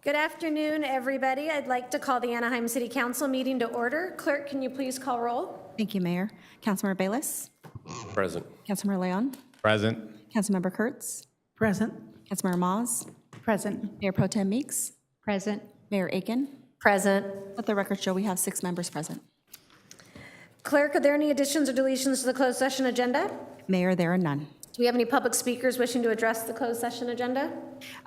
Good afternoon, everybody. I'd like to call the Anaheim City Council meeting to order. Clerk, can you please call roll? Thank you, Mayor. Councilmember Bayless? Present. Councilmember Leon? Present. Councilmember Kurtz? Present. Councilmember Moz? Present. Mayor Pro Tem Meeks? Present. Mayor Aiken? Present. Let the record show we have 6 members present. Clerk, are there any additions or deletions to the closed session agenda? Mayor, there are none. Do we have any public speakers wishing to address the closed session agenda?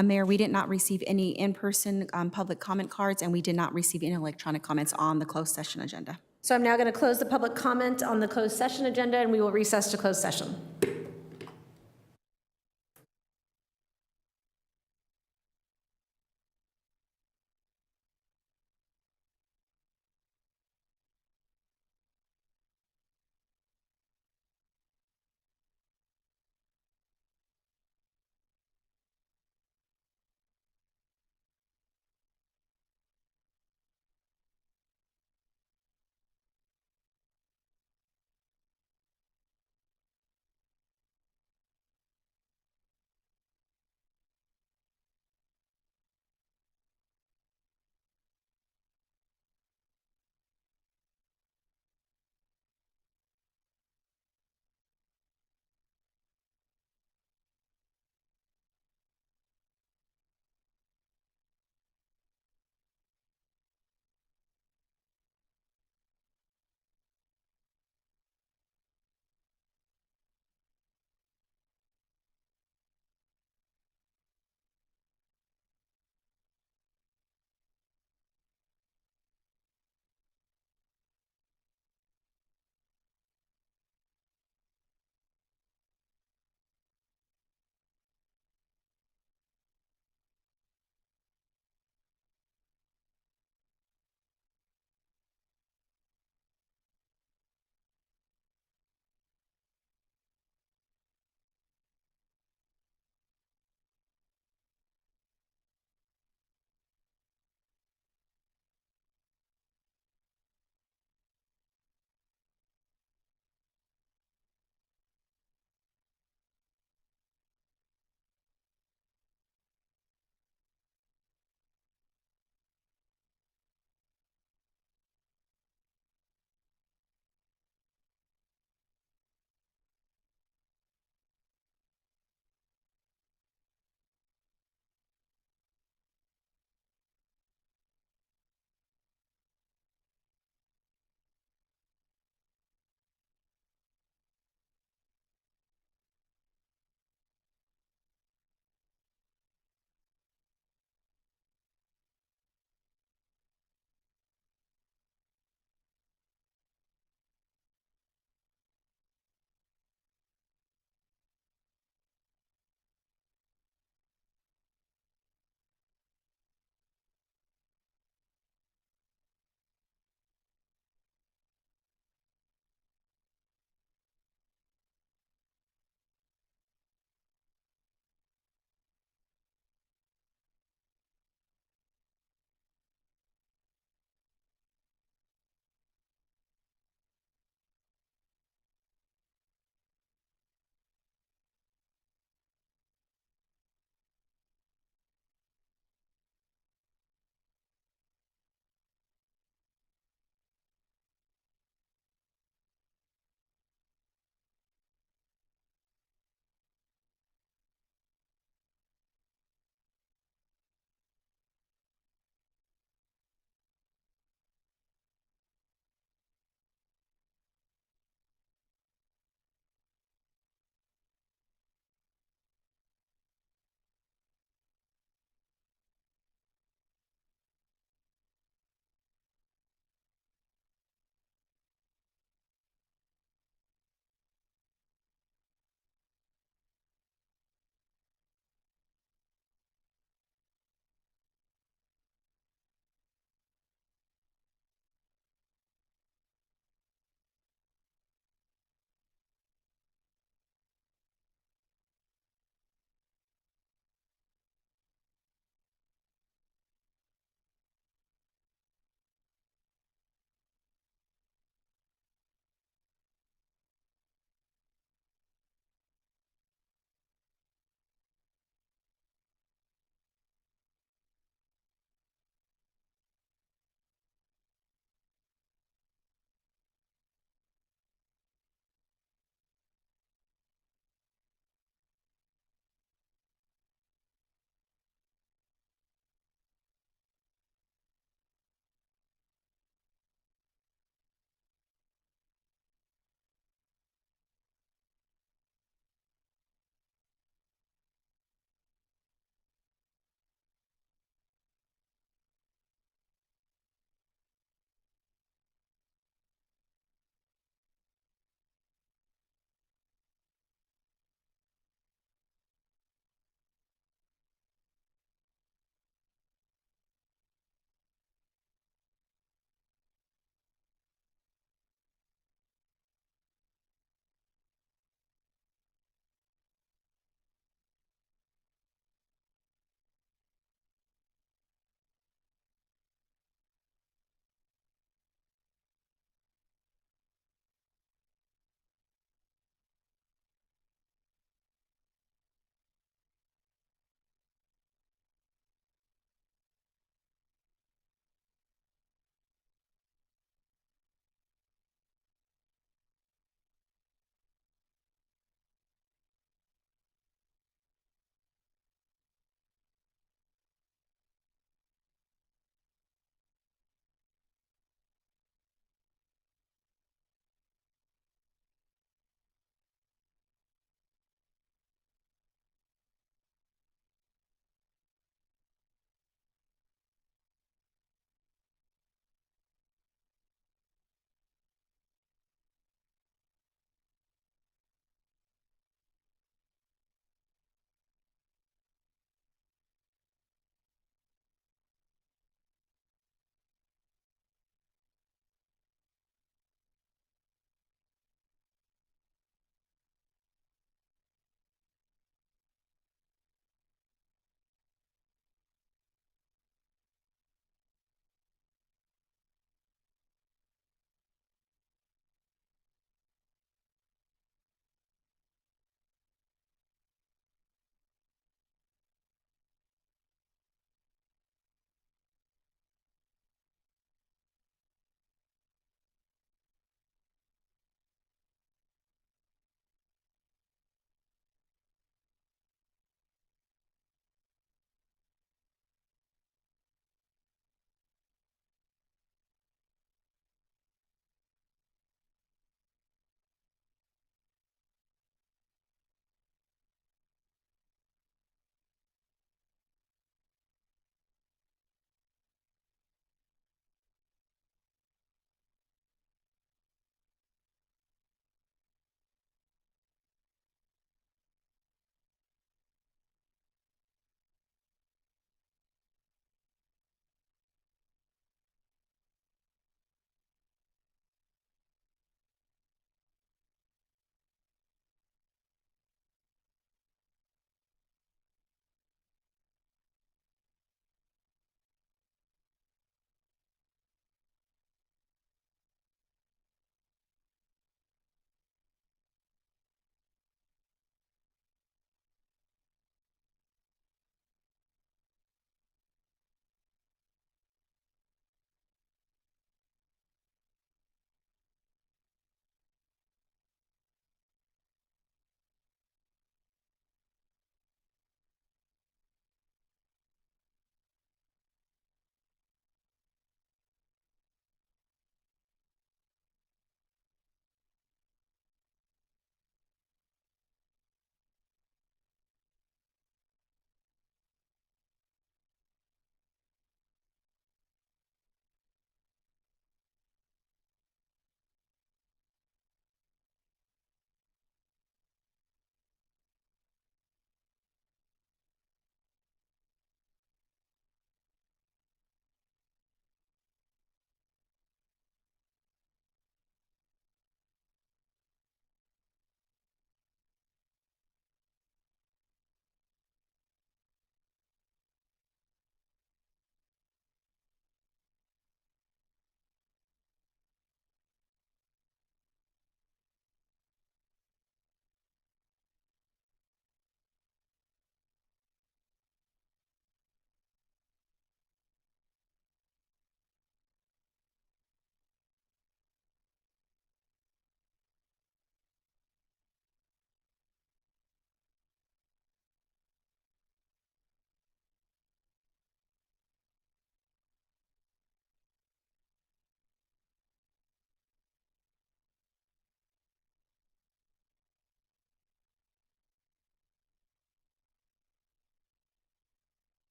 Mayor, we did not receive any in-person public comment cards, and we did not receive any electronic comments on the closed session agenda. So I'm now going to close the public comment on the closed session agenda, and we will recess to closed session.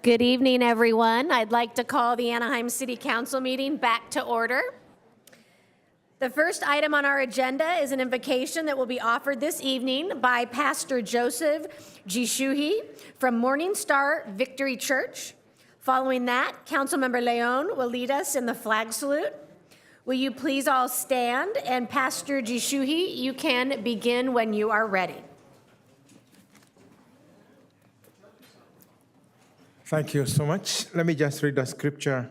Good evening, everyone. I'd like to call the Anaheim City Council meeting back to order. The first item on our agenda is an invocation that will be offered this evening by Pastor Joseph Gishuhi from Morning Star Victory Church. Following that, Councilmember Leon will lead us in the flag salute. Will you please all stand? And Pastor Gishuhi, you can begin when you are ready. Thank you so much. Let me just read a scripture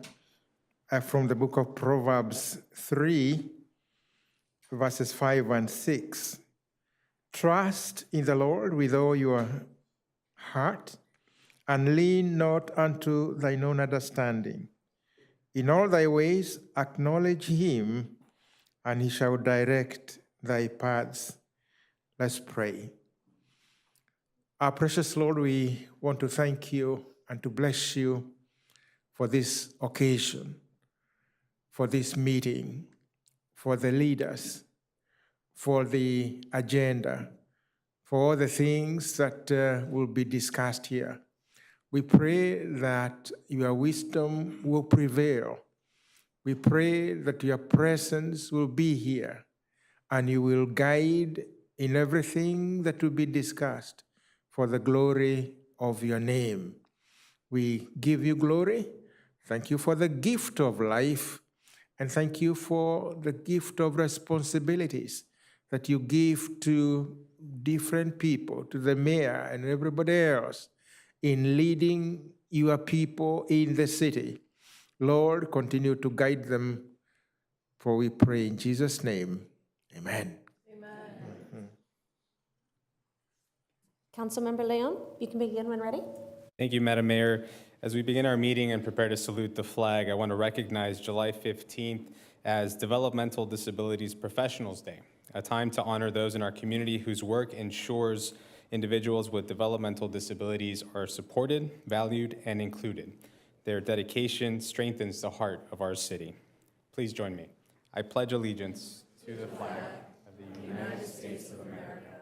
from the book of Proverbs 3, verses 5 and 6. Trust in the Lord with all your heart, and lean not unto thine own understanding. In all thy ways acknowledge him, and he shall direct thy paths. Let's pray. Our precious Lord, we want to thank you and to bless you for this occasion, for this meeting, for the leaders, for the agenda, for all the things that will be discussed here. We pray that your wisdom will prevail. We pray that your presence will be here and you will guide in everything that will be discussed for the glory of your name. We give you glory. Thank you for the gift of life, and thank you for the gift of responsibilities that you give to different people, to the mayor and everybody else, in leading your people in the city. Lord, continue to guide them, for we pray in Jesus' name. Amen. Amen. Councilmember Leon, you can begin when ready. Thank you, Madam Mayor. As we begin our meeting and prepare to salute the flag, I want to recognize July 15th as Developmental Disabilities Professionals Day, a time to honor those in our community whose work ensures individuals with developmental disabilities are supported, valued, and included. Their dedication strengthens the heart of our city. Please join me. I pledge allegiance to the flag of the United States of America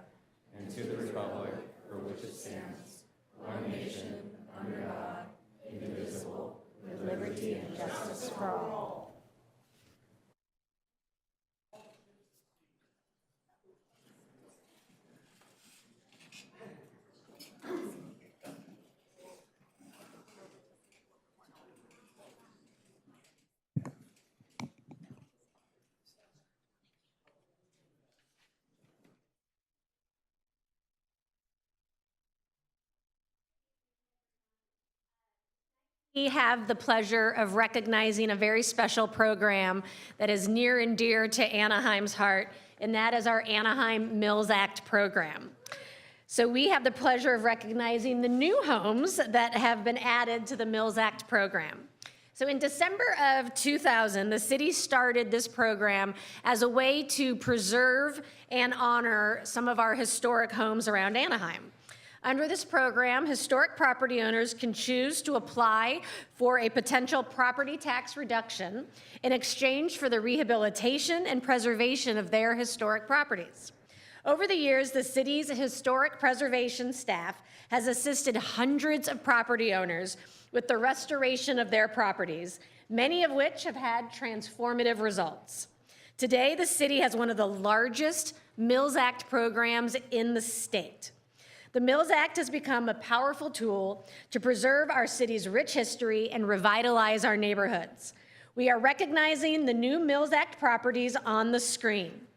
and to the republic for which it stands, one nation, under God, indivisible, with liberty and justice for all. We have the pleasure of recognizing a very special program that is near and dear to Anaheim's heart, and that is our Anaheim Mills Act program. So we have the pleasure of recognizing the new homes that have been added to the Mills Act program. So in December of 2000, the city started this program as a way to preserve and honor some of our historic homes around Anaheim. Under this program, historic property owners can choose to apply for a potential property tax reduction in exchange for the rehabilitation and preservation of their historic properties. Over the years, the city's historic preservation staff has assisted hundreds of property owners with the restoration of their properties, many of which have had transformative results. Today, the city has one of the largest Mills Act programs in the state. The Mills Act has become a powerful tool to preserve our city's rich history and revitalize our neighborhoods. We are recognizing the new Mills Act properties on the screen.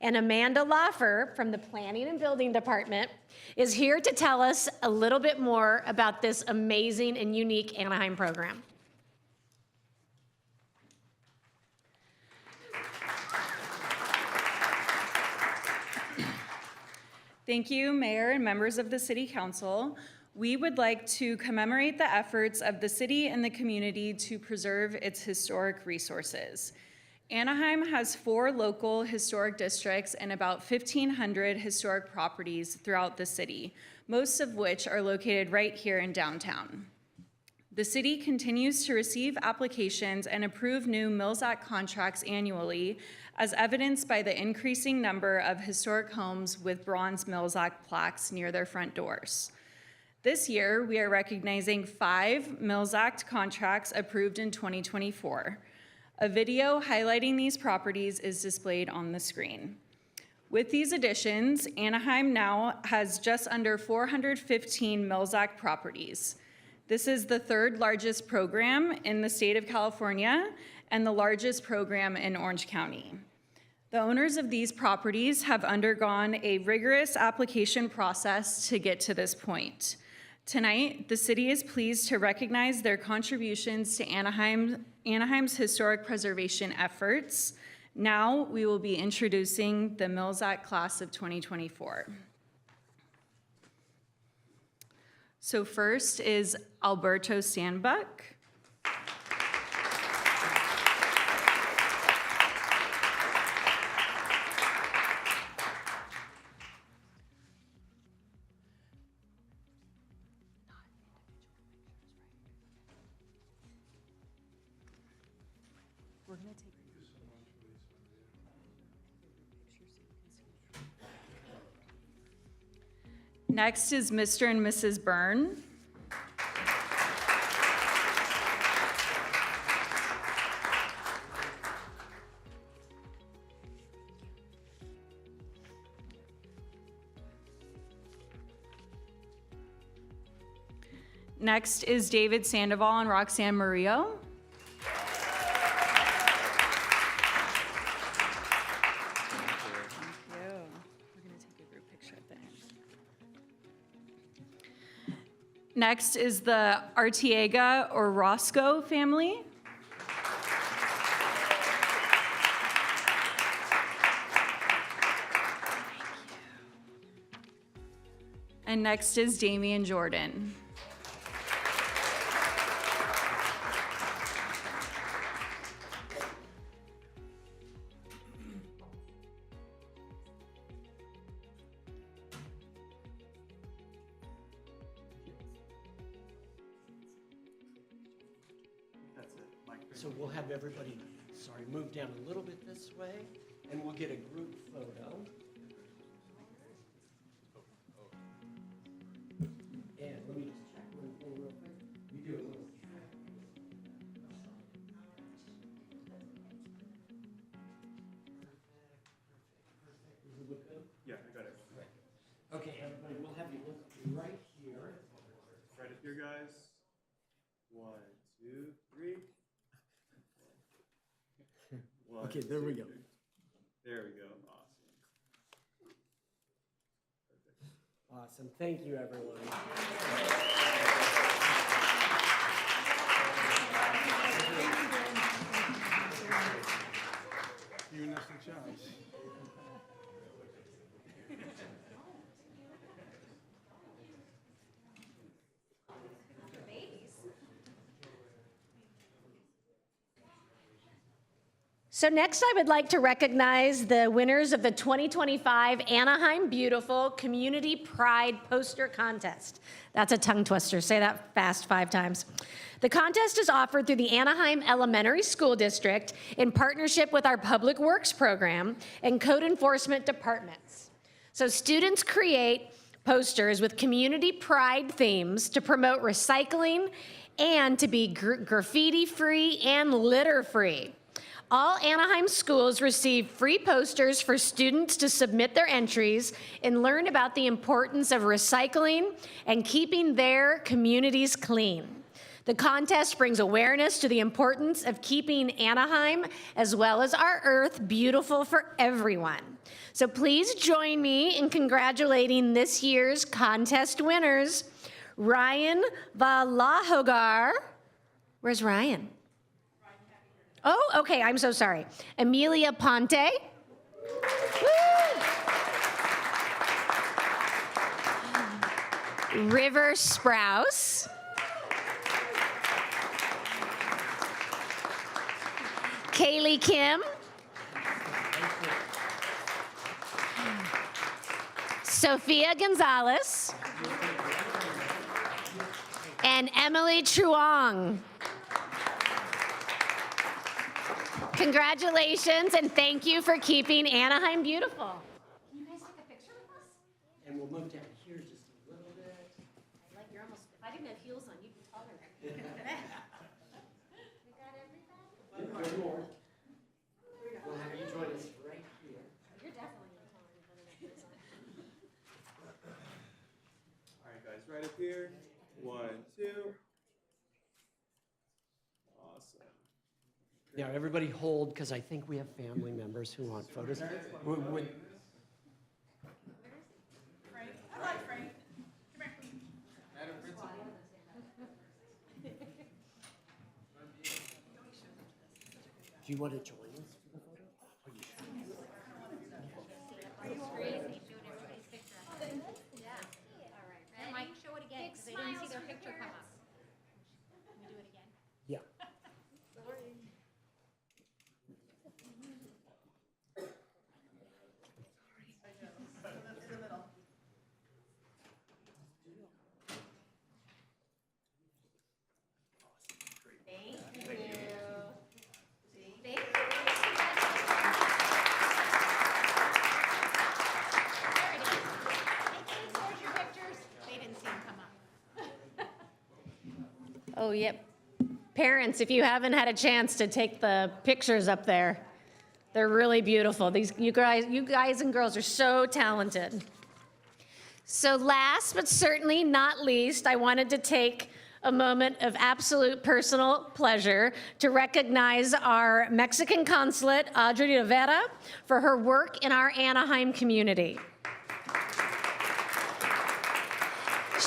And Amanda Loffer from the Planning and Building Department is here to tell us a little bit more about this amazing and unique Anaheim program. Thank you, Mayor and members of the City Council. We would like to commemorate the efforts of the city and the community to preserve its historic resources. Anaheim has 4 local historic districts and about 1,500 historic properties throughout the city, most of which are located right here in downtown. The city continues to receive applications and approve new Mills Act contracts annually, as evidenced by the increasing number of historic homes with bronze Mills Act plaques near their front doors. This year, we are recognizing 5 Mills Act contracts approved in 2024. A video highlighting these properties is displayed on the screen. With these additions, Anaheim now has just under 415 Mills Act properties. This is the 3rd largest program in the state of California and the largest program in Orange County. The owners of these properties have undergone a rigorous application process to get to this point. Tonight, the city is pleased to recognize their contributions to Anaheim's historic preservation efforts. Now, we will be introducing the Mills Act class of 2024. So first is Alberto Sandbuck. We're going to take Next is Mr. and Mrs. Byrne. Next is David Sandoval and Roxanne Murillo. Next is the Artiega or Roscoe family. And next is Damian Jordan. So we'll have everybody, move down a little bit this way, and we'll get a group photo. And let me just check one thing real quick. We do a little track. Does it look good? Yeah, I got it. Okay, everybody, we'll have you look right here. Right up here, guys. 1, 2, 3. Okay, there we go. There we go. Awesome. Awesome. Thank you, everyone. You're next in charge. So next, I would like to recognize the winners of the 2025 Anaheim Beautiful Community Pride Poster Contest. That's a tongue twister. Say that fast 5 times. The contest is offered through the Anaheim Elementary School District in partnership with our Public Works program and code enforcement departments. So students create posters with community pride themes to promote recycling and to be graffiti-free and litter-free. All Anaheim schools receive free posters for students to submit their entries and learn about the importance of recycling and keeping their communities clean. The contest brings awareness to the importance of keeping Anaheim as well as our Earth beautiful for everyone. So please join me in congratulating this year's contest winners, Ryan Valahogar. Where's Ryan? Oh, okay, I'm so sorry. Amelia Ponte. Woo. River Sprouse. Kaylee Kim. Sophia Gonzalez. And Emily Truong. Congratulations, and thank you for keeping Anaheim beautiful. Can you guys take a picture with us? And we'll move down here just a little bit. Let your didn't have heels on, you'd be taller. We got everybody? Good morning. We'll have you join us right here. You're definitely taller than I have heels on. All right, guys, right up here. 1, 2. Awesome. Now, everybody hold, because I think we have family members who want photos. Would- Do you want to join us for the photo? Mike, show it again, because they didn't see their picture come up. Can we do it again? Yeah. Thank you. There it is. Hey, there's your pictures. They didn't see them come up. Oh, yep. Parents, if you haven't had a chance to take the pictures up there, they're really beautiful. You guys and girls are so talented. So last but certainly not least, I wanted to take a moment of absolute personal pleasure to recognize our Mexican consulate, Audrey Rivera, for her work in our Anaheim community.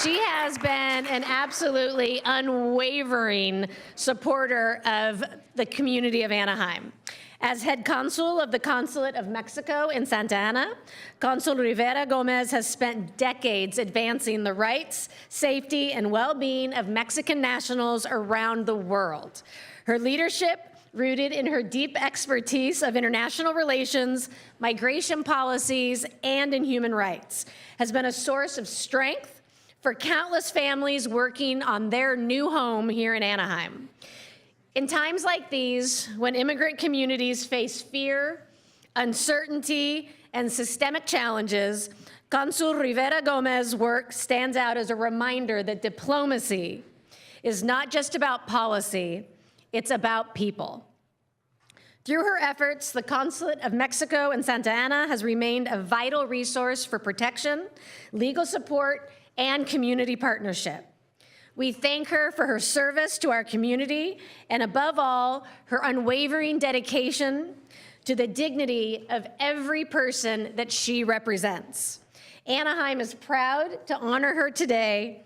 She has been an absolutely unwavering supporter of the community of Anaheim. As head consul of the Consulate of Mexico in Santa Ana, Consul Rivera Gomez has spent decades advancing the rights, safety, and well-being of Mexican nationals around the world. Her leadership, rooted in her deep expertise of international relations, migration policies, and in human rights, has been a source of strength for countless families working on their new home here in Anaheim. In times like these, when immigrant communities face fear, uncertainty, and systemic challenges, Consul Rivera Gomez's work stands out as a reminder that diplomacy is not just about policy, it's about people. Through her efforts, the Consulate of Mexico in Santa Ana has remained a vital resource for protection, legal support, and community partnership. We thank her for her service to our community and, above all, her unwavering dedication to the dignity of every person that she represents. Anaheim is proud to honor her today,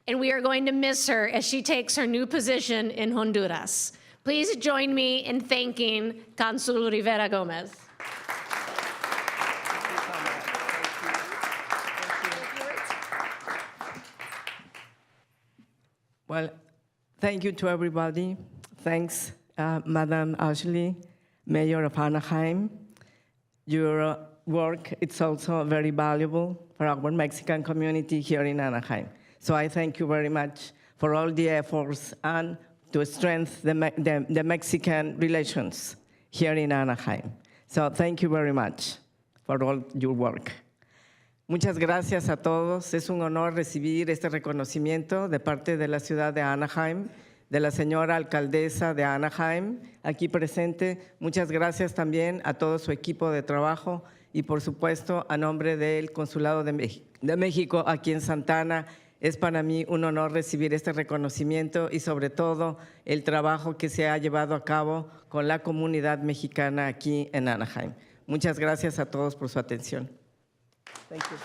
and we are going to miss her as she takes her new position in Honduras. Please join me in thanking Consul Rivera Gomez. Well, thank you to everybody. Thanks, Madam Ashley, Mayor of Anaheim. Your work is also very valuable for our Mexican community here in Anaheim. So I thank you very much for all the efforts and to strengthen the Mexican relations here in Anaheim. So thank you very much for all your work. Muchas gracias a todos. Es un honor recibir este reconocimiento de parte de la ciudad de Anaheim, de la señora alcaldesa de Anaheim, aquí presente. Muchas gracias también a todo su equipo de trabajo y, por supuesto, a nombre del Consulado de México aquí en Santa Ana. Es para mí un honor recibir este reconocimiento y, sobre todo, el trabajo que se ha llevado a cabo con la comunidad mexicana aquí en Anaheim. Muchas gracias a todos por su atención. Thank you.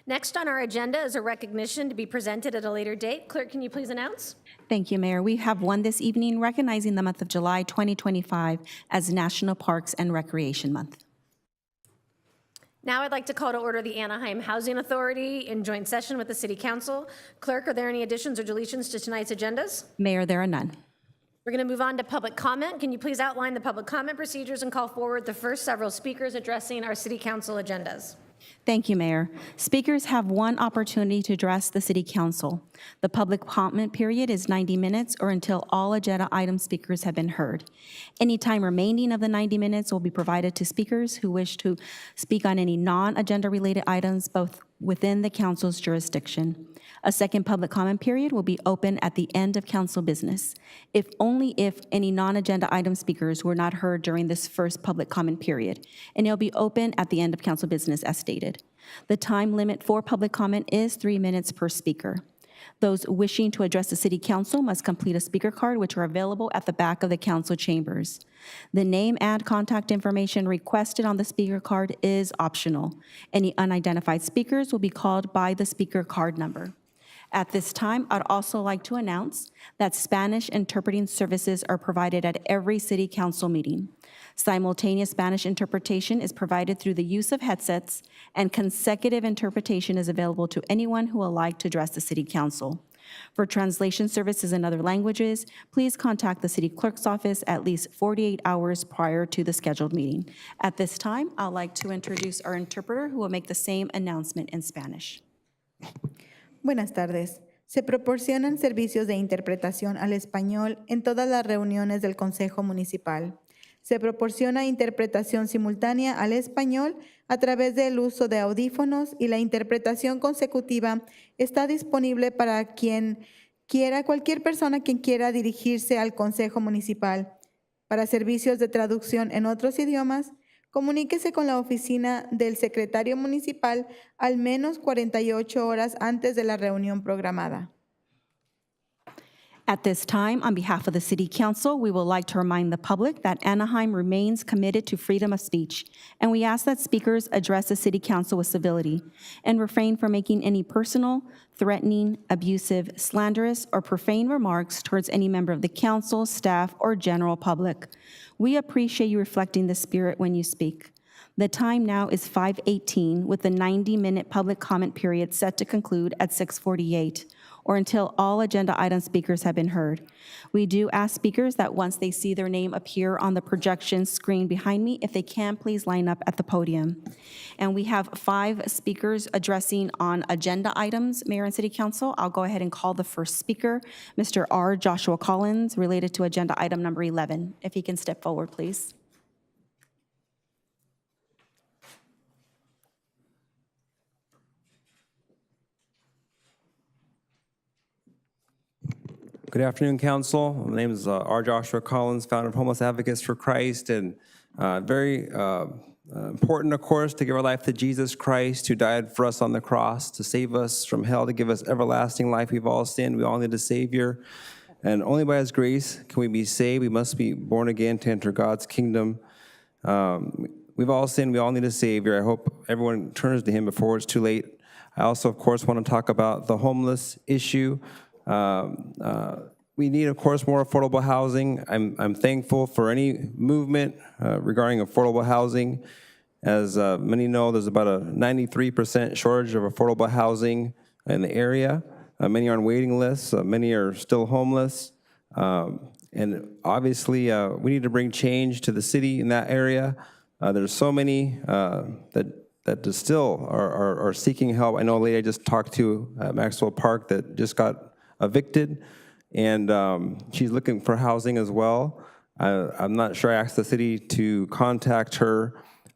Next on our agenda is a recognition to be presented at a later date. Clerk, can you please announce? Thank you, Mayor. We have one this evening recognizing the month of July 2025 as National Parks and Recreation Month. Now I'd like to call to order the Anaheim Housing Authority in joint session with the City Council. Clerk, are there any additions or deletions to tonight's agendas? Mayor, there are none. We're going to move on to public comment. Can you please outline the public comment procedures and call forward the first several speakers addressing our City Council agendas? Thank you, Mayor. Speakers have one opportunity to address the City Council. The public comment period is 90 minutes or until all agenda item speakers have been heard. Any time remaining of the 90 minutes will be provided to speakers who wish to speak on any non-agenda related items both within the council's jurisdiction. A second public comment period will be open at the end of council business, if any non-agenda item speakers were not heard during this first public comment period, and it'll be open at the end of council business as stated. The time limit for public comment is 3 minutes per speaker. Those wishing to address the City Council must complete a speaker card, which are available at the back of the council chambers. The name and contact information requested on the speaker card is optional. Any unidentified speakers will be called by the speaker card number. At this time, I'd also like to announce that Spanish interpreting services are provided at every City Council meeting. Simultaneous Spanish interpretation is provided through the use of headsets, and consecutive interpretation is available to anyone who would like to address the City Council. For translation services in other languages, please contact the City Clerk's office at least 48 hours prior to the scheduled meeting. At this time, I'd like to introduce our interpreter who will make the same announcement in Spanish. Buenas tardes. Se proporcionan servicios de interpretación al español en todas las reuniones del Consejo Municipal. Se proporciona interpretación simultánea al español a través del uso de audífonos y la interpretación consecutiva está disponible para cualquier persona quien quiera dirigirse al Consejo Municipal. Para servicios de traducción en otros idiomas, comuníquese con la oficina del secretario municipal al menos 48 horas antes de la reunión programada. At this time, on behalf of the City Council, we would like to remind the public that Anaheim remains committed to freedom of speech, and we ask that speakers address the City Council with civility and refrain from making any personal, threatening, abusive, slanderous, or profane remarks towards any member of the council, staff, or general public. We appreciate you reflecting this spirit when you speak. The time now is 5:18, with the 90-minute public comment period set to conclude at 6:48, or until all agenda item speakers have been heard. We do ask speakers that once they see their name appear on the projection screen behind me, if they can, please line up at the podium. And we have 5 speakers addressing on agenda items, Mayor and City Council. I'll go ahead and call the first speaker, Mr. R. Joshua Collins, related to agenda item number 11. If he can step forward, please. Good afternoon, Council. My name is R. Joshua Collins, founder of Homeless Advocates for Christ, and very important, of course, to give our life to Jesus Christ, who died for us on the cross to save us from hell, to give us everlasting life. We've all sinned. We all need a Savior, and only by His grace can we be saved. We must be born again to enter God's kingdom. We've all sinned. We all need a Savior. I hope everyone turns to Him before it's too late. I also, of course, want to talk about the homeless issue. We need, of course, more affordable housing. I'm thankful for any movement regarding affordable housing. As many know, there's about a 93% shortage of affordable housing in the area. Many are on waiting lists. Many are still homeless. And obviously, we need to bring change to the city in that area. There's so many that still are seeking help. I know a lady I just talked to at Maxwell Park that just got evicted, and she's looking for housing as well. I'm not sure. I asked the city to contact her.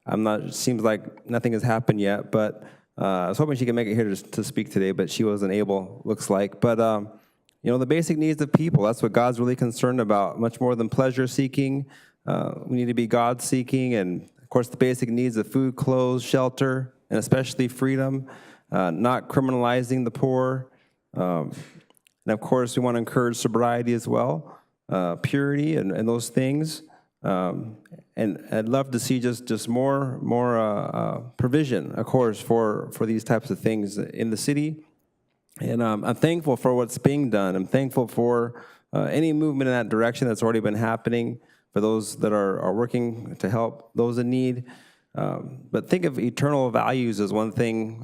It seems like nothing has happened yet, but I was hoping she could make it here to speak today, but she wasn't able, looks like. But you know, the basic needs of people, that's what God's really concerned about, much more than pleasure seeking. We need to be God seeking, and of course the basic needs of food, clothes, shelter, and especially freedom, not criminalizing the poor. And of course, we want to encourage sobriety as well, purity and those things. And And I'd love to see just more provision, of course, for these types of things in the city. And I'm thankful for what's being done. I'm thankful for any movement in that direction that's already been happening, for those that are working to help those in need. But think of eternal values as one thing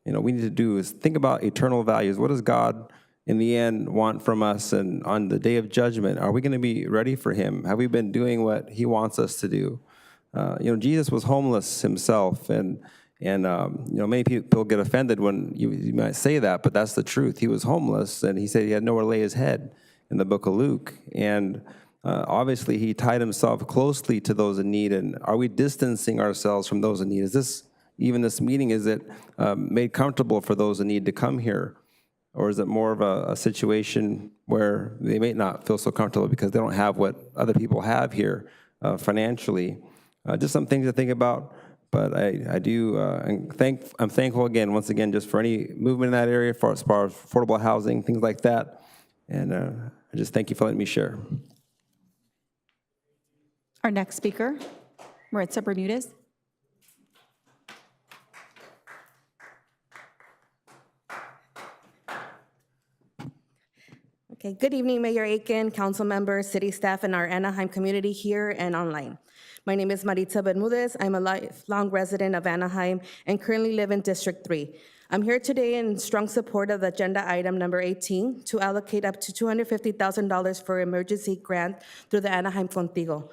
we need to do, is think about eternal values. What does God in the end want from us? And on the day of judgment, are we going to be ready for him? Have we been doing what he wants us to do? Jesus was homeless himself, and many people get offended when you might say that, but that's the truth. He was homeless, and he said he had nowhere to lay his head in the book of Luke. And obviously, he tied himself closely to those in need. And are we distancing ourselves from those in need? Is this meeting, is it made comfortable for those in need to come here? Or is it more of a situation where they may not feel so comfortable because they don't have what other people have here financially? Just some things to think about. But I do, I'm thankful again, once again, just for any movement in that area as far as affordable housing, things like that. And I just thank you for letting me share. Our next speaker, Maritza Bermudez. Okay, good evening, Mayor Aiken, council members, city staff, and our Anaheim community here and online. My name is Maritza Bermudez. I'm a lifelong resident of Anaheim and currently live in District 3. I'm here today in strong support of agenda item number 18 to allocate up to $250,000 for emergency grant through the Anaheim Contigo.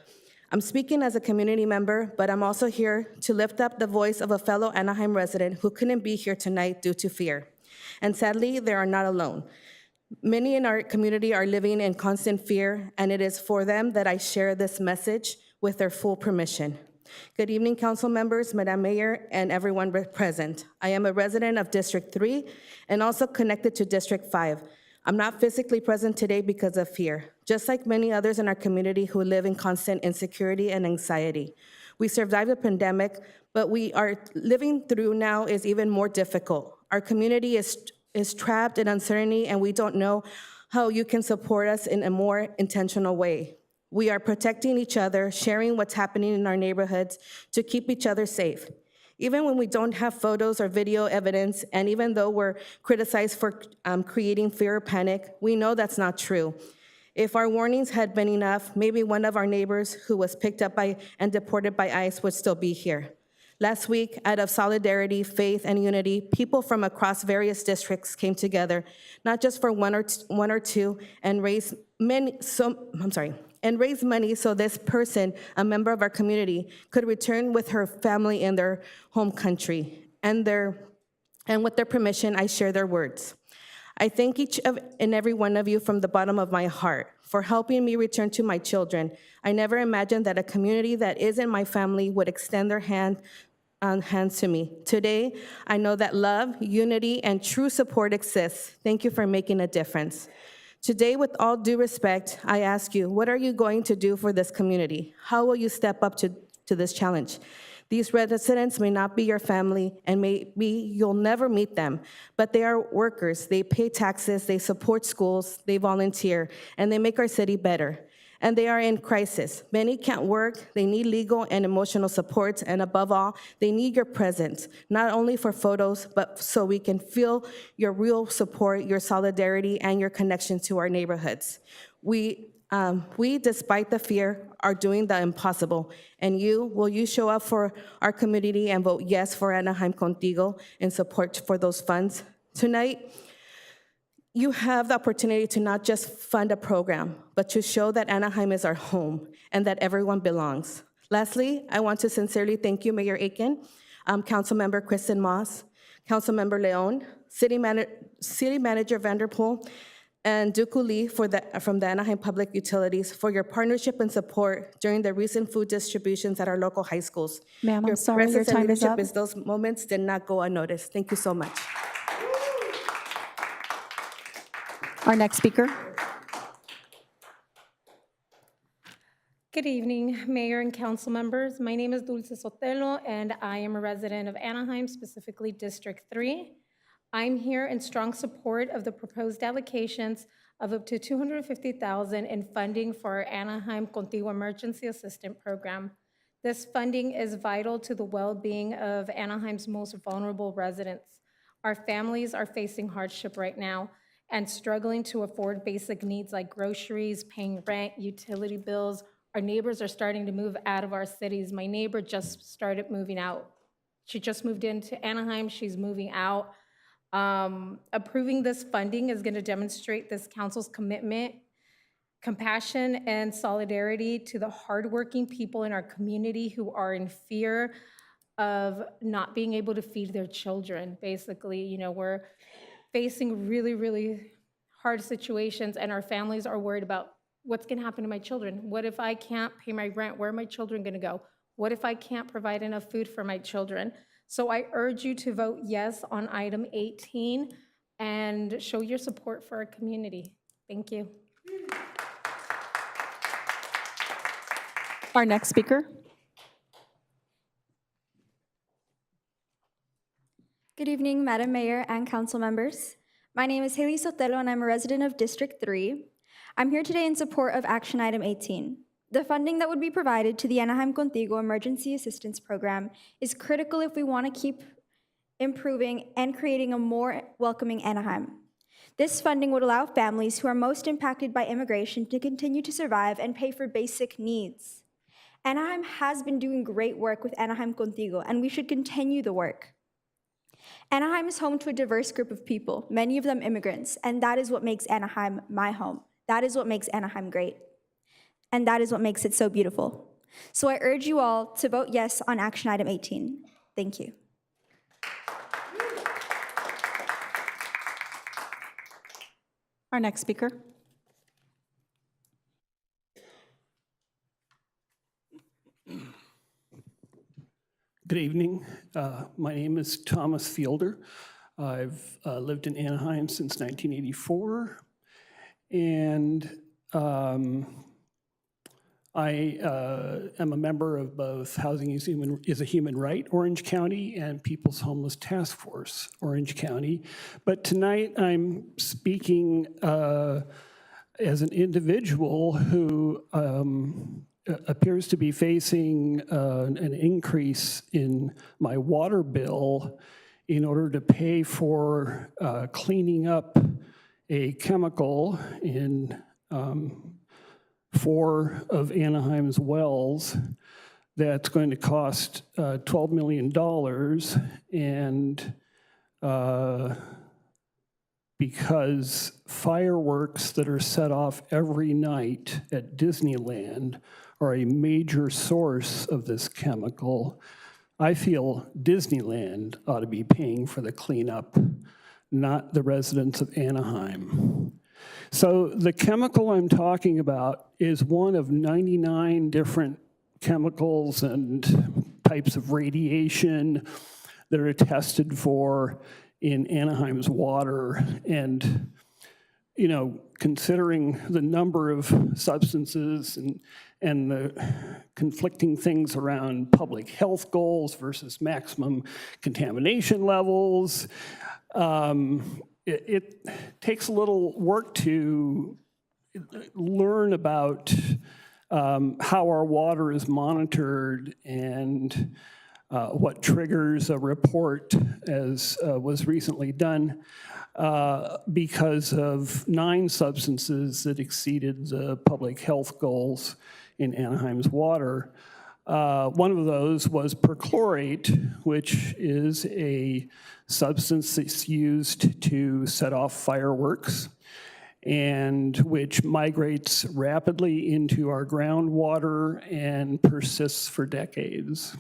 I'm speaking as a community member, but I'm also here to lift up the voice of a fellow Anaheim resident who couldn't be here tonight due to fear. And sadly, they are not alone. Many in our community are living in constant fear, and it is for them that I share this message with their full permission. Good evening, council members, Madam Mayor, and everyone present. I am a resident of District 3 and also connected to District 5. I'm not physically present today because of fear, just like many others in our community who live in constant insecurity and anxiety. We survived the pandemic, but we are living through now is even more difficult. Our community is trapped in uncertainty, and we don't know how you can support us in a more intentional way. We are protecting each other, sharing what's happening in our neighborhoods to keep each other safe. Even when we don't have photos or video evidence, and even though we're criticized for creating fear or panic, we know that's not true. If our warnings had been enough, maybe one of our neighbors who was picked up by and deported by ICE would still be here. Last week, out of solidarity, faith, and unity, people from across various districts came together, not just for one or two, and raised money so this person, a member of our community, could return with her family in their home country. And with their permission, I share their words. I thank each and every one of you from the bottom of my heart for helping me return to my children. I never imagined that a community that isn't my family would extend their hands to me. Today, I know that love, unity, and true support exists. Thank you for making a difference. Today, with all due respect, I ask you, what are you going to do for this community? How will you step up to this challenge? These residents may not be your family, and maybe you'll never meet them, but they are workers. They pay taxes, they support schools, they volunteer, and they make our city better. And they are in crisis. Many can't work, they need legal and emotional support, and above all, they need your presence, not only for photos, but so we can feel your real support, your solidarity, and your connection to our neighborhoods. We, despite the fear, are doing the impossible. And will you show up for our community and vote yes for Anaheim Contigo in support for those funds? Tonight, you have the opportunity to not just fund a program, but to show that Anaheim is our home and that everyone belongs. Lastly, I want to sincerely thank you, Mayor Aiken, Councilmember Kristen Moss, Councilmember Leon, City Manager Vanderpool, and Duku Lee from the Anaheim Public Utilities for your partnership and support during the recent food distributions at our local high schools. Ma'am, I'm sorry, your time is up. Those moments did not go unnoticed. Thank you so much. Our next speaker. Good evening, Mayor and council members. My name is Dulce Sotelo, and I am a resident of Anaheim, specifically District 3. I'm here in strong support of the proposed allocations of up to $250,000 in funding for our Anaheim Contigo Emergency Assistance Program. This funding is vital to the well-being of Anaheim's most vulnerable residents. Our families are facing hardship right now and struggling to afford basic needs like groceries, paying rent, utility bills. Our neighbors are starting to move out of our cities. My neighbor just started moving out. She just moved into Anaheim, she's moving out. Approving this funding is going to demonstrate this council's commitment, compassion, and solidarity to the hardworking people in our community who are in fear of not being able to feed their children. Basically, you know, we're facing really, really hard situations, and our families are worried about what's going to happen to my children. What if I can't pay my rent? Where are my children going to go? What if I can't provide enough food for my children? So I urge you to vote yes on item 18 and show your support for our community. Thank you. Our next speaker. Good evening, Madam Mayor and council members. My name is Haley Sotelo, and I'm a resident of District 3. I'm here today in support of action item 18. The funding that would be provided to the Anaheim Contigo Emergency Assistance Program is critical if we want to keep improving and creating a more welcoming Anaheim. This funding would allow families who are most impacted by immigration to continue to survive and pay for basic needs. Anaheim has been doing great work with Anaheim Contigo, and we should continue the work. Anaheim is home to a diverse group of people, many of them immigrants, and that is what makes Anaheim my home. That is what makes Anaheim great. And that is what makes it so beautiful. So I urge you all to vote yes on action item 18. Thank you. Our next speaker. Good evening. My name is Thomas Fielder. I've lived in Anaheim since 1984, and I am a member of both Housing is a Human Right, Orange County, and People's Homeless Task Force, Orange County. But tonight I'm speaking as an individual who appears to be facing an increase in my water bill in order to pay for cleaning up a chemical in 4 of Anaheim's wells that's going to cost $12 million, and because fireworks that are set off every night at Disneyland are a major source of this chemical, I feel Disneyland ought to be paying for the cleanup, not the residents of Anaheim. So the chemical I'm talking about is one of 99 different chemicals and types of radiation that are tested for in Anaheim's water. And, you know, considering the number of substances and the conflicting things around public health goals versus maximum contamination levels, it takes a little work to learn about how our water is monitored and what triggers a report, as was recently done, because of 9 substances that exceeded the public health goals in Anaheim's water. One of those was perchlorate, which is a substance that's used to set off fireworks and which migrates rapidly into our groundwater and persists for decades.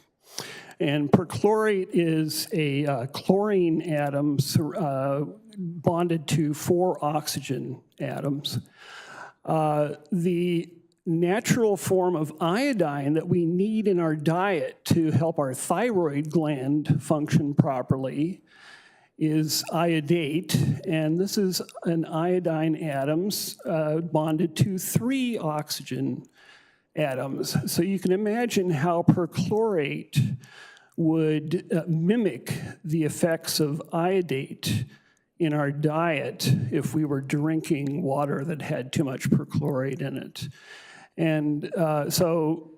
And perchlorate is a chlorine atom bonded to 4 oxygen atoms. The natural form of iodine that we need in our diet to help our thyroid gland function properly is iodate, and this is an iodine atoms bonded to 3 oxygen atoms. So you can imagine how perchlorate would mimic the effects of iodate in our diet if we were drinking water that had too much perchlorate in it. And so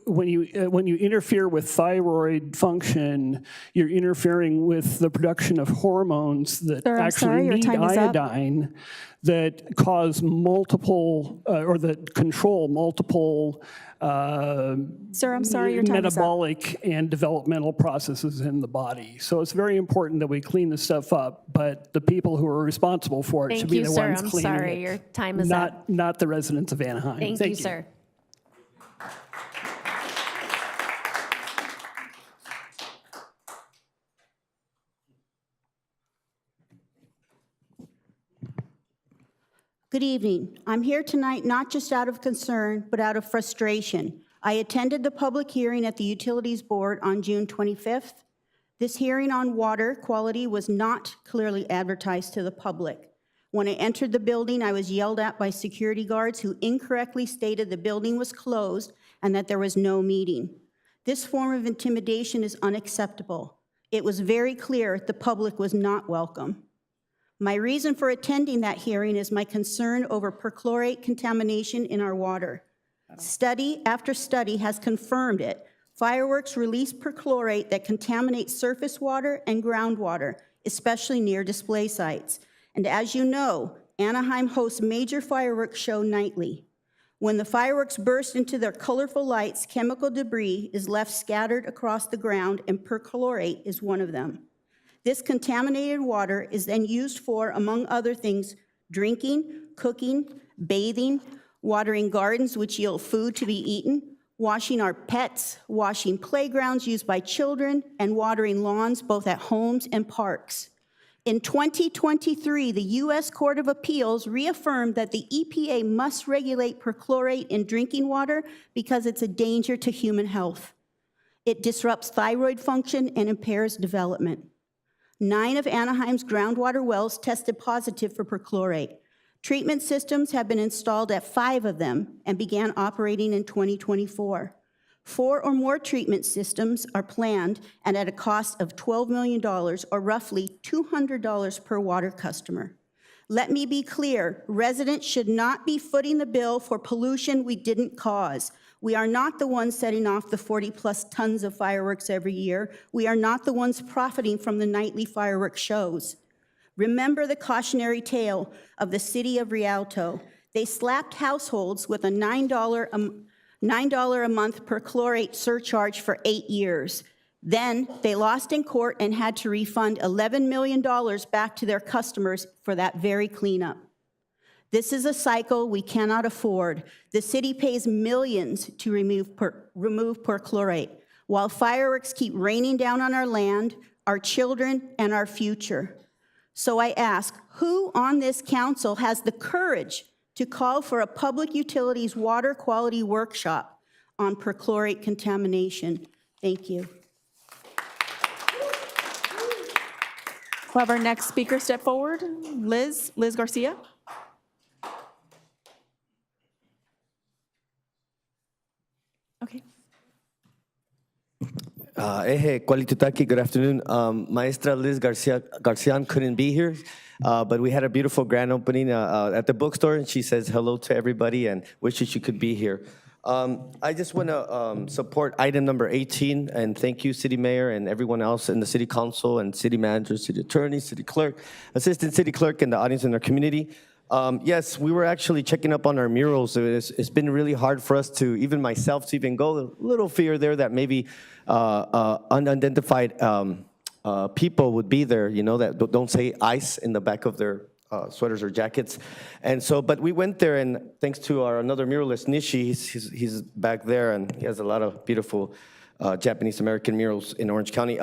when you interfere with thyroid function, you're interfering with the production of hormones that Sir, I'm actually sorry, your need time is up. iodine that cause multiple, or that control multiple Sir, I'm sorry, your time is up. metabolic and developmental processes in the body. So it's very important that we clean this stuff up, but the people who are responsible for it should Thank be you, the sir. ones I'm cleaning sorry, it. your time is up. Not the residents of Anaheim. Thank you, sir. Good evening. I'm here tonight not just out of concern, but out of frustration. I attended the public hearing at the Utilities Board on June 25th. This hearing on water quality was not clearly advertised to the public. When I entered the building, I was yelled at by security guards who incorrectly stated the building was closed and that there was no meeting. This form of intimidation is unacceptable. It was very clear the public was not welcome. My reason for attending that hearing is my concern over perchlorate contamination in our water. Study after study has confirmed it. Fireworks release perchlorate that contaminates surface water and groundwater, especially near display sites. And as you know, Anaheim hosts major fireworks show nightly. When the fireworks burst into their colorful lights, chemical debris is left scattered across the ground, and perchlorate is one of them. This contaminated water is then used for, among other things, drinking, cooking, bathing, watering gardens which yield food to be eaten, washing our pets, washing playgrounds used by children, and watering lawns both at homes and parks. In 2023, the U.S. Court of Appeals reaffirmed that the EPA must regulate perchlorate in drinking water because it's a danger to human health. It disrupts thyroid function and impairs development. 9 of Anaheim's groundwater wells tested positive for perchlorate. Treatment systems have been installed at 5 of them and began operating in 2024. 4 or more treatment systems are planned and at a cost of $12 million, or roughly $200 per water customer. Let me be clear, residents should not be footing the bill for pollution we didn't cause. We are not the ones setting off the 40+ tons of fireworks every year. We are not the ones profiting from the nightly fireworks shows. Remember the cautionary tale of the city of Rialto. They slapped households with a $9 a month perchlorate surcharge for 8 years. Then they lost in court and had to refund $11 million back to their customers for that very cleanup. This is a cycle we cannot afford. The city pays millions to remove perchlorate, while fireworks keep raining down on our land, our children, and our future. So I ask, who on this council has the courage to call for a public utilities water quality workshop on perchlorate contamination? Thank you. We'll have our next speaker step forward, Liz Garcia. Okay. Eje, Kualitutaki, good afternoon. Maestra Liz Garcian couldn't be here, but we had a beautiful grand opening at the bookstore, and she says hello to everybody and wishes she could be here. I just want to support item number 18, and thank you, City Mayor, and everyone else in the City Council, and City Manager, City Attorney, City Clerk, Assistant City Clerk, and the audience in our community. Yes, we were actually checking up on our murals. It's been really hard for us to, even myself, to even go. A little fear there that maybe unidentified people would be there, you know, that don't say ICE in the back of their sweaters or jackets. And so, but we went there, and thanks to our another muralist, Nishi, he's back there, and he has a lot of beautiful Japanese-American murals in Orange County.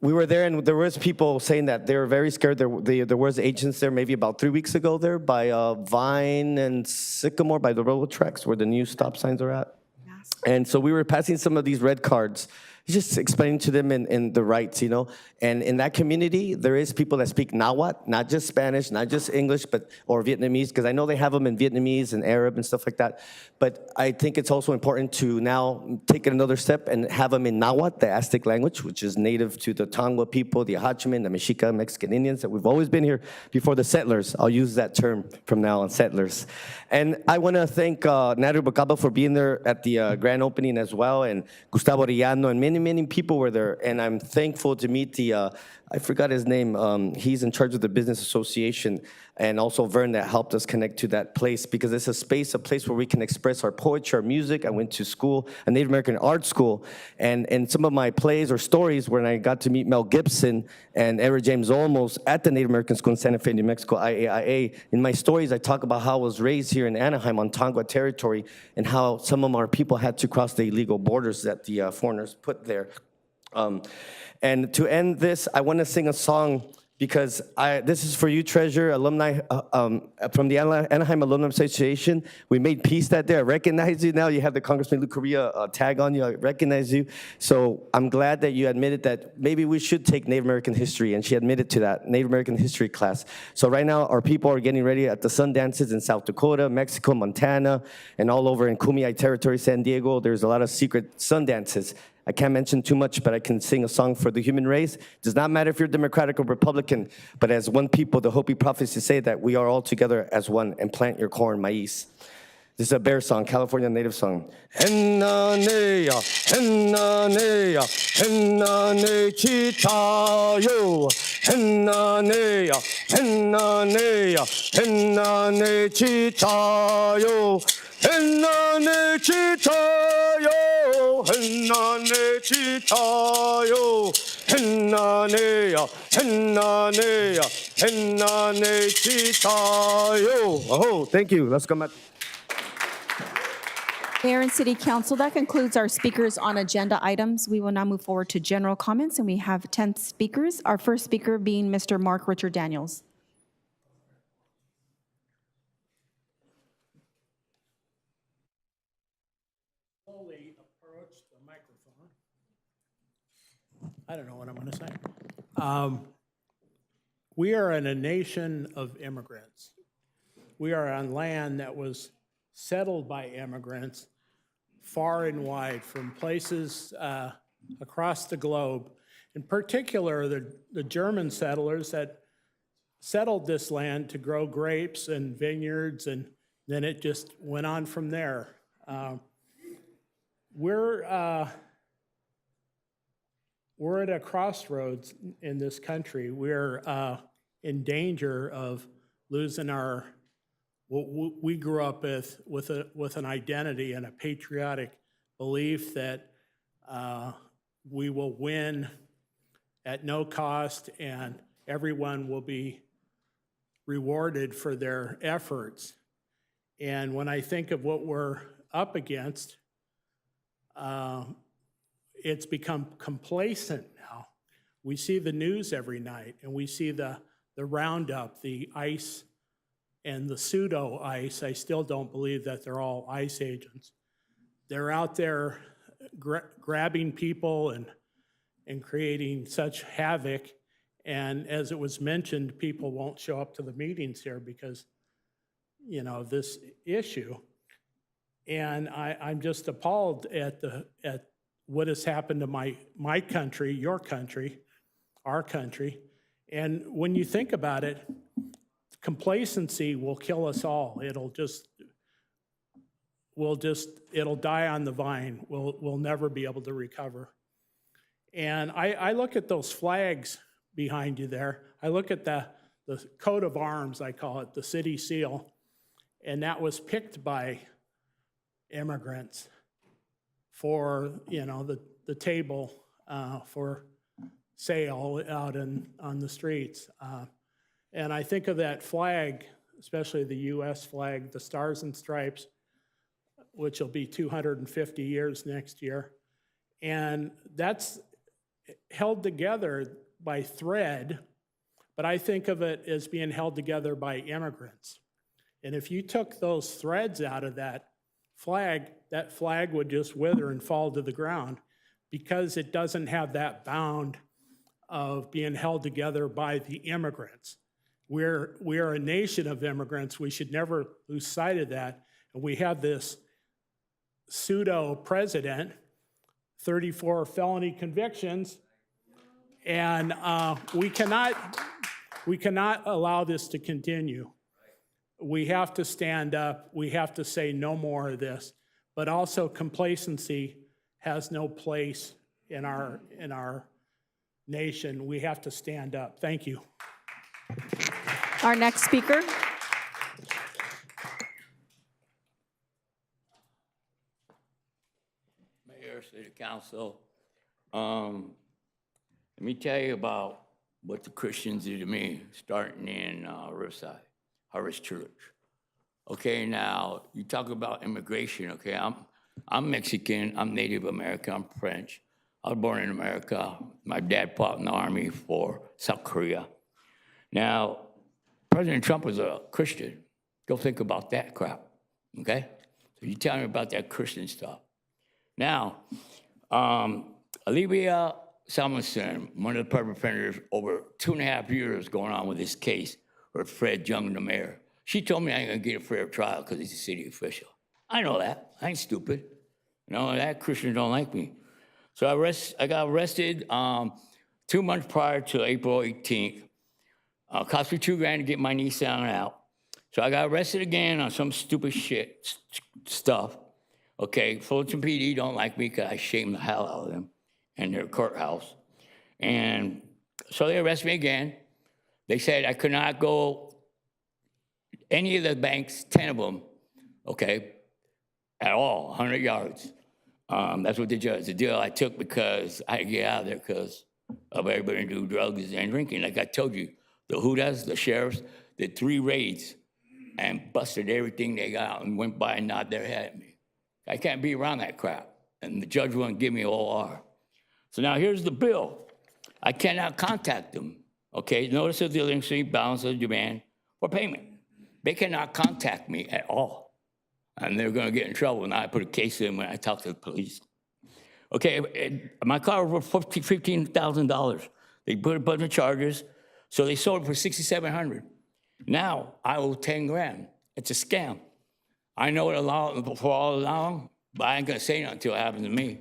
We were there, and there was people saying that they were very scared. There was agents there maybe about 3 weeks ago there by Vine and Sycamore, by the railroad tracks where the new stop signs are at. Yes. And so we were passing some of these red cards, just explaining to them in the rights, you know. And in that community, there is people that speak Nahuatl, not just Spanish, not just English, but or Vietnamese, because I know they have them in Vietnamese and Arab and stuff like that. But I think it's also important to now take it another step and have them in Nahuatl, the Aztec language, which is native to the Tongva people, the Ahachiman, the Mexica, Mexican Indians, that we've always been here before the settlers. I'll use that term from now on, settlers. And I want to thank Natalie Bacaba for being there at the grand opening as well, and Gustavo Arellano, and many people were there. And I'm thankful to meet the, I forgot his name, he's in charge of the business association, and also Vern that helped us connect to that place, because it's a place where we can express our poetry, our music. I went to school, a Native American art school, and in some of my plays or stories when I got to meet Mel Gibson and Eric James Olmos at the Native American School in Santa Fe, New Mexico, IAIA, in my stories I talk about how I was raised here in Anaheim on Tongva territory and how some of our people had to cross the illegal borders that the foreigners put there. And to end this, I want to sing a song, because this is for you, Treasure, alumni from the Anaheim Alumni Association. We made peace that day. I recognize you now. You have the Congressman Lou Correa tag on you. I recognize you. So I'm glad that you admitted that maybe we should take Native American history, and she admitted to that, Native American history class. So right now, our people are getting ready at the sun dances in South Dakota, Mexico, Montana, and all over in Kumeyaay territory, San Diego. There's a lot of secret sun dances. I can't mention too much, but I can sing a song for the human race. Does not matter if you're Democratic or Republican, but as one people, the Hopi prophecies say that we are all together as one, and plant your corn, maíz. This is a bear song, California native song. Henna-nea, henna-nea, henna-ne-chi-ta-yo. Henna-nea, henna-nea, henna-ne-chi-ta-yo. Henna-ne-chi-ta-yo, henna-ne-chi-ta-yo. Henna-nea, henna-nea, henna-ne-chi-ta-yo. Oh, thank you. Let's come back. Mayor and City Council, that concludes our speakers on agenda items. We will now move forward to general comments, and we have 10 speakers. Our first speaker being Mr. Mark Richard Daniels. Slowly approach the microphone. I don't know what I'm going to say. We are in a nation of immigrants. We are on land that was settled by immigrants far and wide from places across the globe. In particular, the German settlers that settled this land to grow grapes and vineyards, and then it just went on from there. We're at a crossroads in this country. We're in danger of losing what we grew up with an identity and a patriotic belief that we will win at no cost and everyone will be rewarded for their efforts. And when I think of what we're up against, it's become complacent now. We see the news every night, and we see the roundup, the ICE and the pseudo ICE. I still don't believe that they're all ICE agents. They're out there grabbing people and creating such havoc. And as it was mentioned, people won't show up to the meetings here because, you know, this issue. And I'm just appalled at what has happened to my country, your country, our country. And when you think about it, complacency will kill us all. It'll die on the vine. We'll never be able to recover. And I look at those flags behind you there. I look at the coat of arms, I call it, the city seal, and that was picked by immigrants for, you know, the table for sale out on the streets. And I think of that flag, especially the US flag, the Stars and Stripes, which will be 250 years next year. And that's held together by thread, but I think of it as being held together by immigrants. And if you took those threads out of that flag would just wither and fall to the ground because it doesn't have that bound of being held together by the immigrants. We are a nation of immigrants. We should never lose sight of that. And we have this pseudo president, 34 felony convictions, and we cannot allow this to continue. We have to stand up. We have to say no more of this. But also, complacency has no place in our nation. We have to stand up. Thank you. Our next speaker. Mayor, City Council, let me tell you about what the Christians did to me, starting in Riverside, Harvest Church. Okay, now, you talk about immigration, okay? I'm Mexican, I'm Native American, I'm French. I was born in America. My dad fought in the army for South Korea. Now, President Trump was a Christian. Go think about that crap, okay? So you tell me about that Christian stuff. Now, Olivia Samuelson, one of the perpetrators, over 2.5 years going on with this case with Fred Young, the mayor. She told me I ain't gonna get a fair trial because he's a city official. I know that. I ain't stupid. You know, that Christians don't like me. So I got arrested 2 months prior to April 18th. Cost me $2,000 to get my Nissan out. So I got arrested again on some stupid shit stuff. Okay, Fulton PD don't like me because I shamed the hell out of them in their courthouse. And so they arrested me again. They said I could not go any of the banks, 10 of them, okay, at all, 100 yards. That's what the deal I took because I had to get out of there because of everybody do drugs and drinking. Like I told you, the Hudas, the sheriffs, did 3 raids and busted everything they got and went by and nodded their head at me. I can't be around that crap. And the judge wouldn't give me OR. So now here's the bill. I cannot contact them, okay? Notice of delinquency, balance of demand for payment. They cannot contact me at all. And they're gonna get in trouble. Now I put a case in when I talk to the police. Okay, my car was for $15,000. They put a bunch of charges, so they sold it for $6,700. Now I owe $10,000. It's a scam. I know it for all along, but I ain't gonna say nothing until it happens to me.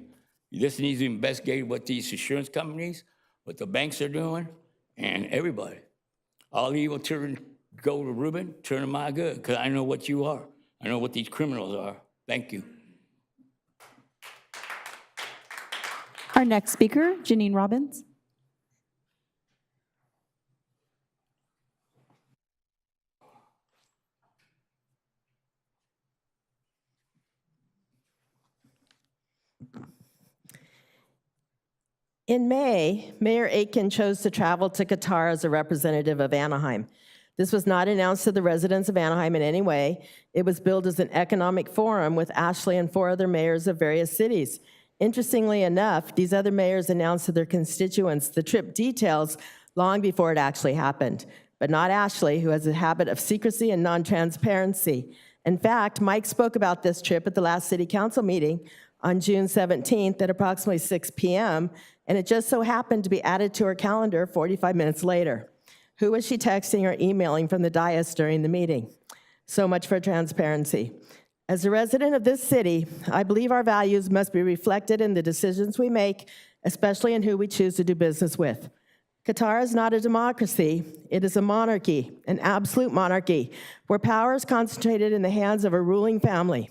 This needs to be investigated what these insurance companies, what the banks are doing, and everybody. All evil go to Reuben, turn to my good, because I know what you are. I know what these criminals are. Thank you. Our next speaker, Janine Robbins. In May, Mayor Aitken chose to travel to Qatar as a representative of Anaheim. This was not announced to the residents of Anaheim in any way. It was billed as an economic forum with Ashley and 4 other mayors of various cities. Interestingly enough, these other mayors announced to their constituents the trip details long before it actually happened, but not Ashley, who has a habit of secrecy and non-transparency. In fact, Mike spoke about this trip at the last city council meeting on June 17th at approximately 6 p.m., and it just so happened to be added to her calendar 45 minutes later. Who was she texting or emailing from the dais during the meeting? So much for transparency. As a resident of this city, I believe our values must be reflected in the decisions we make, especially in who we choose to do business with. Qatar is not a democracy, it is a monarchy, an absolute monarchy, where power is concentrated in the hands of a ruling family.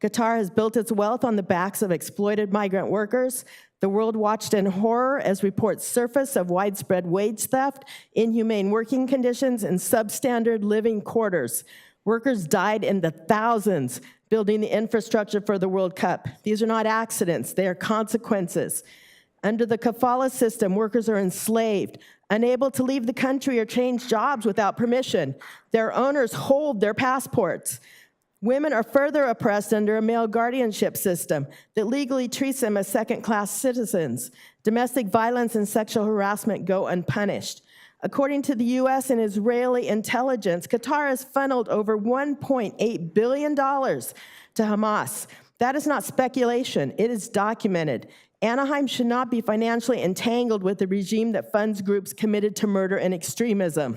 Qatar has built its wealth on the backs of exploited migrant workers. The world watched in horror as reports surfaced of widespread wage theft, inhumane working conditions, and substandard living quarters. Workers died in the thousands building the infrastructure for the World Cup. These are not accidents, they are consequences. Under the kafala system, workers are enslaved, unable to leave the country or change jobs without permission. Their owners hold their passports. Women are further oppressed under a male guardianship system that legally treats them as second-class citizens. Domestic violence and sexual harassment go unpunished. According to the US and Israeli intelligence, Qatar has funneled over $1.8 billion to Hamas. That is not speculation, it is documented. Anaheim should not be financially entangled with a regime that funds groups committed to murder and extremism.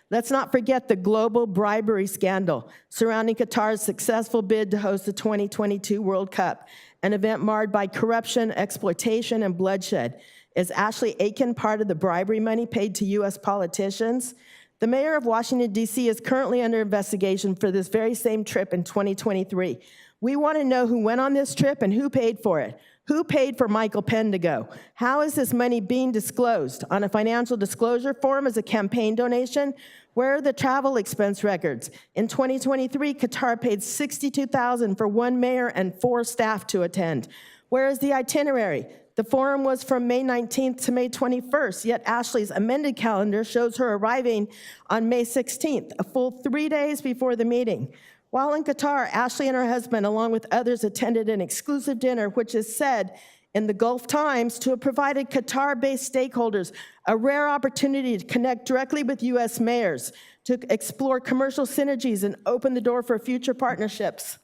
Let's not forget the global bribery scandal surrounding Qatar's successful bid to host the 2022 World Cup, an event marred by corruption, exploitation, and bloodshed. Is Ashley Aiken part of the bribery money paid to U.S. politicians? The mayor of Washington, D.C. is currently under investigation for this very same trip in 2023. We want to know who went on this trip and who paid for it. Who paid for Michael Penn to go? How is this money being disclosed? On a financial disclosure form as a campaign donation? Where are the travel expense records? In 2023, Qatar paid $62,000 for one mayor and 4 staff to attend. Where is the itinerary? The forum was from May 19th to May 21st, yet Ashley's amended calendar shows her arriving on May 16th, a full 3 days before the meeting. While in Qatar, Ashley and her husband, along with others, attended an exclusive dinner, which is said in the Gulf Times to have provided Qatar-based stakeholders a rare opportunity to connect directly with U.S. mayors, to explore commercial synergies and open the door for future partnerships.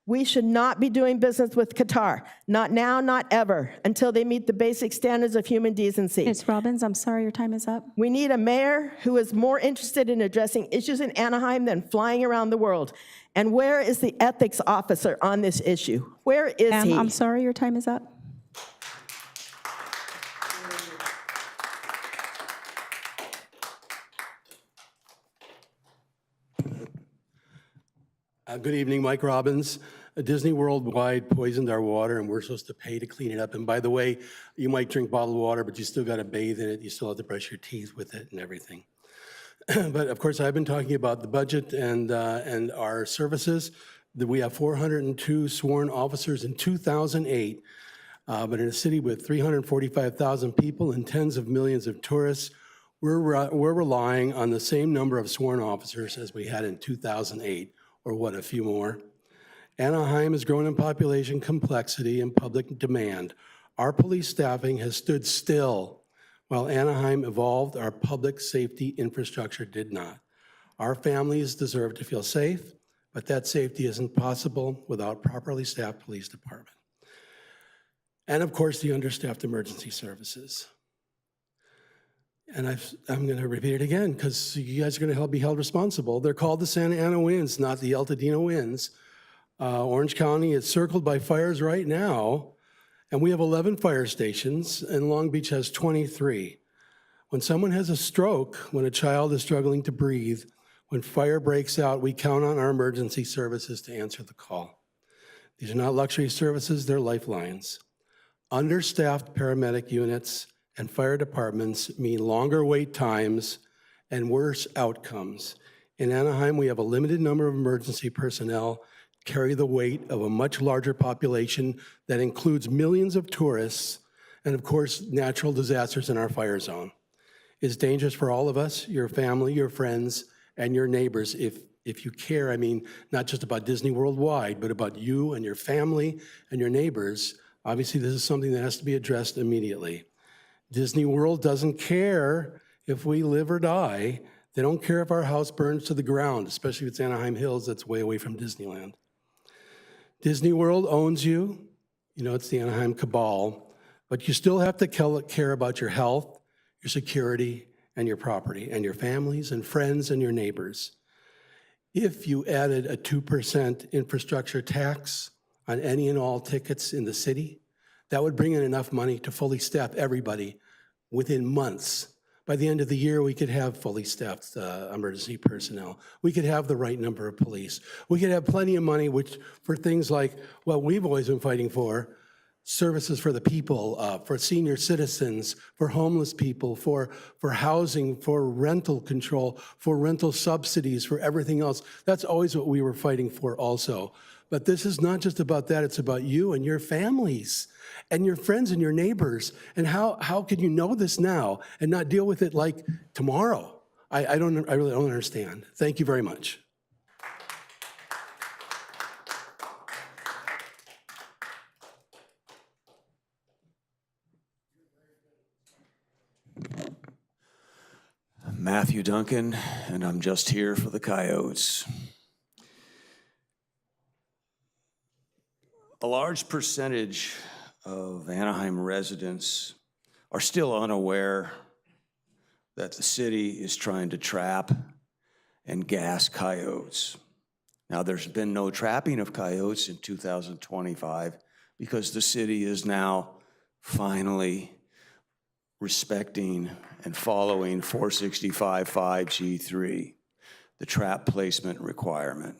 We should not be doing business with Qatar, not now, not ever, until they meet the basic standards of human decency. Ms. Robbins, I'm sorry, your time is up. We need a mayor who is more interested in addressing issues in Anaheim than flying around the world. And where is the ethics officer on this issue? Where is he? I'm sorry, your time is up. Good evening, Mike Robbins. Disney Worldwide poisoned our water, and we're supposed to pay to clean it up. And by the way, you might drink bottled water, but you still got to bathe in it. You still have to brush your teeth with it and everything. But of course, I've been talking about the budget and our services. We have 402 sworn officers in 2008, but in a city with 345,000 people and tens of millions of tourists, we're relying on the same number of sworn officers as we had in 2008. Or what, a few more? Anaheim has grown in population complexity and public demand. Our police staffing has stood still. While Anaheim evolved, our public safety infrastructure did not. Our families deserve to feel safe, but that safety isn't possible without properly staffed police department. And of course, the understaffed emergency services. And I'm going to repeat it again because you guys are going to be held responsible. They're called the Santa Ana winds, not the Altadena winds. Orange County is circled by fires right now, and we have 11 fire stations, and Long Beach has 23. When someone has a stroke, when a child is struggling to breathe, when fire breaks out, we count on our emergency services to answer the call. These are not luxury services, they're lifelines. Understaffed paramedic units and fire departments mean longer wait times and worse outcomes. In Anaheim, we have a limited number of emergency personnel carry the weight of a much larger population that includes millions of tourists and, of course, natural disasters in our fire zone. It's dangerous for all of us, your family, your friends, and your neighbors if you care. I mean, not just about Disney Worldwide, but about you and your family and your neighbors. Obviously, this is something that has to be addressed immediately. Disney World doesn't care if we live or die. They don't care if our house burns to the ground, especially if it's Anaheim Hills, that's way away from Disneyland. Disney World owns you. You know, it's the Anaheim cabal, but you still have to care about your health, your security, and your property, and your families and friends and your neighbors. If you added a 2% infrastructure tax on any and all tickets in the city, that would bring in enough money to fully staff everybody within months. By the end of the year, we could have fully staffed emergency personnel. We could have the right number of police. We could have plenty of money for things like what we've always been fighting for, services for the people, for senior citizens, for homeless people, for housing, for rental control, for rental subsidies, for everything else. That's always what we were fighting for also. But this is not just about that, it's about you and your families and your friends and your neighbors. And how can you know this now and not deal with it like tomorrow? I really don't understand. Thank you very much. Matthew Duncan, and I'm just here for the Coyotes. A large percentage of Anaheim residents are still unaware that the city is trying to trap and gas coyotes. Now, there's been no trapping of coyotes in 2025 because the city is now finally respecting and following 465-5G3, the trap placement requirement.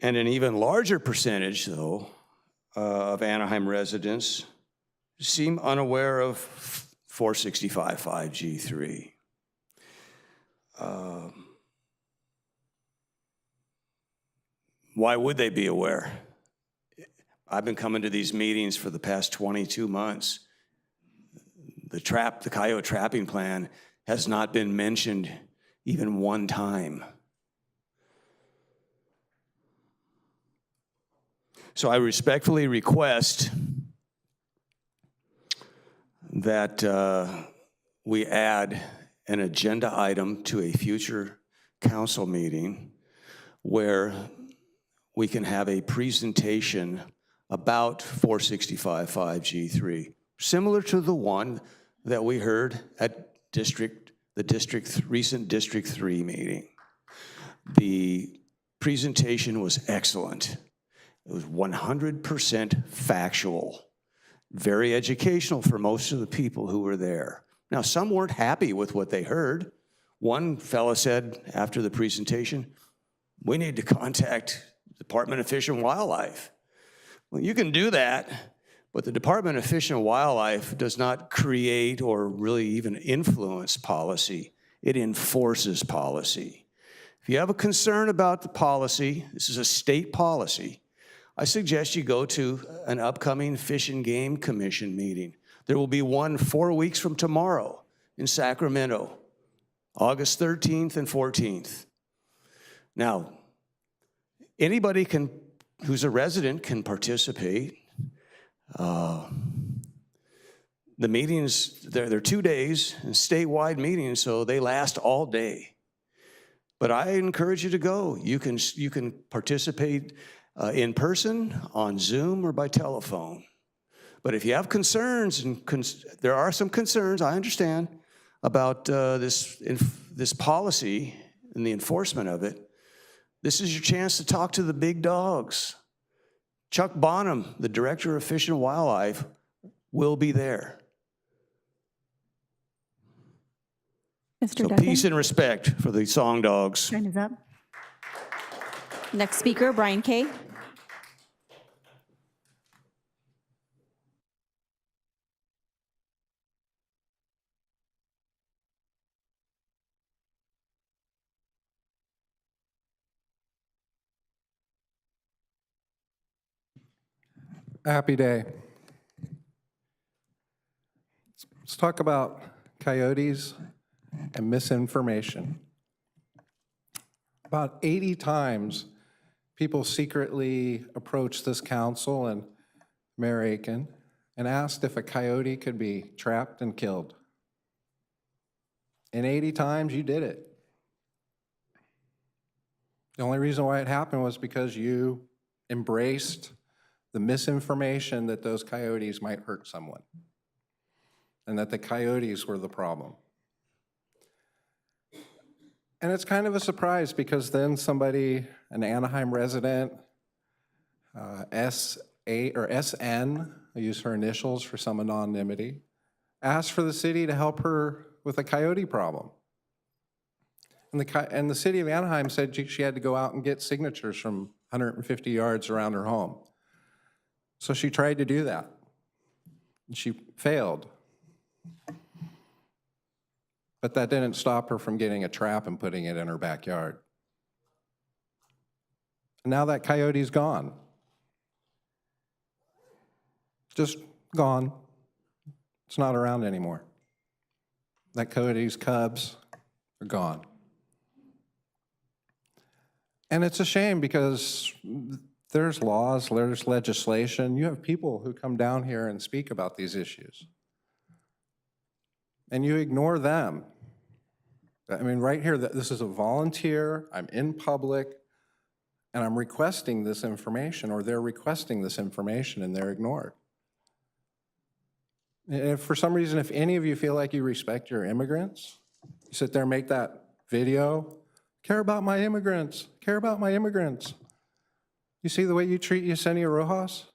And an even larger percentage, though, of Anaheim residents seem unaware of 465-5G3. Why would they be aware? I've been coming to these meetings for the past 22 months. The coyote trapping plan has not been mentioned even one time. So I respectfully request that we add an agenda item to a future council meeting where we can have a presentation about 465-5G3, similar to the one that we heard at recent District 3 meeting. The presentation was excellent. It was 100% factual, very educational for most of the people who were there. Now, some weren't happy with what they heard. One fella said after the presentation, "We need to contact the Department of Fish and Wildlife." Well, you can do that, but the Department of Fish and Wildlife does not create or really even influence policy. It enforces policy. If you have a concern about the policy, this is a state policy, I suggest you go to an upcoming Fish and Game Commission meeting. There will be one 4 weeks from tomorrow in Sacramento, August 13th and 14th. Now, anybody who's a resident can participate. The meetings, they're 2 days, statewide meetings, so they last all day. But I encourage you to go. You can participate in person, on Zoom, or by telephone. But if you have concerns, and there are some concerns, I understand, about this policy and the enforcement of it, this is your chance to talk to the big dogs. Chuck Bonham, the Director of Fish and Wildlife, will be there. Mr. So Duggan? peace and respect for the song dogs. Time is up. Next speaker, Brian Kay. Happy day. Let's talk about coyotes and misinformation. About 80 times, people secretly approached this council and Mayor Aiken and asked if a coyote could be trapped and killed. And 80 times, you did it. The only reason why it happened was because you embraced the misinformation that those coyotes might hurt someone and that the coyotes were the problem. And it's kind of a surprise because then somebody, an Anaheim resident, S.A. or S.N., I use her initials for some anonymity, asked for the city to help her with a coyote problem. And the city of Anaheim said she had to go out and get signatures from 150 yards around her home. So she tried to do that, and she failed. But that didn't stop her from getting a trap and putting it in her backyard. And now that coyote's gone. Just gone. It's not around anymore. That coyote's cubs are gone. And it's a shame because there's laws, there's legislation. You have people who come down here and speak about these issues. And you ignore them. I mean, right here, this is a volunteer, I'm in public, and I'm requesting this information, or they're requesting this information and they're ignored. And if for some reason, if any of you feel like you respect your immigrants, you sit there and make that video, care about my immigrants, care about my immigrants. You see the way you treat Yesenia Rojas?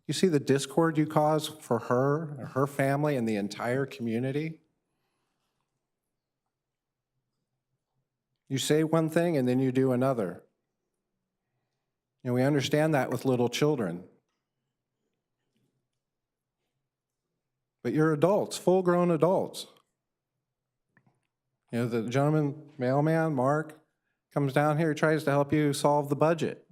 You see the discord you cause for her family, and the entire community? You say one thing and then you do another. And we understand that with little children. But you're adults, full-grown adults. You know, the gentleman, mailman, Mark, comes down here, tries to help you solve the budget.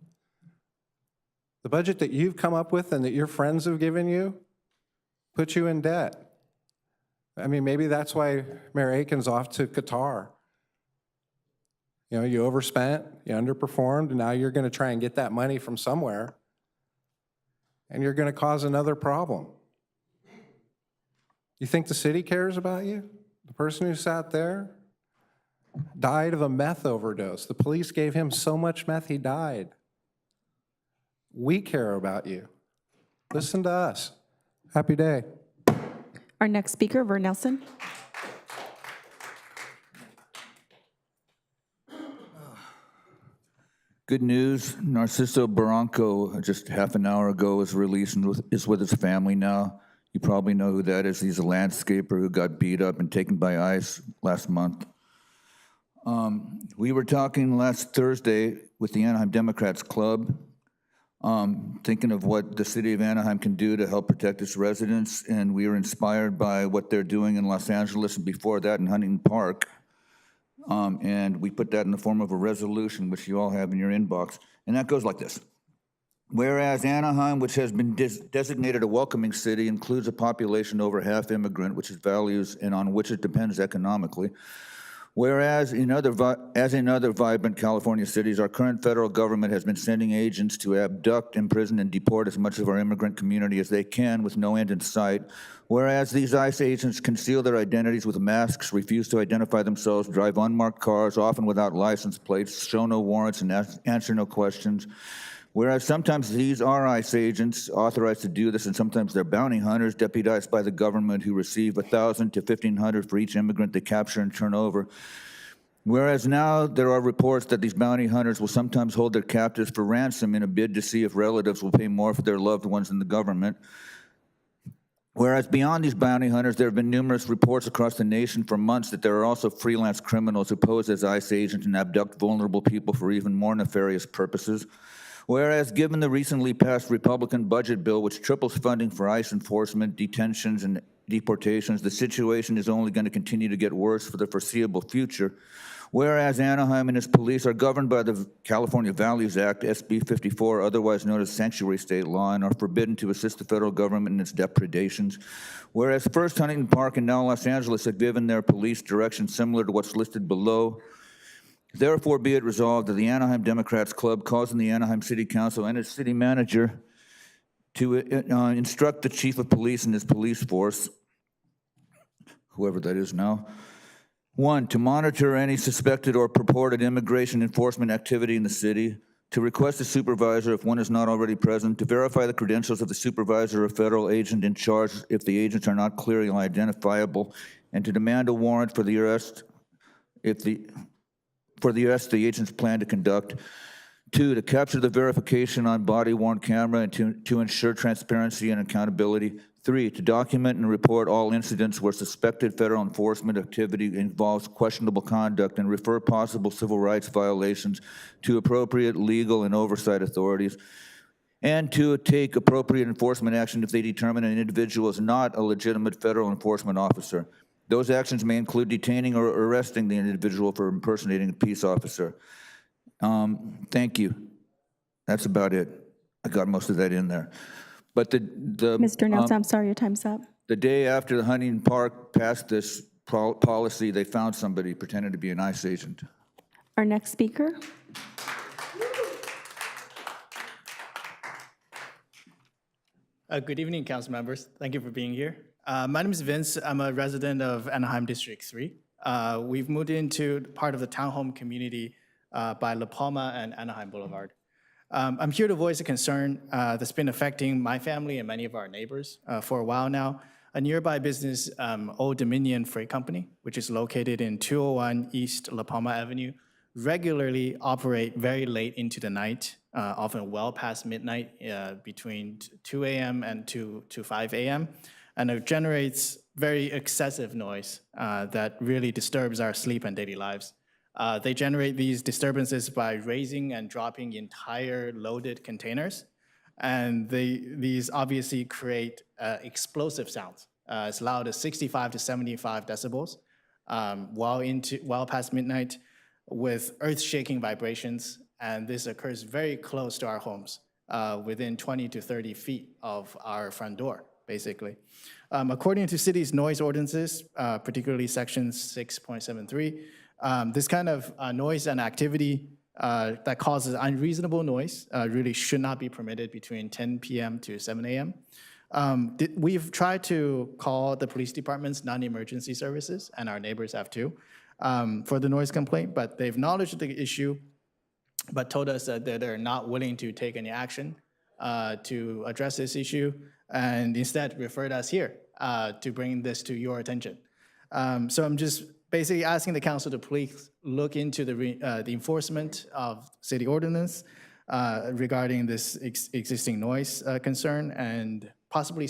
The budget that you've come up with and that your friends have given you puts you in debt. I mean, maybe that's why Mayor Aiken's off to Qatar. You know, you overspent, you underperformed, and now you're going to try and get that money from somewhere, and you're going to cause another problem. You think the city cares about you? The person who sat there died of a meth overdose. The police gave him so much meth, he died. We care about you. Listen to us. Happy day. Our next speaker, Vern Nelson. Good news, Narciso Barranco, just half an hour ago, was released and is with his family now. You probably know who that is. He's a landscaper who got beat up and taken by ICE last month. We were talking last Thursday with the Anaheim Democrats Club, thinking of what the city of Anaheim can do to help protect its residents, and we were inspired by what they're doing in Los Angeles and before that in Huntington Park. And we put that in the form of a resolution, which you all have in your inbox. And that goes like this. Whereas Anaheim, which has been designated a welcoming city, includes a population over half immigrant, which is values and on which it depends economically. Whereas in other vibrant California cities, our current federal government has been sending agents to abduct, imprison, and deport as much of our immigrant community as they can with no end in sight. Whereas these ICE agents conceal their identities with masks, refuse to identify themselves, drive unmarked cars, often without license plates, show no warrants, and answer no questions. Whereas sometimes these are ICE agents authorized to do this, and sometimes they're bounty hunters deputized by the government who receive $1,000 to $1,500 for each immigrant they capture and turn over. Whereas now there are reports that these bounty hunters will sometimes hold their captives for ransom in a bid to see if relatives will pay more for their loved ones than the government. Whereas beyond these bounty hunters, there have been numerous reports across the nation for months that there are also freelance criminals who pose as ICE agents and abduct vulnerable people for even more nefarious purposes. Whereas, given the recently passed Republican budget bill, which triples funding for ICE enforcement, detentions, and deportations, the situation is only going to continue to get worse for the foreseeable future. Whereas Anaheim and its police are governed by the California Values Act, SB 54, otherwise known as sanctuary state law, and are forbidden to assist the federal government in its depredations. Whereas first Huntington Park and now Los Angeles have given their police direction similar to what's listed below. Therefore, be it resolved that the Anaheim Democrats Club calls on the Anaheim City Council and its city manager to instruct the chief of police and his police force, whoever that is now, 1, to monitor any suspected or purported immigration enforcement activity in the city, to request a supervisor if one is not already present, to verify the credentials of the supervisor or federal agent in charge if the agents are not clearly identifiable, and to demand a warrant for the arrest the agents plan to conduct. 2, to capture the verification on body-worn camera and to ensure transparency and accountability. 3, to document and report all incidents where suspected federal enforcement activity involves questionable conduct and refer possible civil rights violations to appropriate legal and oversight authorities. And 2, take appropriate enforcement action if they determine an individual is not a legitimate federal enforcement officer. Those actions may include detaining or arresting the individual for impersonating a peace officer. Thank you. That's about it. I got most of that in there. But Mr. Nelson, I'm sorry, your time's up. the day after the Huntington Park passed this policy, they found somebody pretending to be an ICE agent. Our next speaker. Good evening, council members. Thank you for being here. My name is Vince. I'm a resident of Anaheim District 3. We've moved into part of the townhome community by La Palma and Anaheim Boulevard. I'm here to voice a concern that's been affecting my family and many of our neighbors for a while now. A nearby business, Old Dominion Freight Company, which is located in 201 East La Palma Avenue, regularly operate very late into the night, often well past midnight, between 2 a.m. and 2 to 5 a.m., and it generates very excessive noise that really disturbs our sleep and daily lives. They generate these disturbances by raising and dropping entire loaded containers, and these obviously create explosive sounds as loud as 65 to 75 decibels while past midnight, with earth-shaking vibrations, and this occurs very close to our homes, within 20 to 30 feet of our front door, basically. According to city's noise ordinances, particularly section 6.73, this kind of noise and activity that causes unreasonable noise really should not be permitted between 10 p.m. to 7 a.m. We've tried to call the police department's non-emergency services, and our neighbors have too, for the noise complaint, but they've acknowledged the issue, but told us that they're not willing to take any action to address this issue, and instead referred us here to bring this to your attention. So I'm just basically asking the council to please look into the enforcement of city ordinance regarding this existing noise concern, and possibly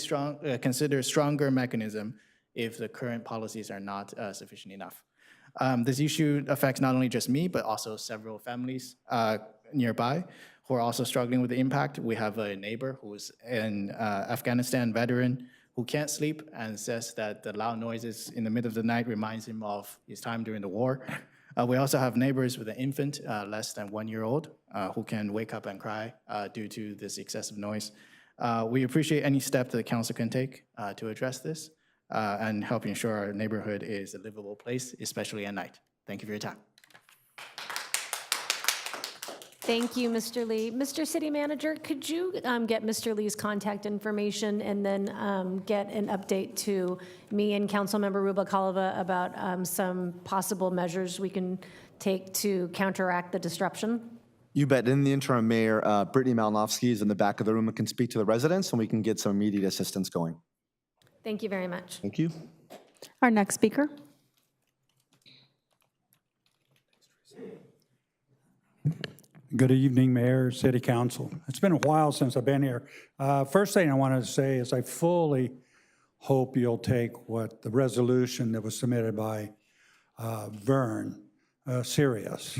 consider stronger mechanism if the current policies are not sufficient enough. This issue affects not only just me, but also several families nearby who are also struggling with the impact. We have a neighbor who's an Afghanistan veteran who can't sleep and says that the loud noises in the middle of the night reminds him of his time during the war. We also have neighbors with an infant less than 1 year old who can wake up and cry due to this excessive noise. We appreciate any step that the council can take to address this and help ensure our neighborhood is a livable place, especially at night. Thank you for your time. Thank you, Mr. Lee. Mr. City Manager, could you get Mr. Lee's contact information and then get an update to me and Councilmember Rubalcaba about some possible measures we can take to counteract the disruption? You bet. In the interim, Mayor, Brittany Malinowski is in the back of the room and can speak to the residents, and we can get some immediate assistance going. Thank you very much. Thank you. Our next speaker. Good evening, Mayor, City Council. It's been a while since I've been here. First thing I wanted to say is I fully hope you'll take what the resolution that was submitted by Vern serious.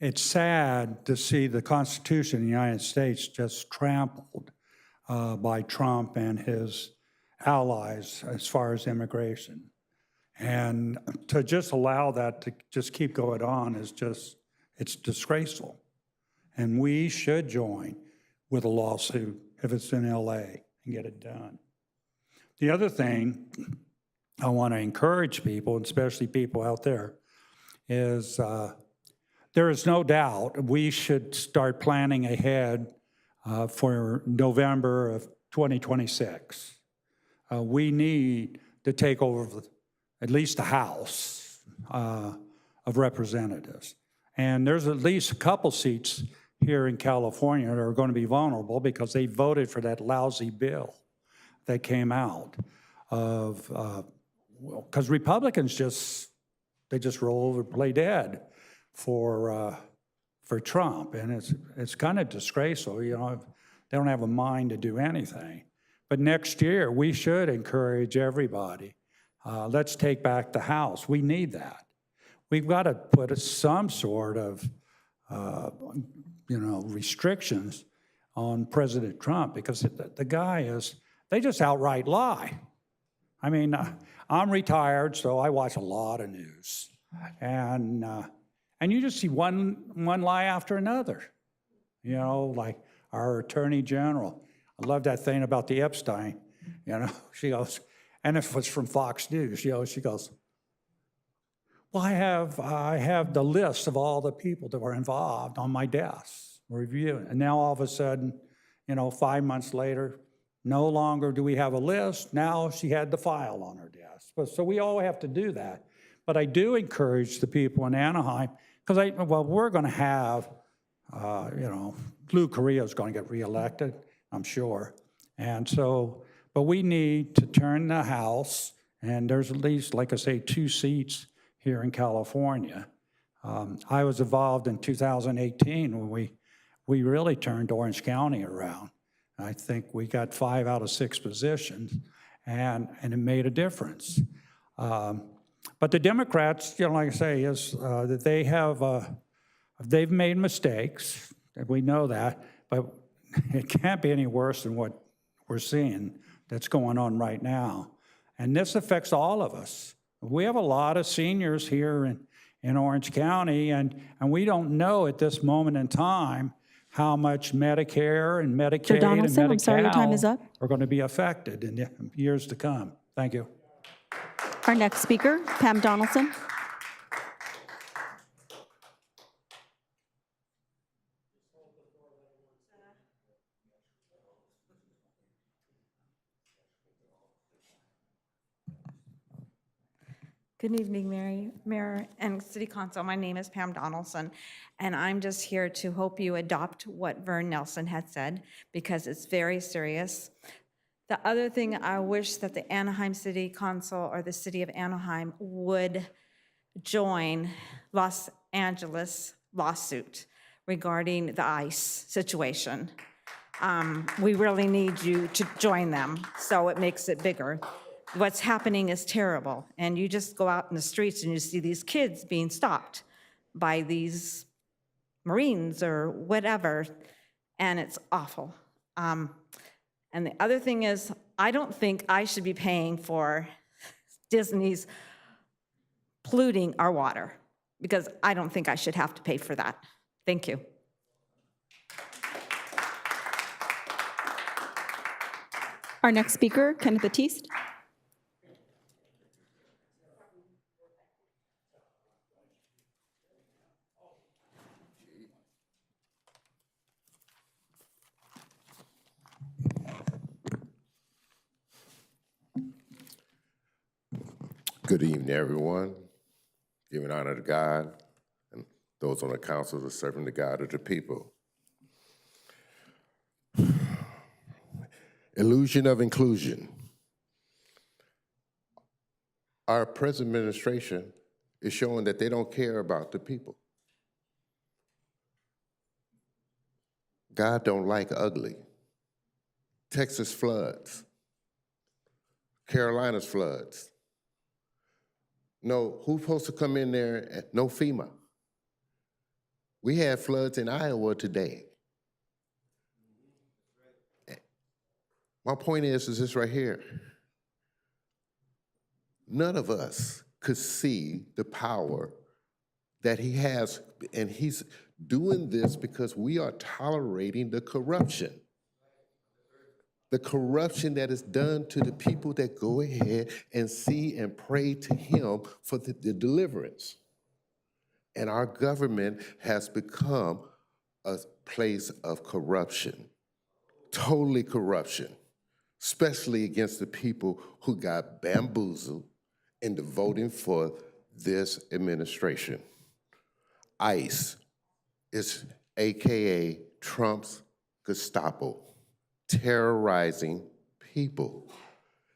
It's sad to see the Constitution of the United States just trampled by Trump and his allies as far as immigration. And to just allow that to just keep going on is just, it's disgraceful. And we should join with a lawsuit if it's in LA and get it done. The other thing I want to encourage people, especially people out there, is there is no doubt we should start planning ahead for November of 2026. We need to take over at least the House of Representatives. And there's at least a couple seats here in California that are going to be vulnerable because they voted for that lousy bill that came out of, because Republicans just roll over and play dead for Trump. And it's kind of disgraceful, you know, they don't have a mind to do anything. But next year, we should encourage everybody. Let's take back the House. We need that. We've got to put some sort of, restrictions on President Trump because the guy is, they just outright lie. I mean, I'm retired, so I watch a lot of news. And you just see one lie after another. You know, like our Attorney General. I love that thing about the Epstein. You know, she goes, and if it's from Fox News, you know, she goes, well, I have the list of all the people that were involved on my desk, reviewing. And now all of a sudden, 5 months later, no longer do we have a list. Now she had the file on her desk. So we all have to do that. But I do encourage the people in Anaheim, because we're going to have Lou Correa is going to get reelected, I'm sure. And so, but we need to turn the House, and there's at least, like I say, 2 seats here in California. I was involved in 2018 when we really turned Orange County around. I think we got 5 out of 6 positions, and it made a difference. But the Democrats, like I say, is that they've made mistakes. We know that, but it can't be any worse than what we're seeing that's going on right now. And this affects all of us. We have a lot of seniors here in Orange County, and we don't know at this moment in time how much Medicare and Medicaid and Donaldson, I'm sorry, your time is Medi-Cal up. are going to be affected in the years to come. Thank you. Our next speaker, Pam Donaldson. Good evening, Mayor and City Council. My name is Pam Donaldson, and I'm just here to hope you adopt what Vern Nelson had said, because it's very serious. The other thing, I wish that the Anaheim City Council or the City of Anaheim would join Los Angeles lawsuit regarding the ICE situation. We really need you to join them, so it makes it bigger. What's happening is terrible, and you just go out in the streets and you see these kids being stopped by these Marines or whatever, and it's awful. And the other thing is, I don't think I should be paying for Disney's polluting our water, because I don't think I should have to pay for that. Thank you. Our next speaker, Kenneth Batiste. Good evening, everyone. Giving honor to God and those on the council are serving the God of the people. Illusion of inclusion. Our present administration is showing that they don't care about the people. God don't like ugly. Texas floods. Carolina's floods. No, who's supposed to come in there? No FEMA. We had floods in Iowa today. My point is this right here. None of us could see the power that he has, and he's doing this because we are tolerating the corruption. The corruption that is done to the people that go ahead and see and pray to him for the deliverance. And our government has become a place of corruption, totally corruption, especially against the people who got bamboozled into voting for this administration. ICE is AKA Trump's Gestapo, terrorizing people,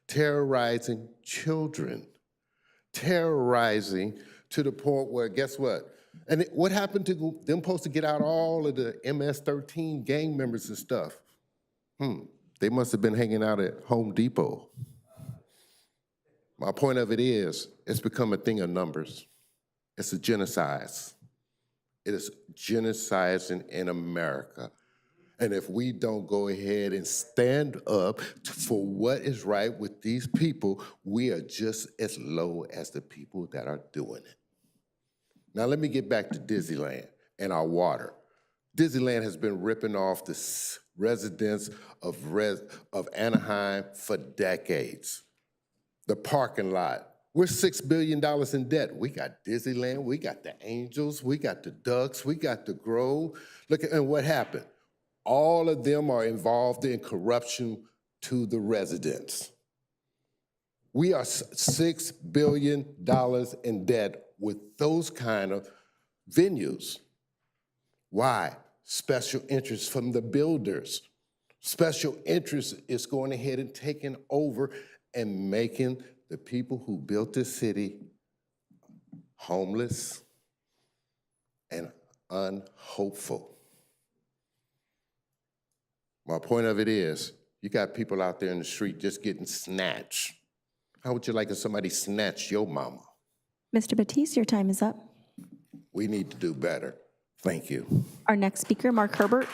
terrorizing children, terrorizing to the point where, guess what? And what happened to them supposed to get out all of the MS-13 gang members and stuff? They must have been hanging out at Home Depot. My point of it is, it's become a thing of numbers. It's a genocide. It is genociding in America. And if we don't go ahead and stand up for what is right with these people, we are just as low as the people that are doing it. Now let me get back to Disneyland and our water. Disneyland has been ripping off the residents of Anaheim for decades. The parking lot. We're $6 billion in debt. We got Disneyland, we got the Angels, we got the Ducks, we got the Grove. Look at what happened. All of them are involved in corruption to the residents. We are $6 billion in debt with those kind of venues. Why? special interest from the builders. Special interest is going ahead and taking over and making the people who built this city homeless and unhopeful. My point of it is, you got people out there in the street just getting snatched. How would you like if somebody snatched your mama? Mr. Batiste, your time is up. We need to do better. Thank you. Our next speaker, Mark Herbert.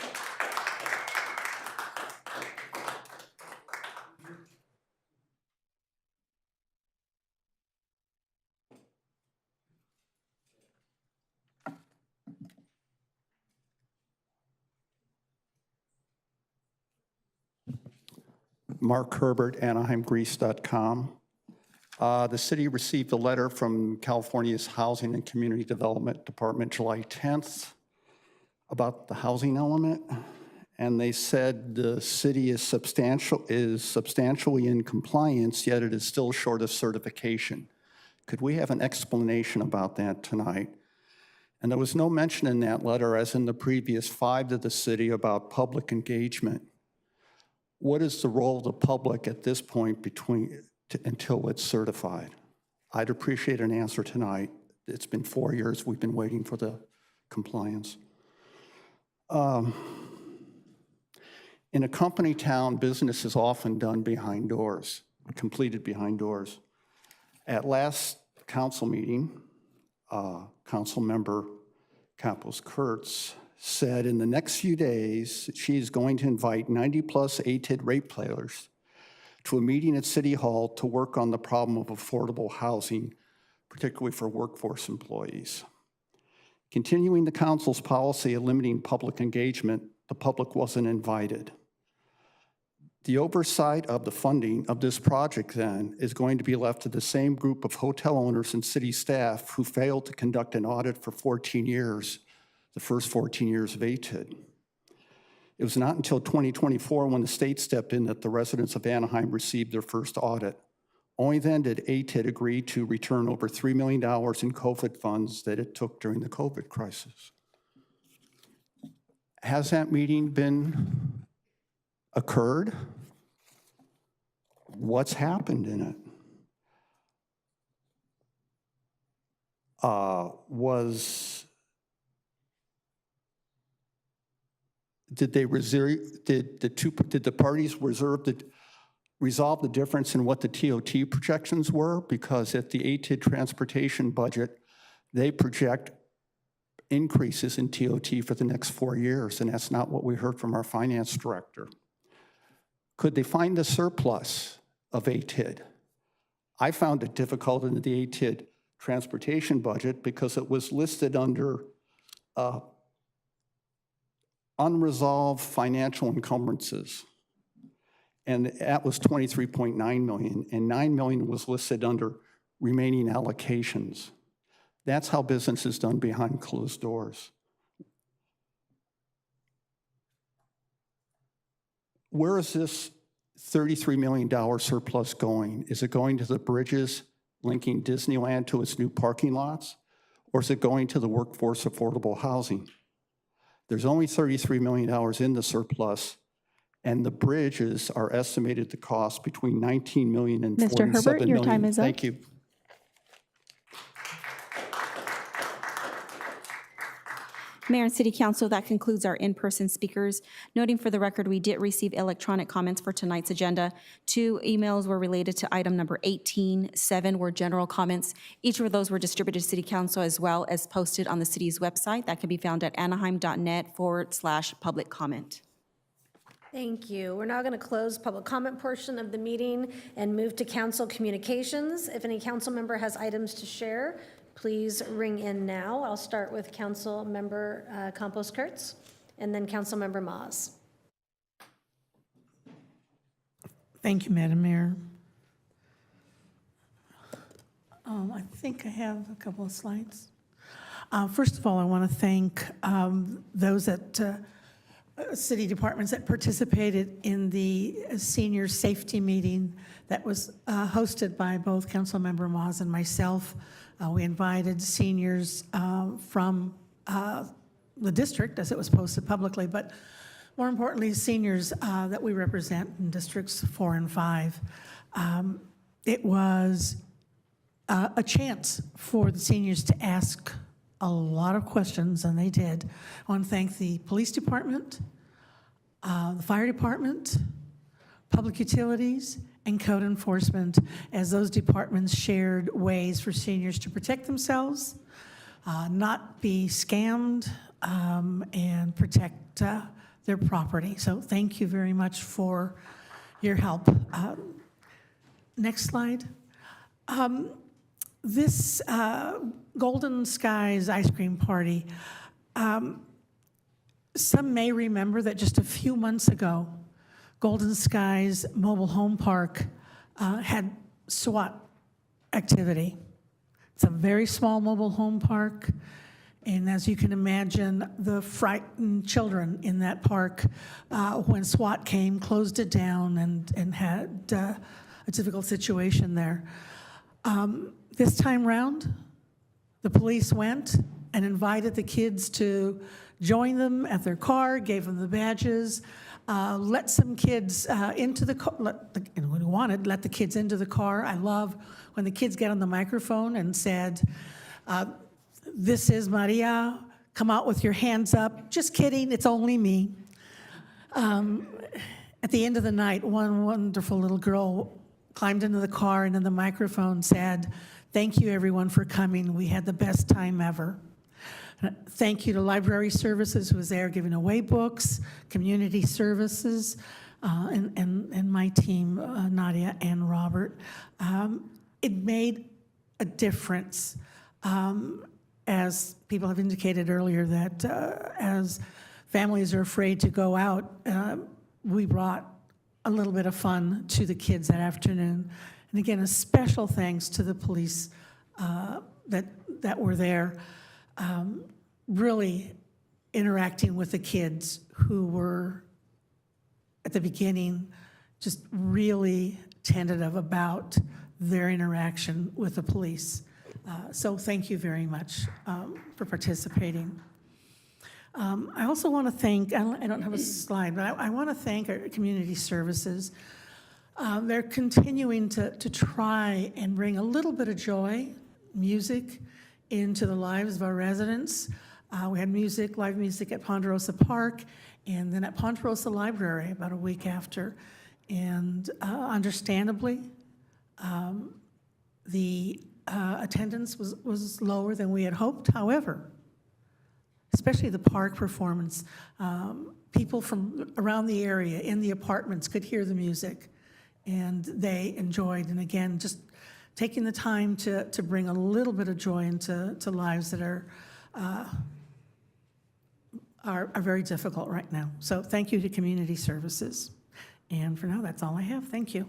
Mark Herbert, AnaheimGrease.com. The city received a letter from California's Housing and Community Development Department July 10th about the housing element, and they said the city is substantially in compliance, yet it is still short of certification. Could we have an explanation about that tonight? And there was no mention in that letter, as in the previous 5 to the city, about public engagement. What is the role of the public at this point until it's certified? I'd appreciate an answer tonight. It's been 4 years we've been waiting for the compliance. In a company town, business is often done behind doors, completed behind doors. At last council meeting, Council Member Campos-Kurtz said in the next few days, she is going to invite 90-plus ATID rate players to a meeting at City Hall to work on the problem of affordable housing, particularly for workforce employees. Continuing the council's policy of limiting public engagement, the public wasn't invited. The oversight of the funding of this project then is going to be left to the same group of hotel owners and city staff who failed to conduct an audit for 14 years, the first 14 years of ATID. It was not until 2024 when the state stepped in that the residents of Anaheim received their first audit. Only then did ATID agree to return over $3 million in COVID funds that it took during the COVID crisis. Has that meeting occurred? What's happened in it? Did the parties resolve the difference in what the TOT projections were? Because at the ATID transportation budget, they project increases in TOT for the next 4 years, and that's not what we heard from our finance director. Could they find the surplus of ATID? I found it difficult in the ATID transportation budget because it was listed under unresolved financial encumbrances. And that was $23.9 million, and $9 million was listed under remaining allocations. That's how business is done behind closed doors. Where is this $33 million surplus going? Is it going to the bridges linking Disneyland to its new parking lots? Or is it going to the workforce affordable housing? There's only $33 million in the surplus, and the bridges are estimated to cost between $19 million and $47 million. Mr. Herbert, your time is up. Thank you. Mayor and City Council, that concludes our in-person speakers. Noting for the record, we did receive electronic comments for tonight's agenda. 2 emails were related to item number 18, 7 were general comments. Each of those were distributed to City Council as well as posted on the city's website. That can be found at anaheim.net/public comment. Thank you. We're now going to close public comment portion of the meeting and move to council communications. If any council member has items to share, please ring in now. I'll start with Council Member Campos-Kurtz and then Council Member Maas. Thank you, Madam Mayor. I think I have a couple of slides. First of all, I want to thank those at city departments that participated in the senior safety meeting that was hosted by both Councilmember Maas and myself. We invited seniors from the district as it was posted publicly, but more importantly, seniors that we represent in districts 4 and 5. It was a chance for the seniors to ask a lot of questions, and they did. I want to thank the police department, the fire department, public utilities, and code enforcement, as those departments shared ways for seniors to protect themselves, not be scammed, and protect their property. So thank you very much for your help. Next slide. This Golden Skies ice cream party, some may remember that just a few months ago, Golden Skies Mobile Home Park had SWAT activity. It's a very small mobile home park, and as you can imagine, the frightened children in that park, when SWAT came, closed it down and had a difficult situation there. This time round, the police went and invited the kids to join them at their car, gave them the badges, let some kids into the car, when we wanted, let the kids into the car. I love when the kids get on the microphone and said, this is Maria, come out with your hands up. Just kidding, it's only me. At the end of the night, one wonderful little girl climbed into the car and in the microphone said, thank you everyone for coming, we had the best time ever. Thank you to Library Services who was there giving away books, community services, and my team, Nadia and Robert. It made a difference. As people have indicated earlier, that as families are afraid to go out, we brought a little bit of fun to the kids that afternoon. And again, a special thanks to the police that were there, really interacting with the kids who were, at the beginning, just really tentative about their interaction with the police. So thank you very much for participating. I also want to thank, I don't have a slide, but I want to thank our community services. They're continuing to try and bring a little bit of joy, music, into the lives of our residents. We had live music at Ponderosa Park, and then at Ponderosa Library about a week after. And understandably, the attendance was lower than we had hoped. However, especially the park performance, people from around the area in the apartments could hear the music, and they enjoyed. And again, just taking the time to bring a little bit of joy into lives that are very difficult right now. So thank you to Community Services. And for now, that's all I have. Thank you.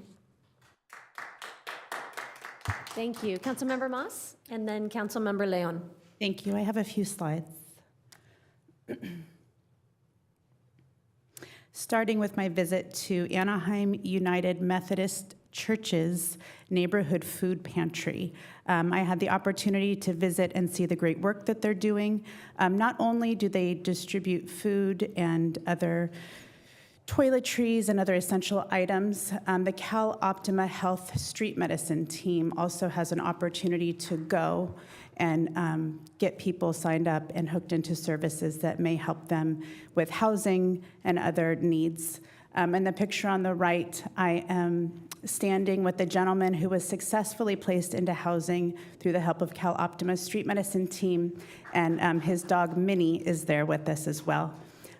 Thank you. Councilmember Moss, and then Councilmember Leon. Thank you. I have a few slides. Starting with my visit to Anaheim United Methodist Church's neighborhood food pantry. I had the opportunity to visit and see the great work that they're doing. Not only do they distribute food and other toiletries and other essential items, the Cal Optima Health Street Medicine team also has an opportunity to go and get people signed up and hooked into services that may help them with housing and other needs. In the picture on the right, I am standing with the gentleman who was successfully placed into housing through the help of Cal Optima Street Medicine team, and his dog Minnie is there with us as well.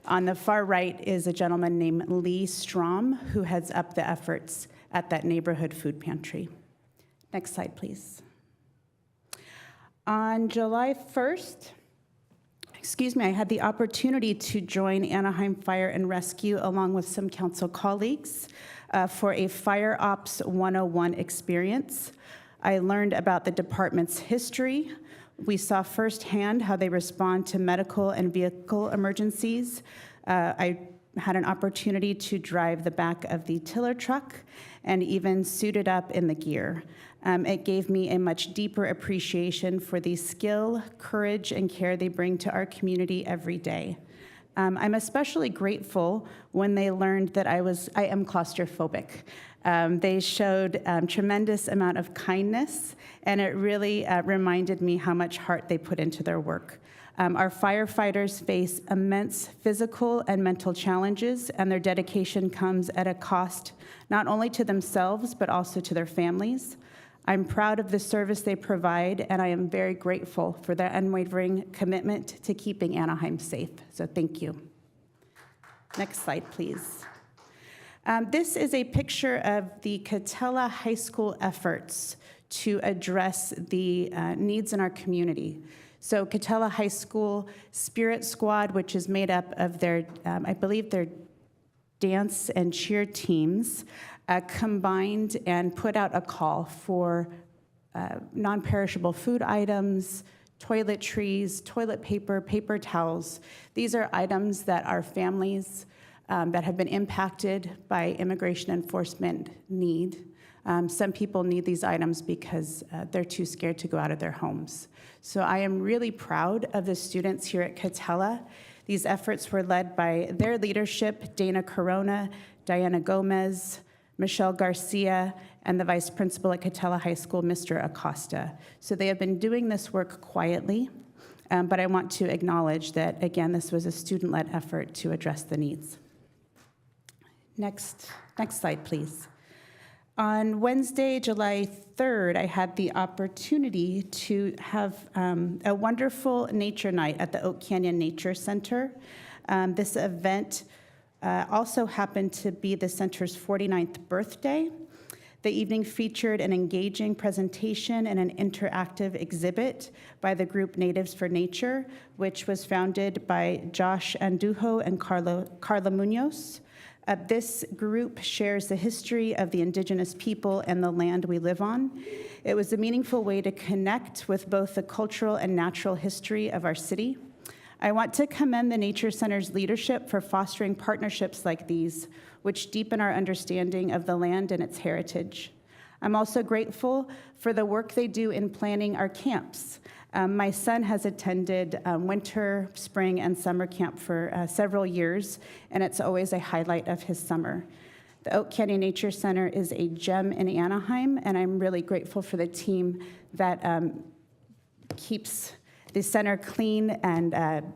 On the far right is a gentleman named Lee Strom, who heads up the efforts at that neighborhood food pantry. Next slide, please. On July 1st, I had the opportunity to join Anaheim Fire and Rescue along with some council colleagues for a Fire Ops 101 experience. I learned about the department's history. We saw firsthand how they respond to medical and vehicle emergencies. I had an opportunity to drive the back of the tiller truck and even suited up in the gear. It gave me a much deeper appreciation for the skill, courage, and care they bring to our community every day. I'm especially grateful when they learned that I am claustrophobic. They showed tremendous amount of kindness, and it really reminded me how much heart they put into their work. Our firefighters face immense physical and mental challenges, and their dedication comes at a cost not only to themselves, but also to their families. I'm proud of the service they provide, and I am very grateful for their unwavering commitment to keeping Anaheim safe. So thank you. Next slide, please. This is a picture of the Catella High School efforts to address the needs in our community. So Catella High School Spirit Squad, which is made up of their, I believe their dance and cheer teams, combined and put out a call for non-perishable food items, toiletries, toilet paper, paper towels. These are items that our families that have been impacted by immigration enforcement need. Some people need these items because they're too scared to go out of their homes. So I am really proud of the students here at Catella. These efforts were led by their leadership, Dana Corona, Diana Gomez, Michelle Garcia, and the vice principal at Catella High School, Mr. Acosta. So they have been doing this work quietly, but I want to acknowledge that, again, this was a student-led effort to address the needs. Next slide, please. On Wednesday, July 3rd, I had the opportunity to have a wonderful nature night at the Oak Canyon Nature Center. This event also happened to be the center's 49th birthday. The evening featured an engaging presentation and an interactive exhibit by the group Natives for Nature, which was founded by Josh Andujo and Carla Munoz. This group shares the history of the indigenous people and the land we live on. It was a meaningful way to connect with both the cultural and natural history of our city. I want to commend the Nature Center's leadership for fostering partnerships like these, which deepen our understanding of the land and its heritage. I'm also grateful for the work they do in planning our camps. My son has attended winter, spring, and summer camp for several years, and it's always a highlight of his summer. The Oak Canyon Nature Center is a gem in Anaheim, and I'm really grateful for the team that keeps the center clean and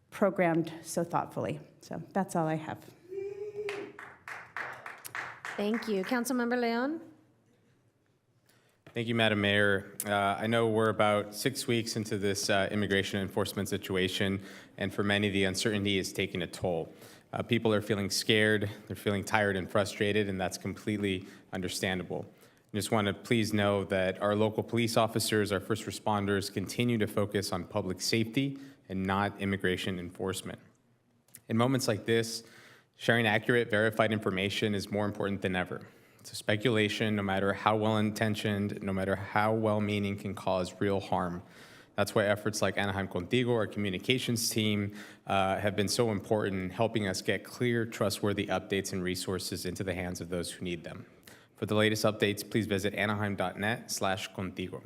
programmed so thoughtfully. So that's all I have. Thank you. Councilmember Leon? Thank you, Madam Mayor. I know we're about 6 weeks into this immigration enforcement situation, and for many, the uncertainty is taking a toll. People are feeling scared, they're feeling tired and frustrated, and that's completely understandable. I just want to please know that our local police officers, our first responders, continue to focus on public safety and not immigration enforcement. In moments like this, sharing accurate, verified information is more important than ever. So speculation, no matter how well-intentioned, no matter how well-meaning, can cause real harm. That's why efforts like Anaheim Contigo, our communications team, have been so important in helping us get clear, trustworthy updates and resources into the hands of those who need them. For the latest updates, please visit anaheim.net/contigo.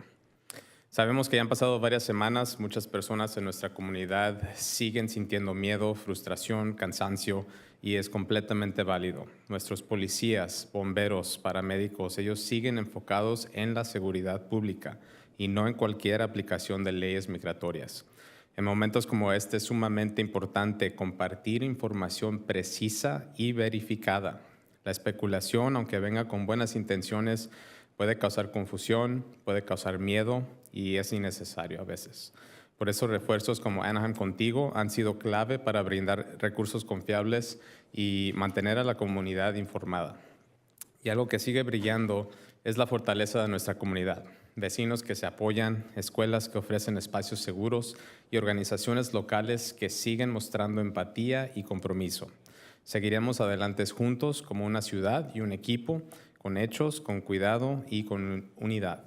Sabemos que ya han pasado varias semanas, muchas personas en nuestra comunidad siguen sintiendo miedo, frustración, cansancio, y es completamente válido. Nuestros policías, bomberos, paramédicos, ellos siguen enfocados en la seguridad pública y no en cualquier aplicación de leyes migratorias. En momentos como este es sumamente importante compartir información precisa y verificada. La especulación, aunque venga con buenas intenciones, puede causar confusión, puede causar miedo y es innecesario a veces. Por eso refuerzos como Anaheim Contigo han sido clave para brindar recursos confiables y mantener a la comunidad informada. Y algo que sigue brillando es la fortaleza de nuestra comunidad. Vecinos que se apoyan, escuelas que ofrecen espacios seguros y organizaciones locales que siguen mostrando empatía y compromiso. Seguiremos adelante juntos como una ciudad y un equipo, con hechos, con cuidado y con unidad.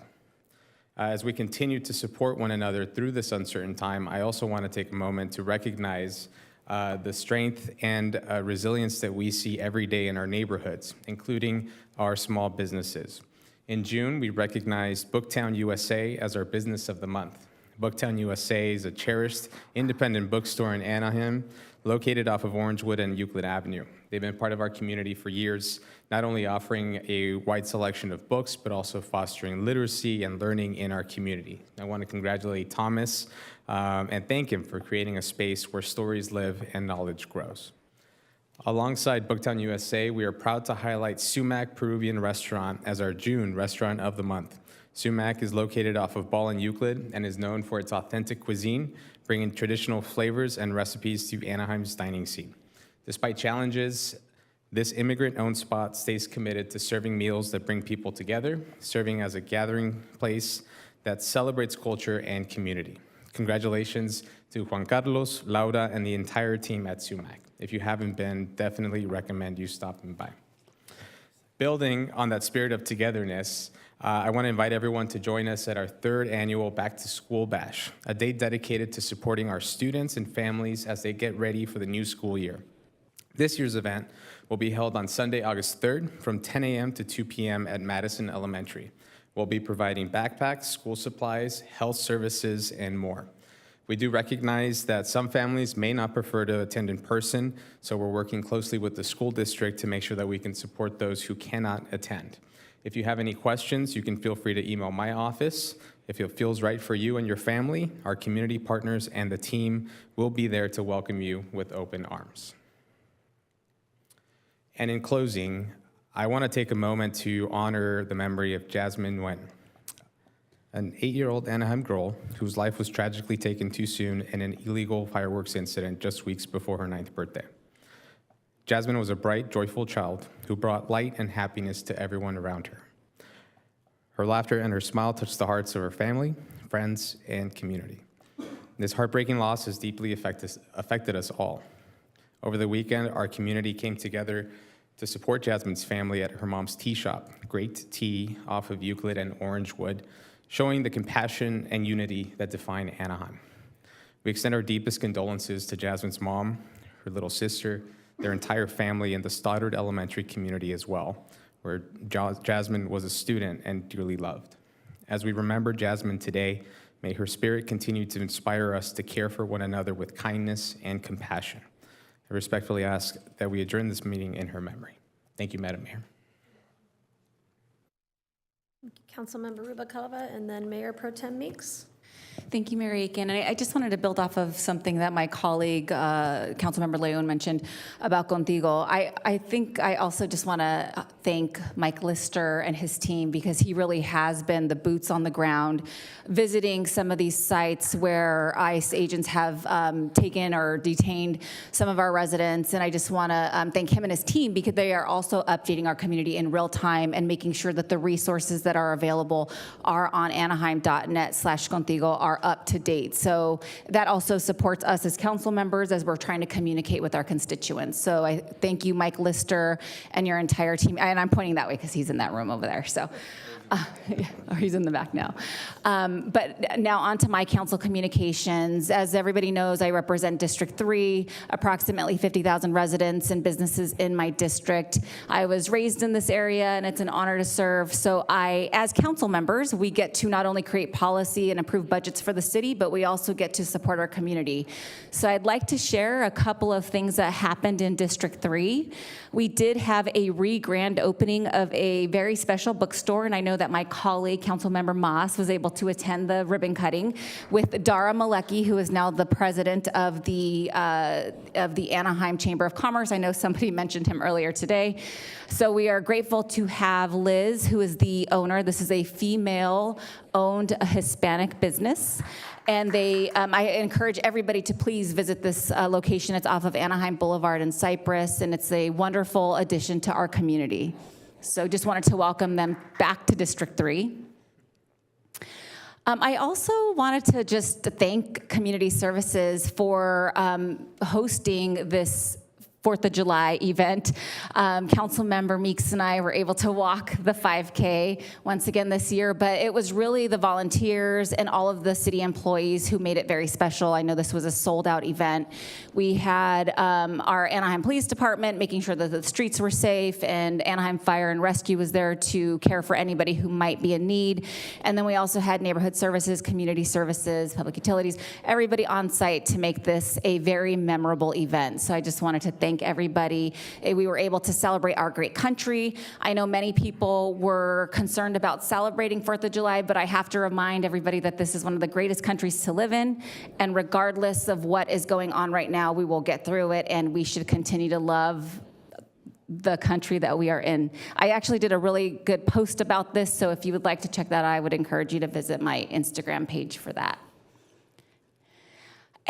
As we continue to support one another through this uncertain time, I also want to take a moment to recognize the strength and resilience that we see every day in our neighborhoods, including our small businesses. In June, we recognized Booktown USA as our Business of the Month. Booktown USA is a cherished independent bookstore in Anaheim, located off of Orangewood and Euclid Avenue. They've been part of our community for years, not only offering a wide selection of books, but also fostering literacy and learning in our community. I want to congratulate Thomas and thank him for creating a space where stories live and knowledge grows. Alongside Booktown USA, we are proud to highlight Sumac Peruvian Restaurant as our June Restaurant of the Month. Sumac is located off of Ball and Euclid and is known for its authentic cuisine, bringing traditional flavors and recipes to Anaheim's dining scene. Despite challenges, this immigrant-owned spot stays committed to serving meals that bring people together, serving as a gathering place that celebrates culture and community. Congratulations to Juan Carlos, Laura, and the entire team at Sumac. If you haven't been, definitely recommend you stopping by. Building on that spirit of togetherness, I want to invite everyone to join us at our 3rd annual Back to School Bash, a day dedicated to supporting our students and families as they get ready for the new school year. This year's event will be held on Sunday, August 3rd from 10 a.m. to 2 p.m. at Madison Elementary. We'll be providing backpacks, school supplies, health services, and more. We do recognize that some families may not prefer to attend in person, so we're working closely with the school district to make sure that we can support those who cannot attend. If you have any questions, you can feel free to email my office. If it feels right for you and your family, our community partners and the team will be there to welcome you with open arms. And in closing, I want to take a moment to honor the memory of Jasmine Nguyen, an 8-year-old Anaheim girl whose life was tragically taken too soon in an illegal fireworks incident just weeks before her 9th birthday. Jasmine was a bright, joyful child who brought light and happiness to everyone around her. Her laughter and her smile touched the hearts of her family, friends, and community. This heartbreaking loss has deeply affected us all. Over the weekend, our community came together to support Jasmine's family at her mom's tea shop, Great Tea, off of Euclid and Orangewood, showing the compassion and unity that define Anaheim. We extend our deepest condolences to Jasmine's mom, her little sister, their entire family, and the Stoddard Elementary community as well, where Jasmine was a student and dearly loved. As we remember Jasmine today, may her spirit continue to inspire us to care for one another with kindness and compassion. I respectfully ask that we adjourn this meeting in her memory. Thank you, Madam Mayor. Councilmember Rubalcaba, and then Mayor Pro Tem Meeks. Thank you, Mayor Aiken. And I just wanted to build off of something that my colleague, Councilmember Leon, mentioned about Contigo. I think I also just want to thank Mike Lister and his team, because he really has been the boots on the ground, visiting some of these sites where ICE agents have taken or detained some of our residents. And I just want to thank him and his team, because they are also updating our community in real time and making sure that the resources that are available are on anaheim.net/Contigo are up to date. So that also supports us as council members as we're trying to communicate with our constituents. So I thank you, Mike Lister, and your entire team. And I'm pointing that way because he's in that room over there. So. Or he's in the back now. But now on to my council communications. As everybody knows, I represent District 3, approximately 50,000 residents and businesses in my district. I was raised in this area, and it's an honor to serve. So as council members, we get to not only create policy and approve budgets for the city, but we also get to support our community. So I'd like to share a couple of things that happened in District 3. We did have a grand opening of a very special bookstore, and I know that my colleague, Councilmember Moss, was able to attend the ribbon cutting with Dara Malecki, who is now the president of the Anaheim Chamber of Commerce. I know somebody mentioned him earlier today. So we are grateful to have Liz, who is the owner. This is a female-owned Hispanic business. And I encourage everybody to please visit this location. It's off of Anaheim Boulevard in Cypress, and it's a wonderful addition to our community. So just wanted to welcome them back to District 3. I also wanted to just thank Community Services for hosting this 4th of July event. Councilmember Meeks and I were able to walk the 5K once again this year, but it was really the volunteers and all of the city employees who made it very special. I know this was a sold-out event. We had our Anaheim Police Department making sure that the streets were safe, and Anaheim Fire and Rescue was there to care for anybody who might be in need. And then we also had neighborhood services, community services, public utilities, everybody on site to make this a very memorable event. So I just wanted to thank everybody. We were able to celebrate our great country. I know many people were concerned about celebrating 4th of July, but I have to remind everybody that this is one of the greatest countries to live in, and regardless of what is going on right now, we will get through it, and we should continue to love the country that we are in. I actually did a really good post about this, so if you would like to check that out, I would encourage you to visit my Instagram page for that.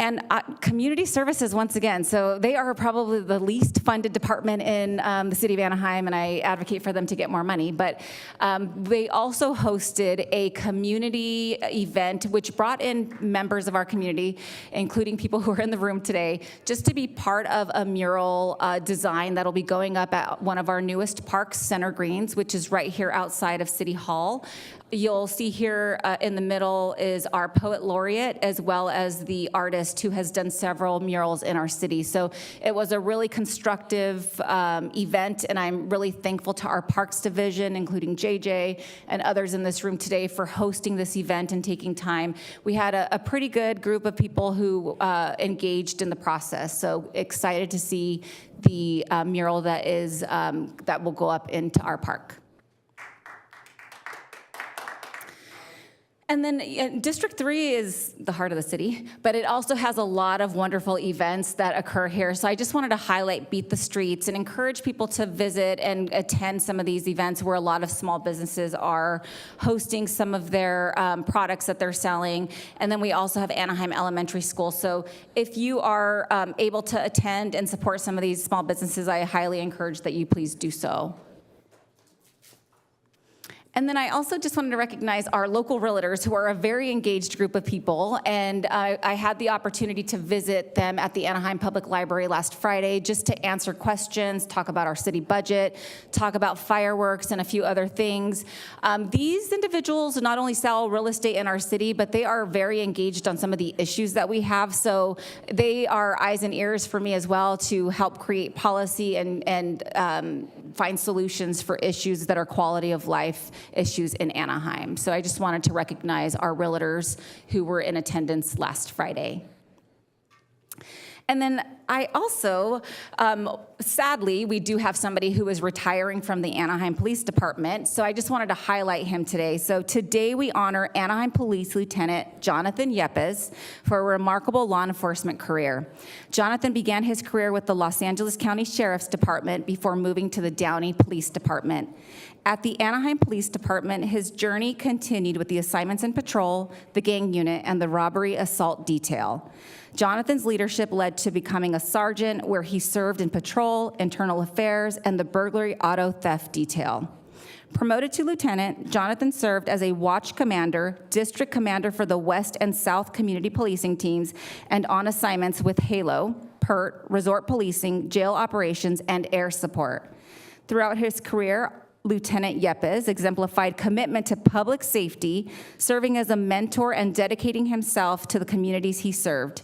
And community services, once again, so they are probably the least funded department in the city of Anaheim, and I advocate for them to get more money, but they also hosted a community event which brought in members of our community, including people who are in the room today, just to be part of a mural design that'll be going up at one of our newest parks, Center Greens, which is right here outside of City Hall. You'll see here in the middle is our poet laureate, as well as the artist who has done several murals in our city. So it was a really constructive event, and I'm really thankful to our Parks Division, including JJ and others in this room today, for hosting this event and taking time. We had a pretty good group of people who engaged in the process, so excited to see the mural that will go up into our park. And then District 3 is the heart of the city, but it also has a lot of wonderful events that occur here. So I just wanted to highlight Beat the Streets and encourage people to visit and attend some of these events where a lot of small businesses are hosting some of their products that they're selling. And then we also have Anaheim Elementary School. So if you are able to attend and support some of these small businesses, I highly encourage that you please do so. And then I also just wanted to recognize our local realtors, who are a very engaged group of people, and I had the opportunity to visit them at the Anaheim Public Library last Friday just to answer questions, talk about our city budget, talk about fireworks and a few other things. These individuals not only sell real estate in our city, but they are very engaged on some of the issues that we have, so they are eyes and ears for me as well to help create policy and find solutions for issues that are quality of life issues in Anaheim. So I just wanted to recognize our realtors who were in attendance last Friday. And then I also, sadly, we do have somebody who is retiring from the Anaheim Police Department, so I just wanted to highlight him today. So today we honor Anaheim Police Lieutenant Jonathan Yepes for a remarkable law enforcement career. Jonathan began his career with the Los Angeles County Sheriff's Department before moving to the Downey Police Department. At the Anaheim Police Department, his journey continued with the assignments in patrol, the gang unit, and the robbery assault detail. Jonathan's leadership led to becoming a sergeant, where he served in patrol, internal affairs, and the burglary auto theft detail. Promoted to lieutenant, Jonathan served as a watch commander, district commander for the West and South community policing teams, and on assignments with HALO, PERT, resort policing, jail operations, and air support. Throughout his career, Lieutenant Yepes exemplified commitment to public safety, serving as a mentor and dedicating himself to the communities he served.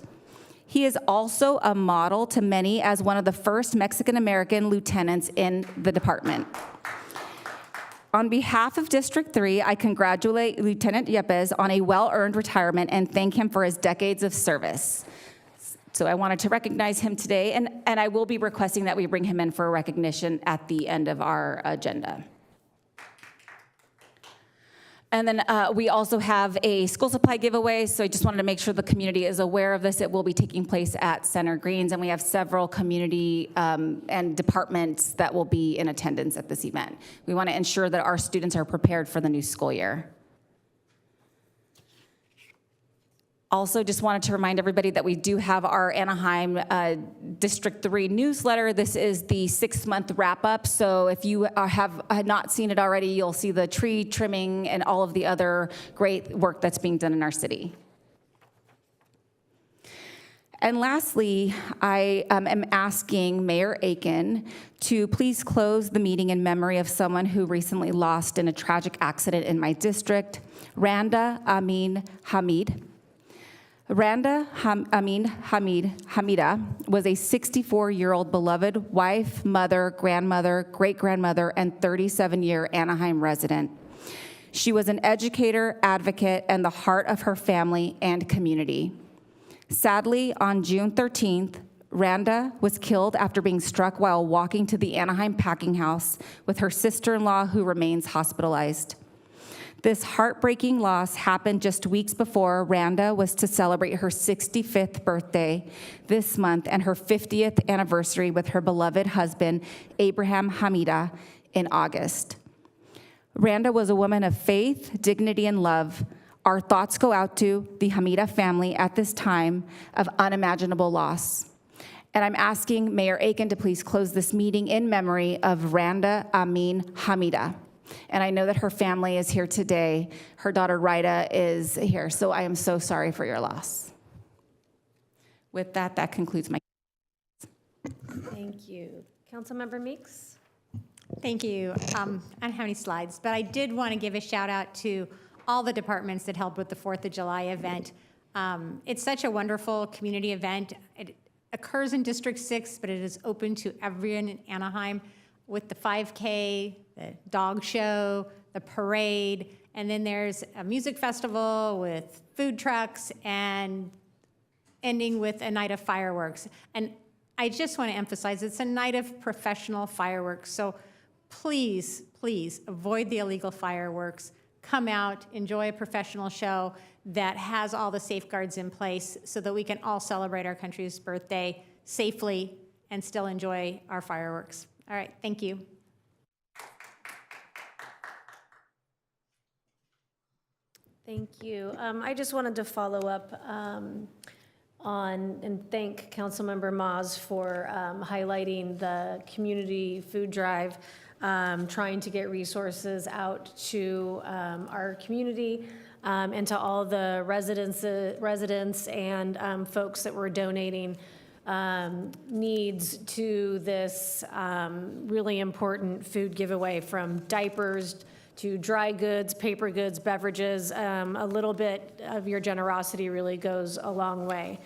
He is also a model to many as one of the first Mexican-American lieutenants in the department. On behalf of District 3, I congratulate Lieutenant Yepes on a well-earned retirement and thank him for his decades of service. So I wanted to recognize him today, and I will be requesting that we bring him in for a recognition at the end of our agenda. And then we also have a school supply giveaway, so I just wanted to make sure the community is aware of this. It will be taking place at Center Greens, and we have several community and departments that will be in attendance at this event. We want to ensure that our students are prepared for the new school year. Also, just wanted to remind everybody that we do have our Anaheim District 3 newsletter. This is the 6-month wrap-up, so if you have not seen it already, you'll see the tree trimming and all of the other great work that's being done in our city. And lastly, I am asking Mayor Aiken to please close the meeting in memory of someone who recently lost in a tragic accident in my district, Randa Amin Hamid. Randa Amin Hamida was a 64-year-old beloved wife, mother, grandmother, great-grandmother, and 37-year Anaheim resident. She was an educator, advocate, and the heart of her family and community. Sadly, on June 13th, Randa was killed after being struck while walking to the Anaheim packing house with her sister-in-law, who remains hospitalized. This heartbreaking loss happened just weeks before Randa was to celebrate her 65th birthday this month and her 50th anniversary with her beloved husband, Abraham Hamida, in August. Randa was a woman of faith, dignity, and love. Our thoughts go out to the Hamida family at this time of unimaginable loss. And I'm asking Mayor Aiken to please close this meeting in memory of Randa Amin Hamida. And I know that her family is here today. Her daughter, Rida, is here. So I am so sorry for your loss. With that, that concludes my. Thank you. Councilmember Meeks? Thank you. I don't have any slides, but I did want to give a shout out to all the departments that helped with the 4th of July event. It's such a wonderful community event. It occurs in District 6, but it is open to everyone in Anaheim with the 5K, the dog show, the parade, and then there's a music festival with food trucks and ending with a night of fireworks. And I just want to emphasize it's a night of professional fireworks. So please, please avoid the illegal fireworks. Come out, enjoy a professional show that has all the safeguards in place so that we can all celebrate our country's birthday safely and still enjoy our fireworks. All right, thank you. Thank you. I just wanted to follow up on and thank Councilmember Maas for highlighting the community food drive, trying to get resources out to our community and to all the residents and folks that were donating needs to this really important food giveaway, from diapers to dry goods, paper goods, beverages. A little bit of your generosity really goes a long way.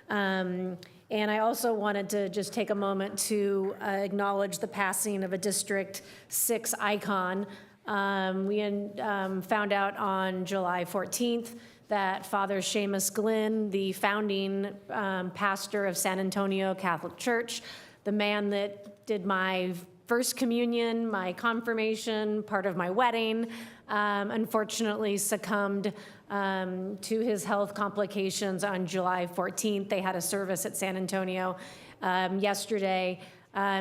And I also wanted to just take a moment to acknowledge the passing of a District 6 icon. We found out on July 14th that Father Seamus Glynn, the founding pastor of San Antonio Catholic Church, the man that did my first communion, my confirmation, part of my wedding, unfortunately succumbed to his health complications on July 14th. They had a service at San Antonio yesterday.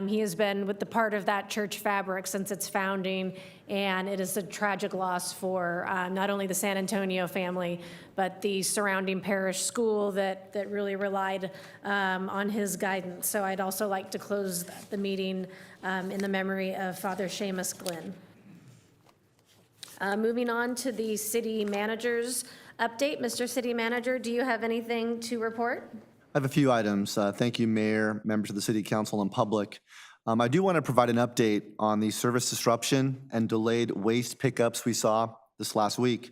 He has been with the part of that church fabric since its founding, and it is a tragic loss for not only the San Antonio family, but the surrounding parish school that really relied on his guidance. So I'd also like to close the meeting in the memory of Father Seamus Glynn. Moving on to the city manager's update. Mr. City Manager, do you have anything to report? I have a few items. Thank you, Mayor, members of the City Council, and public. I do want to provide an update on the service disruption and delayed waste pickups we saw this last week,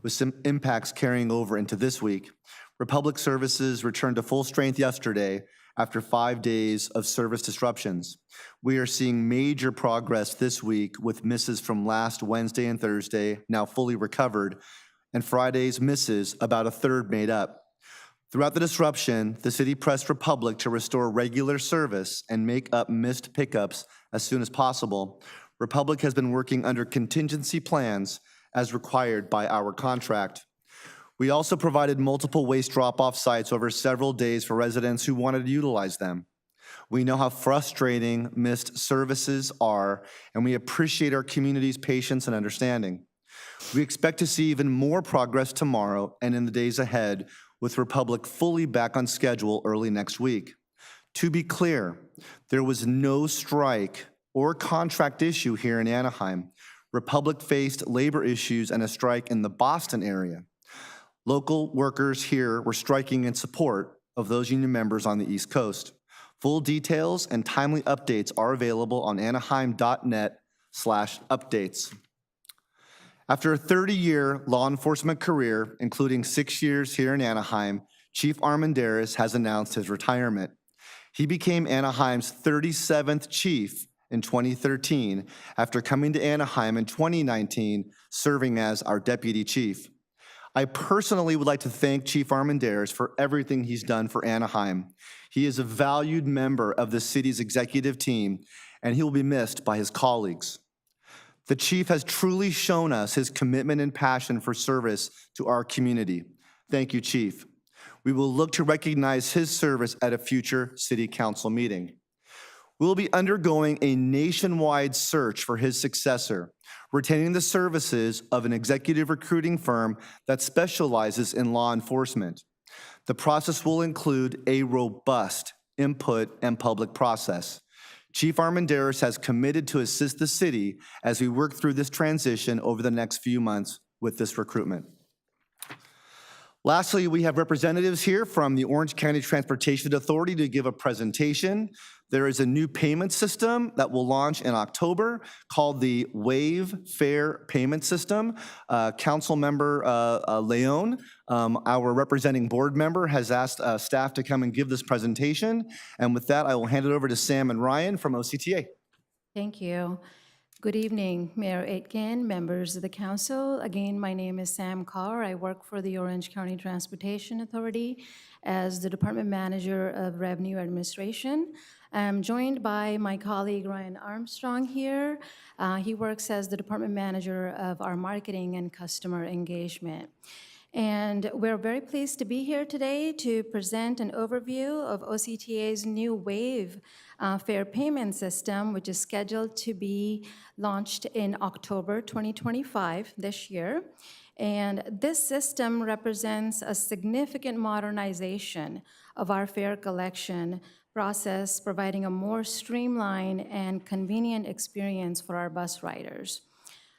with some impacts carrying over into this week. Republic Services returned to full strength yesterday after 5 days of service disruptions. We are seeing major progress this week, with misses from last Wednesday and Thursday now fully recovered, and Friday's misses about a third made up. Throughout the disruption, the city pressed Republic to restore regular service and make up missed pickups as soon as possible. Republic has been working under contingency plans as required by our contract. We also provided multiple waste drop-off sites over several days for residents who wanted to utilize them. We know how frustrating missed services are, and we appreciate our community's patience and understanding. We expect to see even more progress tomorrow and in the days ahead, with Republic fully back on schedule early next week. To be clear, there was no strike or contract issue here in Anaheim. Republic faced labor issues and a strike in the Boston area. Local workers here were striking in support of those union members on the East Coast. Full details and timely updates are available on anaheim.net/updates. After a 30-year law enforcement career, including 6 years here in Anaheim, Chief Armendariz has announced his retirement. He became Anaheim's 37th chief in 2013 after coming to Anaheim in 2019, serving as our deputy chief. I personally would like to thank Chief Armendariz for everything he's done for Anaheim. He is a valued member of the city's executive team, and he will be missed by his colleagues. The chief has truly shown us his commitment and passion for service to our community. Thank you, Chief. We will look to recognize his service at a future city council meeting. We will be undergoing a nationwide search for his successor, retaining the services of an executive recruiting firm that specializes in law enforcement. The process will include a robust input and public process. Chief Armendariz has committed to assist the city as we work through this transition over the next few months with this recruitment. Lastly, we have representatives here from the Orange County Transportation Authority to give a presentation. There is a new payment system that will launch in October called the Wave Fare Payment System. Council Member Leon, our representing board member, has asked staff to come and give this presentation. And with that, I will hand it over to Sam and Ryan from OCTA. Thank you. Good evening, Mayor Aitken, members of the council. Again, my name is Sam Carr. I work for the Orange County Transportation Authority as the Department Manager of Revenue Administration. I'm joined by my colleague Ryan Armstrong here. He works as the Department Manager of our Marketing and Customer Engagement. And we're very pleased to be here today to present an overview of OCTA's new Wave fare payment system, which is scheduled to be launched in October 2025 this year. And this system represents a significant modernization of our fare collection process, providing a more streamlined and convenient experience for our bus riders.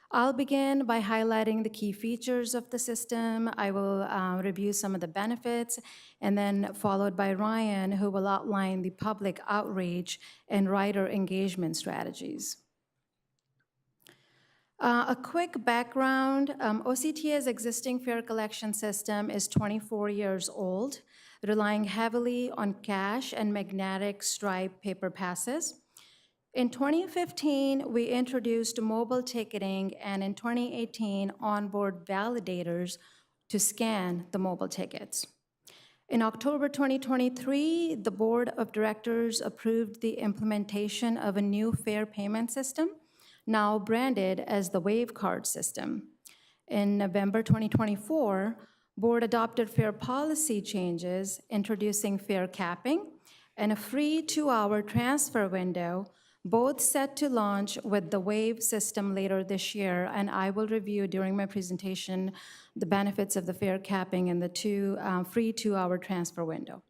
I'll begin by highlighting the key features of the system. I will review some of the benefits, and then followed by Ryan, who will outline the public outreach and rider engagement strategies. A quick background, OCTA's existing fare collection system is 24 years old, relying heavily on cash and magnetic stripe paper passes. In 2015, we introduced mobile ticketing, and in 2018, onboard validators to scan the mobile tickets. In October 2023, the Board of Directors approved the implementation of a new fare payment system, now branded as the Wave Card system. In November 2024, Board adopted fare policy changes, introducing fare capping and a free 2-hour transfer window, both set to launch with the Wave system later this year, and I will review during my presentation the benefits of the fare capping and the free 2-hour transfer window.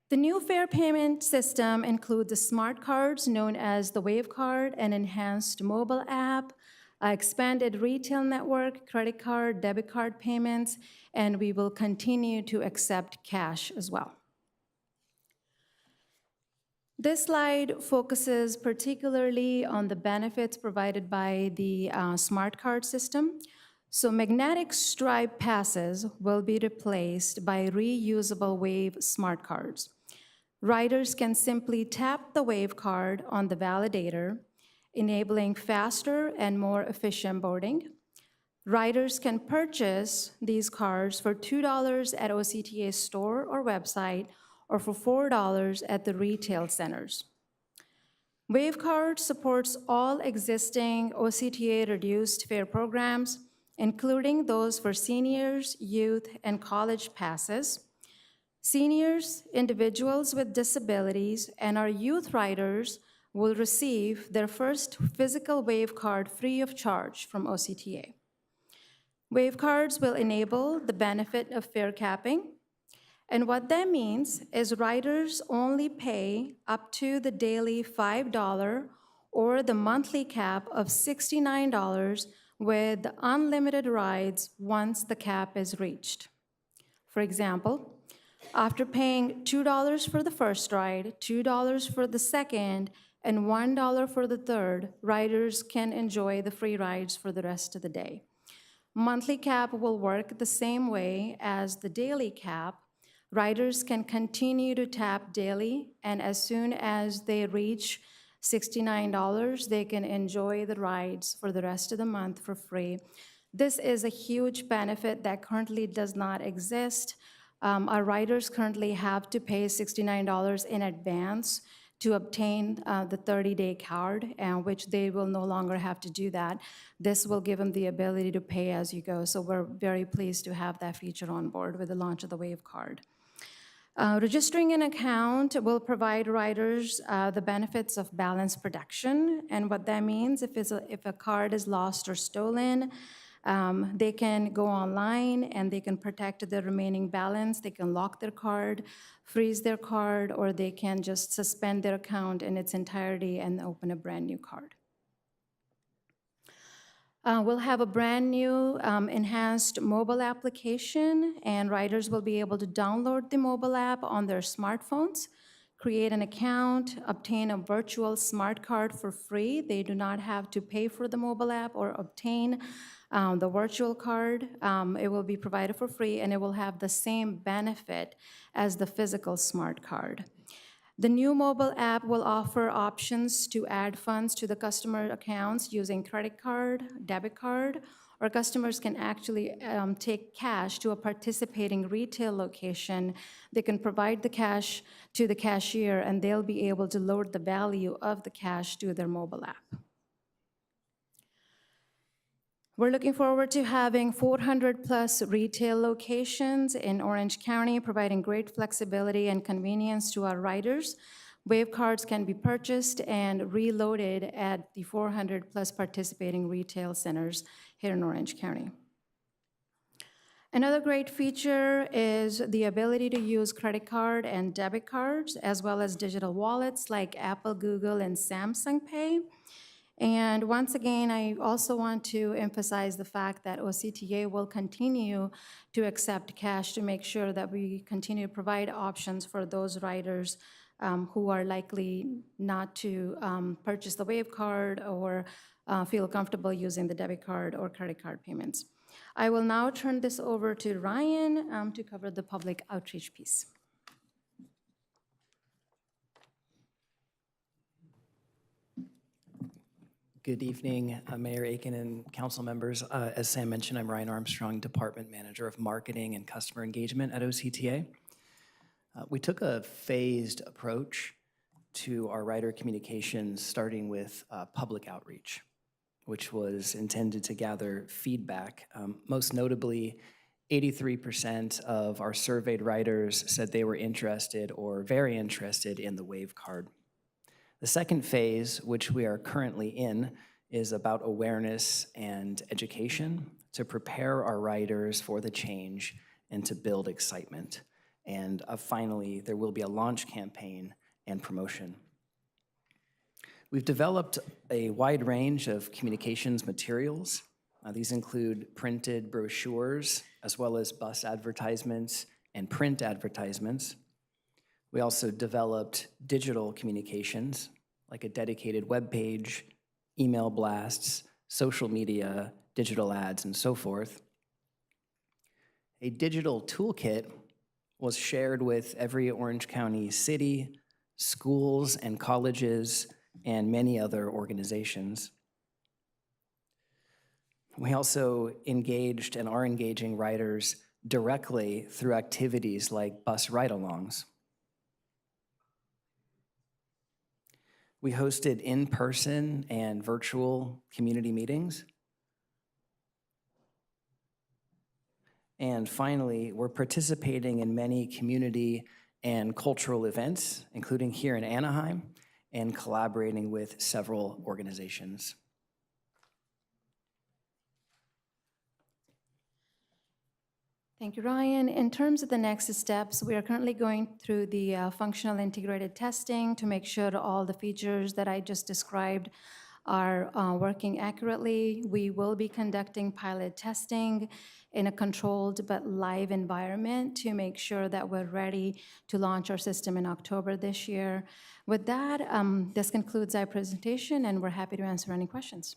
The new fare payment system includes the smart cards known as the Wave Card, an enhanced mobile app, expanded retail network, credit card, debit card payments, and we will continue to accept cash as well. This slide focuses particularly on the benefits provided by the smart card system. So magnetic stripe passes will be replaced by reusable Wave smart cards. Riders can simply tap the Wave card on the validator, enabling faster and more efficient boarding. Riders can purchase these cards for $2 at OCTA's store or website, or for $4 at the retail centers. Wave Card supports all existing OCTA reduced fare programs, including those for seniors, youth, and college passes. Seniors, individuals with disabilities, and our youth riders will receive their first physical Wave Card free of charge from OCTA. Wave Cards will enable the benefit of fare capping. And what that means is riders only pay up to the daily $5 or the monthly cap of $69 with unlimited rides once the cap is reached. For example, after paying $2 for the first ride, $2 for the second, and $1 for the third, riders can enjoy the free rides for the rest of the day. Monthly cap will work the same way as the daily cap. Riders can continue to tap daily, and as soon as they reach $69, they can enjoy the rides for the rest of the month for free. This is a huge benefit that currently does not exist. Our riders currently have to pay $69 in advance to obtain the 30-day card, which they will no longer have to do that. This will give them the ability to pay as you go. So we're very pleased to have that feature on board with the launch of the Wave card. Registering an account will provide riders the benefits of balance protection. And what that means, if a card is lost or stolen, they can go online and they can protect their remaining balance. They can lock their card, freeze their card, or they can just suspend their account in its entirety and open a brand new card. We'll have a brand new enhanced mobile application, and riders will be able to download the mobile app on their smartphones, create an account, obtain a virtual smart card for free. They do not have to pay for the mobile app or obtain the virtual card. It will be provided for free, and it will have the same benefit as the physical smart card. The new mobile app will offer options to add funds to the customer accounts using credit card, debit card, or customers can actually take cash to a participating retail location. They can provide the cash to the cashier, and they'll be able to load the value of the cash to their mobile app. We're looking forward to having 400-plus retail locations in Orange County, providing great flexibility and convenience to our riders. Wave cards can be purchased and reloaded at the 400-plus participating retail centers here in Orange County. Another great feature is the ability to use credit card and debit cards, as well as digital wallets like Apple, Google, and Samsung Pay. And once again, I also want to emphasize the fact that OCTA will continue to accept cash to make sure that we continue to provide options for those riders who are likely not to purchase the Wave card or feel comfortable using the debit card or credit card payments. I will now turn this over to Ryan to cover the public outreach piece. Good evening, Mayor Aiken and council members. As Sam mentioned, I'm Ryan Armstrong, Department Manager of Marketing and Customer Engagement at OCTA. We took a phased approach to our rider communications, starting with public outreach, which was intended to gather feedback. Most notably, 83% of our surveyed riders said they were interested or very interested in the Wave card. The second phase, which we are currently in, is about awareness and education to prepare our riders for the change and to build excitement. And finally, there will be a launch campaign and promotion. We've developed a wide range of communications materials. These include printed brochures, as well as bus advertisements and print advertisements. We also developed digital communications, like a dedicated web page, email blasts, social media, digital ads, and so forth. A digital toolkit was shared with every Orange County city, schools and colleges, and many other organizations. We also engaged and are engaging riders directly through activities like bus ride-alongs. We hosted in-person and virtual community meetings. And finally, we're participating in many community and cultural events, including here in Anaheim, and collaborating with several organizations. Thank you, Ryan. In terms of the next steps, we are currently going through the functional integrated testing to make sure all the features that I just described are working accurately. We will be conducting pilot testing in a controlled but live environment to make sure that we're ready to launch our system in October this year. With that, this concludes our presentation, and we're happy to answer any questions.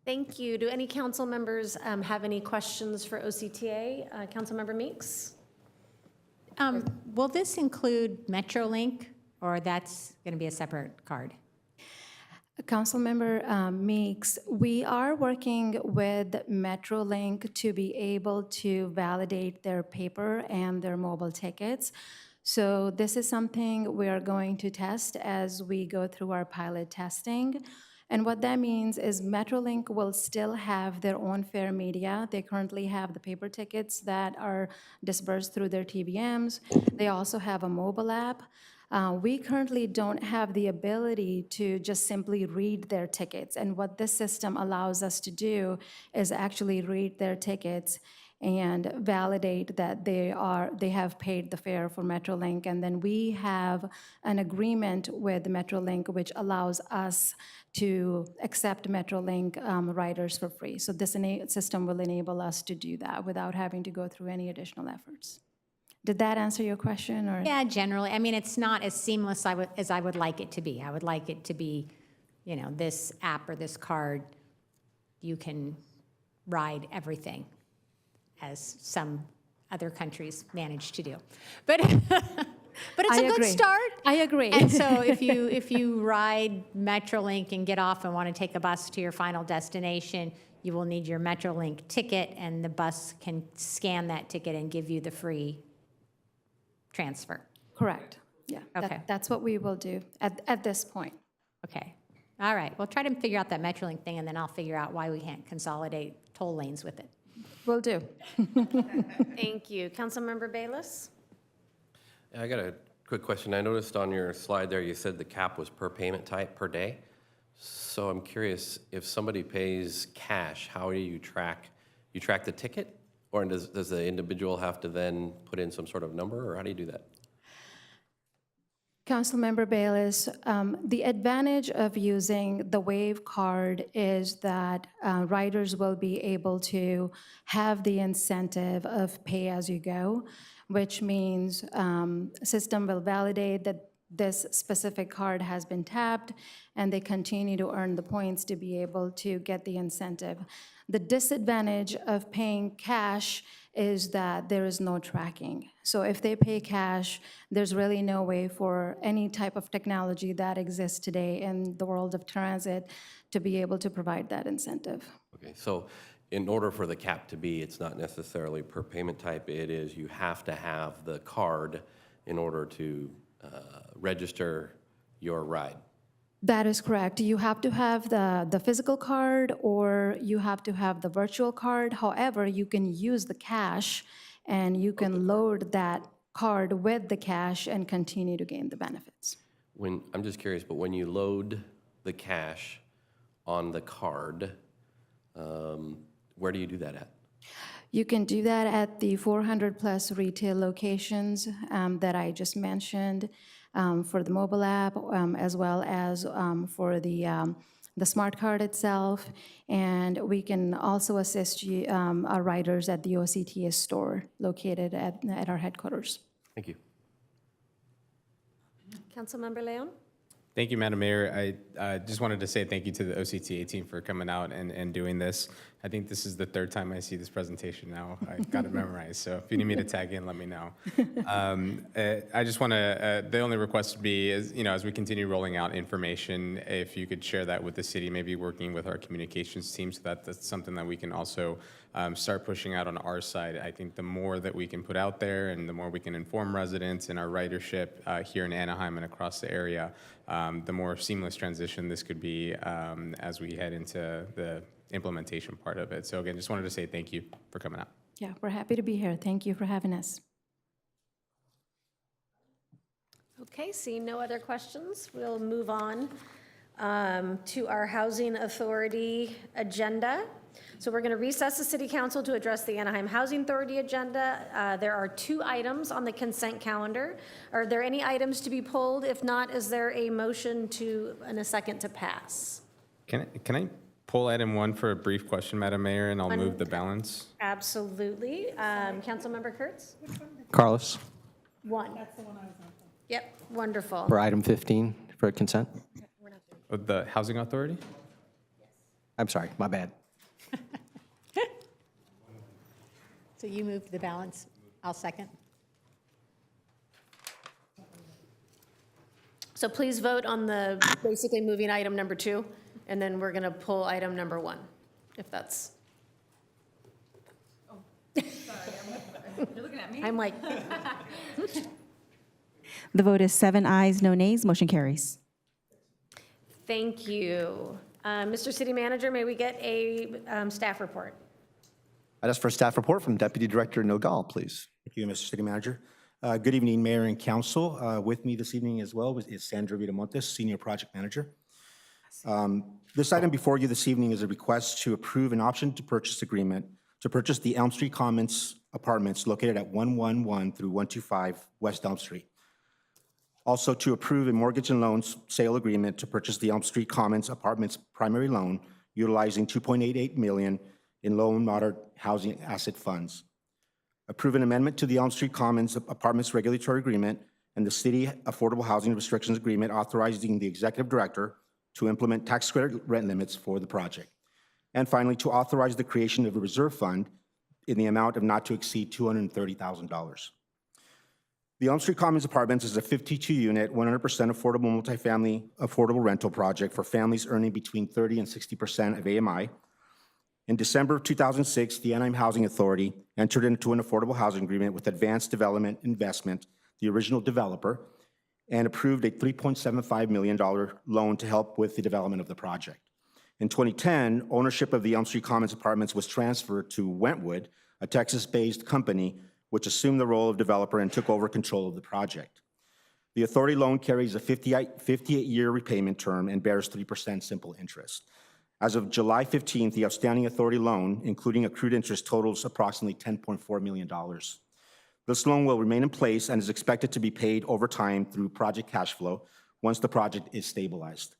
Thank you. Do any council members have any questions for OCTA? Councilmember Meeks? Will this include MetroLink, or that's going to be a separate card? Councilmember Meeks, we are working with MetroLink to be able to validate their paper and their mobile tickets. So this is something we are going to test as we go through our pilot testing. And what that means is MetroLink will still have their own fare media. They currently have the paper tickets that are dispersed through their TBMs. They also have a mobile app. We currently don't have the ability to just simply read their tickets. And what this system allows us to do is actually read their tickets and validate that they have paid the fare for MetroLink. And then we have an agreement with MetroLink, which allows us to accept MetroLink riders for free. So this system will enable us to do that without having to go through any additional efforts. Did that answer your question? Or? Yeah, generally. I mean, it's not as seamless as I would like it to be. I would like it to be, you know, this app or this card, you can ride everything, as some other countries manage to do. But but it's a good start. I agree. And so if you ride MetroLink and get off and want to take a bus to your final destination, you will need your MetroLink ticket, and the bus can scan that ticket and give you the free transfer. Correct. Yeah. Okay. That's what we will do at this point. Okay. All right. We'll try to figure out that MetroLink thing, and then I'll figure out why we can't consolidate toll lanes with it. Will do. Thank you. Councilmember Bayless? I got a quick question. I noticed on your slide there you said the cap was per payment type per day. So I'm curious, if somebody pays cash, how do you track? You track the ticket? Or does the individual have to then put in some sort of number, or how do you do that? Councilmember Bayless, the advantage of using the Wave card is that riders will be able to have the incentive of pay as you go, which means system will validate that this specific card has been tapped, and they continue to earn the points to be able to get the incentive. The disadvantage of paying cash is that there is no tracking. So if they pay cash, there's really no way for any type of technology that exists today in the world of transit to be able to provide that incentive. Okay, so in order for the cap to be, it's not necessarily per payment type, it is you have to have the card in order to register your ride. That is correct. You have to have the physical card, or you have to have the virtual card. However, you can use the cash, and you can load that card with the cash and continue to gain the benefits. I'm just curious, but when you load the cash on the card, where do you do that at? You can do that at the 400+ retail locations that I just mentioned, for the mobile app, as well as for the smart card itself. And we can also assist you, our riders at the OCTA store located at our headquarters. Thank you. Councilmember Leon? Thank you, Madam Mayor. I just wanted to say thank you to the OCTA team for coming out and doing this. I think this is the third time I see this presentation now. I got it memorized, so if you need me to tag in, let me know. I just want to, the only request would be is, you know, as we continue rolling out information, if you could share that with the city, maybe working with our communications team, so that that's something that we can also start pushing out on our side. I think the more that we can put out there and the more we can inform residents and our ridership here in Anaheim and across the area, the more seamless transition this could be as we head into the implementation part of it. So again, just wanted to say thank you for coming out. Yeah, we're happy to be here. Thank you for having us. Okay, seeing no other questions, we'll move on to our Housing Authority agenda. So we're going to recess the city council to address the Anaheim Housing Authority agenda. There are 2 items on the consent calendar. Are there any items to be pulled? If not, is there a motion and a second to pass? Can I pull item 1 for a brief question, Madam Mayor, and I'll move the balance? Absolutely. Councilmember Kurtz? Carlos, 1. That's the one I was on. Yep, wonderful. for item 15 for consent. With the Housing Authority? I'm sorry, my bad. So you moved the balance. I'll second. So please vote on basically moving item number 2, and then we're going to pull item number 1, if that's. You're looking at me. I'm like, The vote is 7 ayes, no nays, motion carries. thank you. Mr. City Manager, may we get a staff report? I'd ask for a staff report from Deputy Director Nogal, please. Thank you, Mr. City Manager. Good evening, Mayor and Council. With me this evening as well is Sandra Vitamontes, Senior Project Manager. This item before you this evening is a request to approve an option to purchase agreement to purchase the Elm Street Commons apartments located at 111 through 125 West Elm Street. Also to approve a mortgage and loans sale agreement to purchase the Elm Street Commons apartments primary loan utilizing $2.88 million in low and moderate housing asset funds. Approve an amendment to the Elm Street Commons Apartments Regulatory Agreement and the City Affordable Housing Restrictions Agreement authorizing the Executive Director to implement tax credit rent limits for the project. And finally, to authorize the creation of a reserve fund in the amount of not to exceed $230,000. The Elm Street Commons Apartments is a 52-unit, 100% affordable multifamily affordable rental project for families earning between 30 and 60% of AMI. In December of 2006, the Anaheim Housing Authority entered into an affordable housing agreement with Advanced Development Investment, the original developer, and approved a $3.75 million loan to help with the development of the project. In 2010, ownership of the Elm Street Commons Apartments was transferred to Wentwood, a Texas-based company which assumed the role of developer and took over control of the project. The authority loan carries a 58-year repayment term and bears 3% simple interest. As of July 15th, the outstanding authority loan, including accrued interest, totals approximately $10.4 million. This loan will remain in place and is expected to be paid over time through project cash flow once the project is stabilized.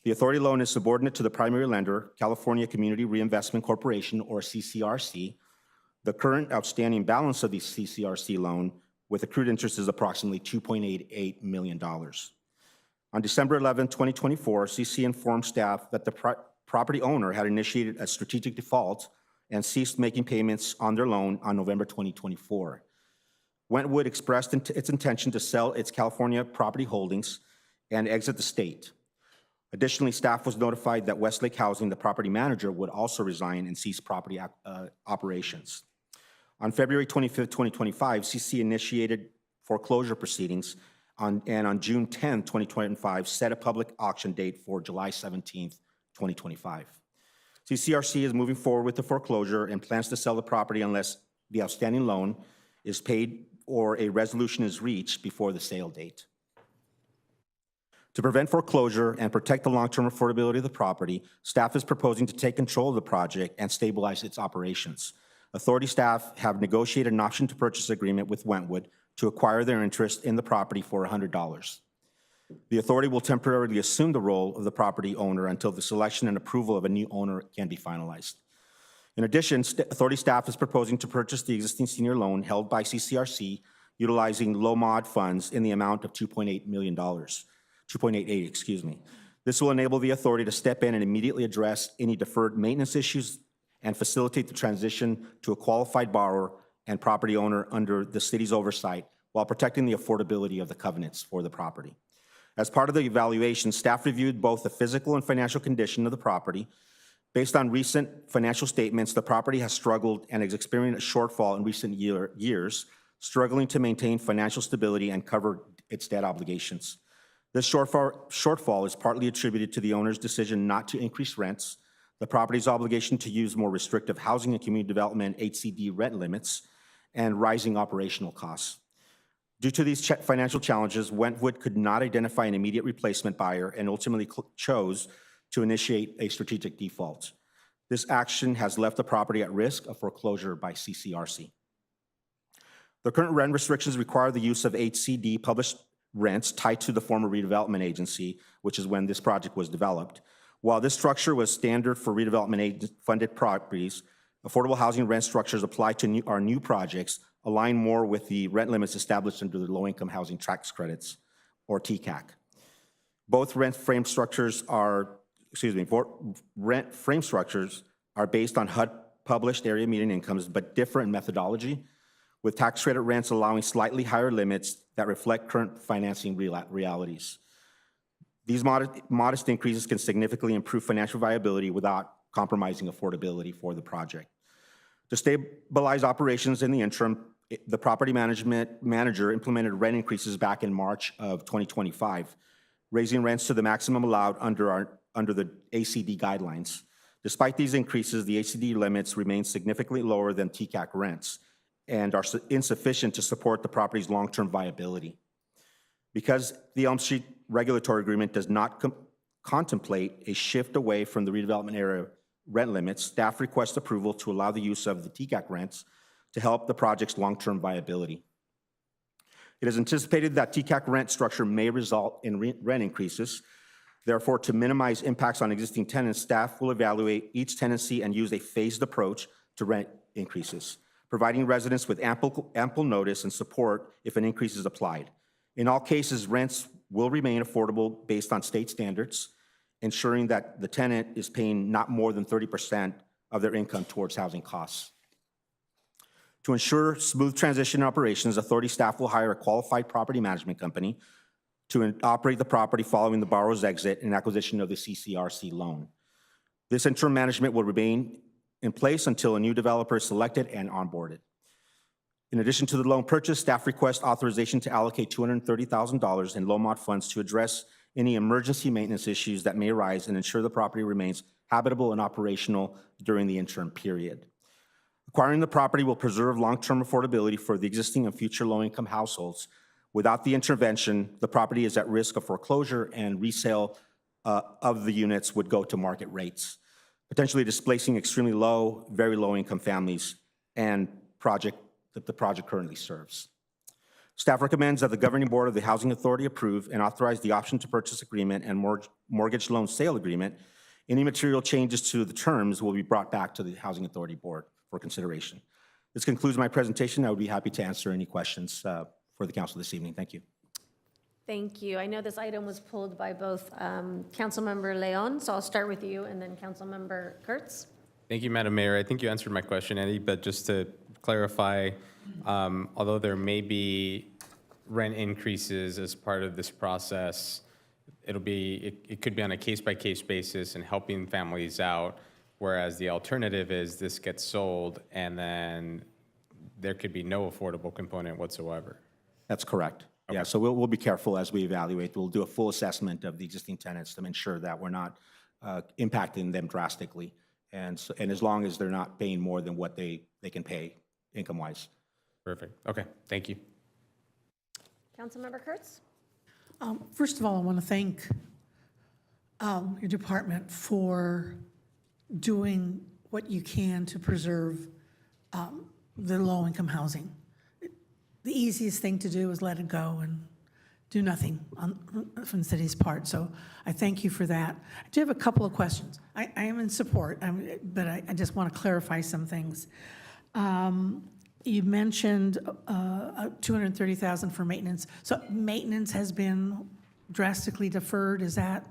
The authority loan is subordinate to the primary lender, California Community Reinvestment Corporation, or CCRC. The current outstanding balance of the CCRC loan with accrued interest is approximately $2.88 million. On December 11, 2024, CC informed staff that the property owner had initiated a strategic default and ceased making payments on their loan on November 2024. Wentwood expressed its intention to sell its California property holdings and exit the state. Additionally, staff was notified that Westlake Housing, the property manager, would also resign and cease property operations. On February 25, 2025, CC initiated foreclosure proceedings and on June 10, 2025, set a public auction date for July 17, 2025. CCRC is moving forward with the foreclosure and plans to sell the property unless the outstanding loan is paid or a resolution is reached before the sale date. To prevent foreclosure and protect the long-term affordability of the property, staff is proposing to take control of the project and stabilize its operations. Authority staff have negotiated an option to purchase agreement with Wentwood to acquire their interest in the property for $100. The authority will temporarily assume the role of the property owner until the selection and approval of a new owner can be finalized. In addition, authority staff is proposing to purchase the existing senior loan held by CCRC utilizing low-mod funds in the amount of $2.8 million. 2.88, excuse me. This will enable the authority to step in and immediately address any deferred maintenance issues and facilitate the transition to a qualified borrower and property owner under the city's oversight while protecting the affordability of the covenants for the property. As part of the evaluation, staff reviewed both the physical and financial condition of the property. Based on recent financial statements, the property has struggled and has experienced a shortfall in recent years, struggling to maintain financial stability and cover its debt obligations. This shortfall is partly attributed to the owner's decision not to increase rents, the property's obligation to use more restrictive housing and community development HCD rent limits, and rising operational costs. Due to these financial challenges, Wentwood could not identify an immediate replacement buyer and ultimately chose to initiate a strategic default. This action has left the property at risk of foreclosure by CCRC. The current rent restrictions require the use of HCD published rents tied to the former redevelopment agency, which is when this project was developed. While this structure was standard for redevelopment-funded properties, affordable housing rent structures applied to our new projects align more with the rent limits established under the Low-Income Housing Tax Credits, or TCAC. Both rent frame structures are based on HUD published area median incomes, but differ in methodology, with tax credit rents allowing slightly higher limits that reflect current financing realities. These modest increases can significantly improve financial viability without compromising affordability for the project. To stabilize operations in the interim, the property manager implemented rent increases back in March of 2025, raising rents to the maximum allowed under the ACD guidelines. Despite these increases, the ACD limits remain significantly lower than TCAC rents and are insufficient to support the property's long-term viability. Because the Elm Street regulatory agreement does not contemplate a shift away from the redevelopment area rent limits, staff requests approval to allow the use of the TCAC rents to help the project's long-term viability. It is anticipated that TCAC rent structure may result in rent increases. Therefore, to minimize impacts on existing tenants, staff will evaluate each tenancy and use a phased approach to rent increases, providing residents with ample notice and support if an increase is applied. In all cases, rents will remain affordable based on state standards, ensuring that the tenant is paying not more than 30% of their income towards housing costs. To ensure smooth transition operations, authority staff will hire a qualified property management company to operate the property following the borrower's exit and acquisition of the CCRC loan. This interim management will remain in place until a new developer is selected and onboarded. In addition to the loan purchase, staff request authorization to allocate $230,000 in low-mod funds to address any emergency maintenance issues that may arise and ensure the property remains habitable and operational during the interim period. Acquiring the property will preserve long-term affordability for the existing and future low-income households. Without the intervention, the property is at risk of foreclosure and resale of the units would go to market rates, potentially displacing extremely low, very low-income families and the project currently serves. Staff recommends that the governing board of the Housing Authority approve and authorize the option to purchase agreement and mortgage loan sale agreement. Any material changes to the terms will be brought back to the Housing Authority board for consideration. This concludes my presentation. I would be happy to answer any questions for the council this evening. Thank you. Thank you. I know this item was pulled by both Councilmember Leon, so I'll start with you, and then Councilmember Kurtz. Thank you, Madam Mayor. I think you answered my question, Eddie, but just to clarify, although there may be rent increases as part of this process, it could be on a case-by-case basis and helping families out, whereas the alternative is this gets sold and then there could be no affordable component whatsoever. That's correct. Okay. Yeah, so we'll be careful as we evaluate. We'll do a full assessment of the existing tenants to ensure that we're not impacting them drastically. And as long as they're not paying more than what they can pay income-wise. Perfect. Okay, thank you. Councilmember Kurtz? First of all, I want to thank your department for doing what you can to preserve the low-income housing. The easiest thing to do is let it go and do nothing from the city's part. So I thank you for that. I do have a couple of questions. I am in support, but I just want to clarify some things. You mentioned $230,000 for maintenance. So maintenance has been drastically deferred. Is that?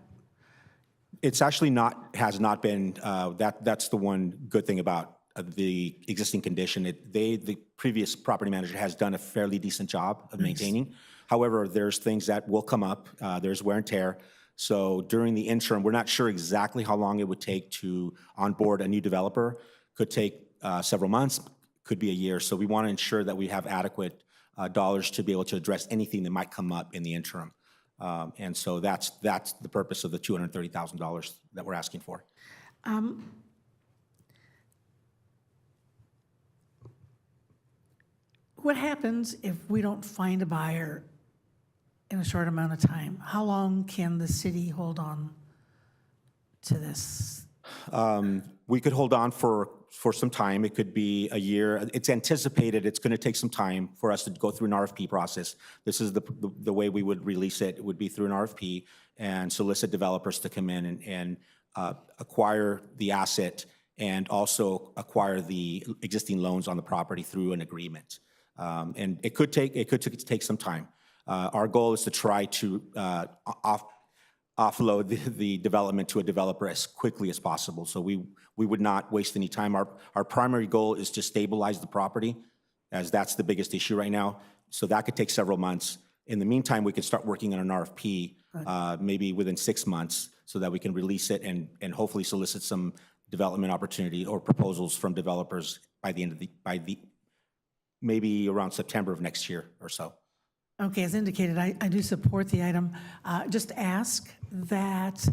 It's actually has not been. That's the one good thing about the existing condition. The previous property manager has done a fairly decent job of maintaining. However, there's things that will come up. There's wear and tear. So during the interim, we're not sure exactly how long it would take to onboard a new developer. Could take several months, could be a year. So we want to ensure that we have adequate dollars to be able to address anything that might come up in the interim. And so that's the purpose of the $230,000 that we're asking for. What happens if we don't find a buyer in a short amount of time? How long can the city hold on to this? We could hold on for some time. It could be a year. It's anticipated it's going to take some time for us to go through an RFP process. This is the way we would release it. It would be through an RFP and solicit developers to come in and acquire the asset and also acquire the existing loans on the property through an agreement. And it could take some time. Our goal is to try to offload the development to a developer as quickly as possible. So we would not waste any time. Our primary goal is to stabilize the property, as that's the biggest issue right now. So that could take several months. In the meantime, we could start working on an RFP maybe within 6 months so that we can release it and hopefully solicit some development opportunity or proposals from developers by the maybe around September of next year or so. Okay, as indicated, I do support the item. Just ask that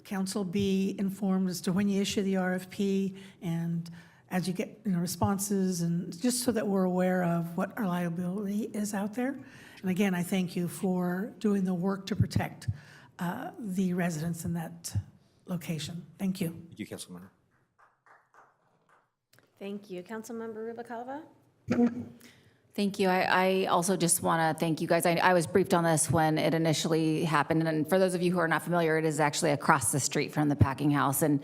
council be informed as to when you issue the RFP and as you get responses, and just so that we're aware of what our liability is out there. And again, I thank you for doing the work to protect the residents in that location. Thank you. Thank you, Councilmember. Thank you. Councilmember Rubalcava? Thank you. I also just want to thank you guys. I was briefed on this when it initially happened. And for those of you who are not familiar, it is actually across the street from the packing house. And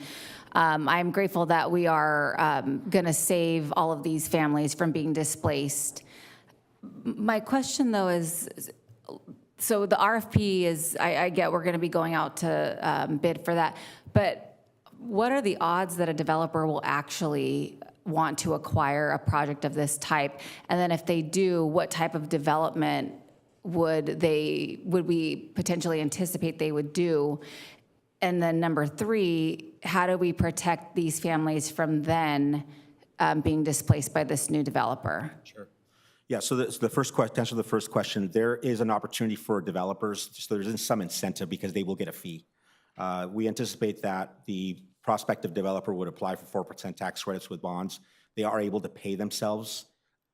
I'm grateful that we are going to save all of these families from being displaced. My question, though, is, so the RFP is, I get we're going to be going out to bid for that. But what are the odds that a developer will actually want to acquire a project of this type? And then if they do, what type of development would we potentially anticipate they would do? And then number 3, how do we protect these families from then being displaced by this new developer? Sure. Yeah, so the first question, to answer the first question, there is an opportunity for developers, so there's some incentive because they will get a fee. We anticipate that the prospective developer would apply for 4% tax credits with bonds. They are able to pay themselves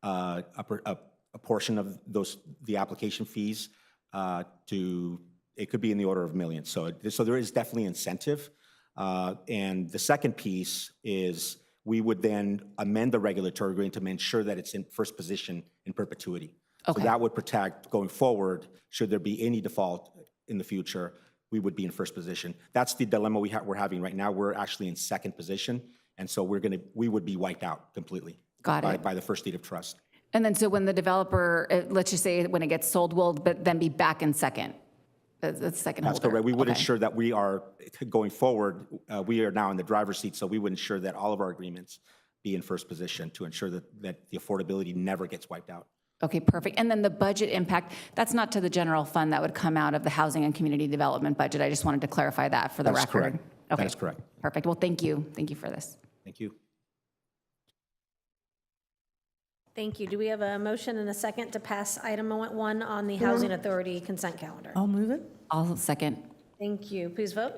a portion of the application fees it could be in the order of millions. So there is definitely incentive. And the second piece is we would then amend the regulatory agreement to ensure that it's in first position in perpetuity. Okay. So that would protect going forward, should there be any default in the future, we would be in first position. That's the dilemma we're having right now. We're actually in second position, and so we would be wiped out completely. Got it. By the first deed of trust. And then so when the developer, let's just say when it gets sold, will then be back in second? That's second holder. That's correct. We would Okay. ensure that we are, going forward, we are now in the driver's seat, so we would ensure that all of our agreements be in first position to ensure that the affordability never gets wiped out. Okay, perfect. And then the budget impact, that's not to the general fund, that would come out of the housing and community development budget. I just wanted to clarify that for the record. That's correct. Okay. That is correct. Perfect. Well, thank you. Thank you for this. Thank you. Thank you. Do we have a motion and a second to pass item 1 on the Housing Authority consent calendar? I'll move it. I'll second. Thank you. Please vote.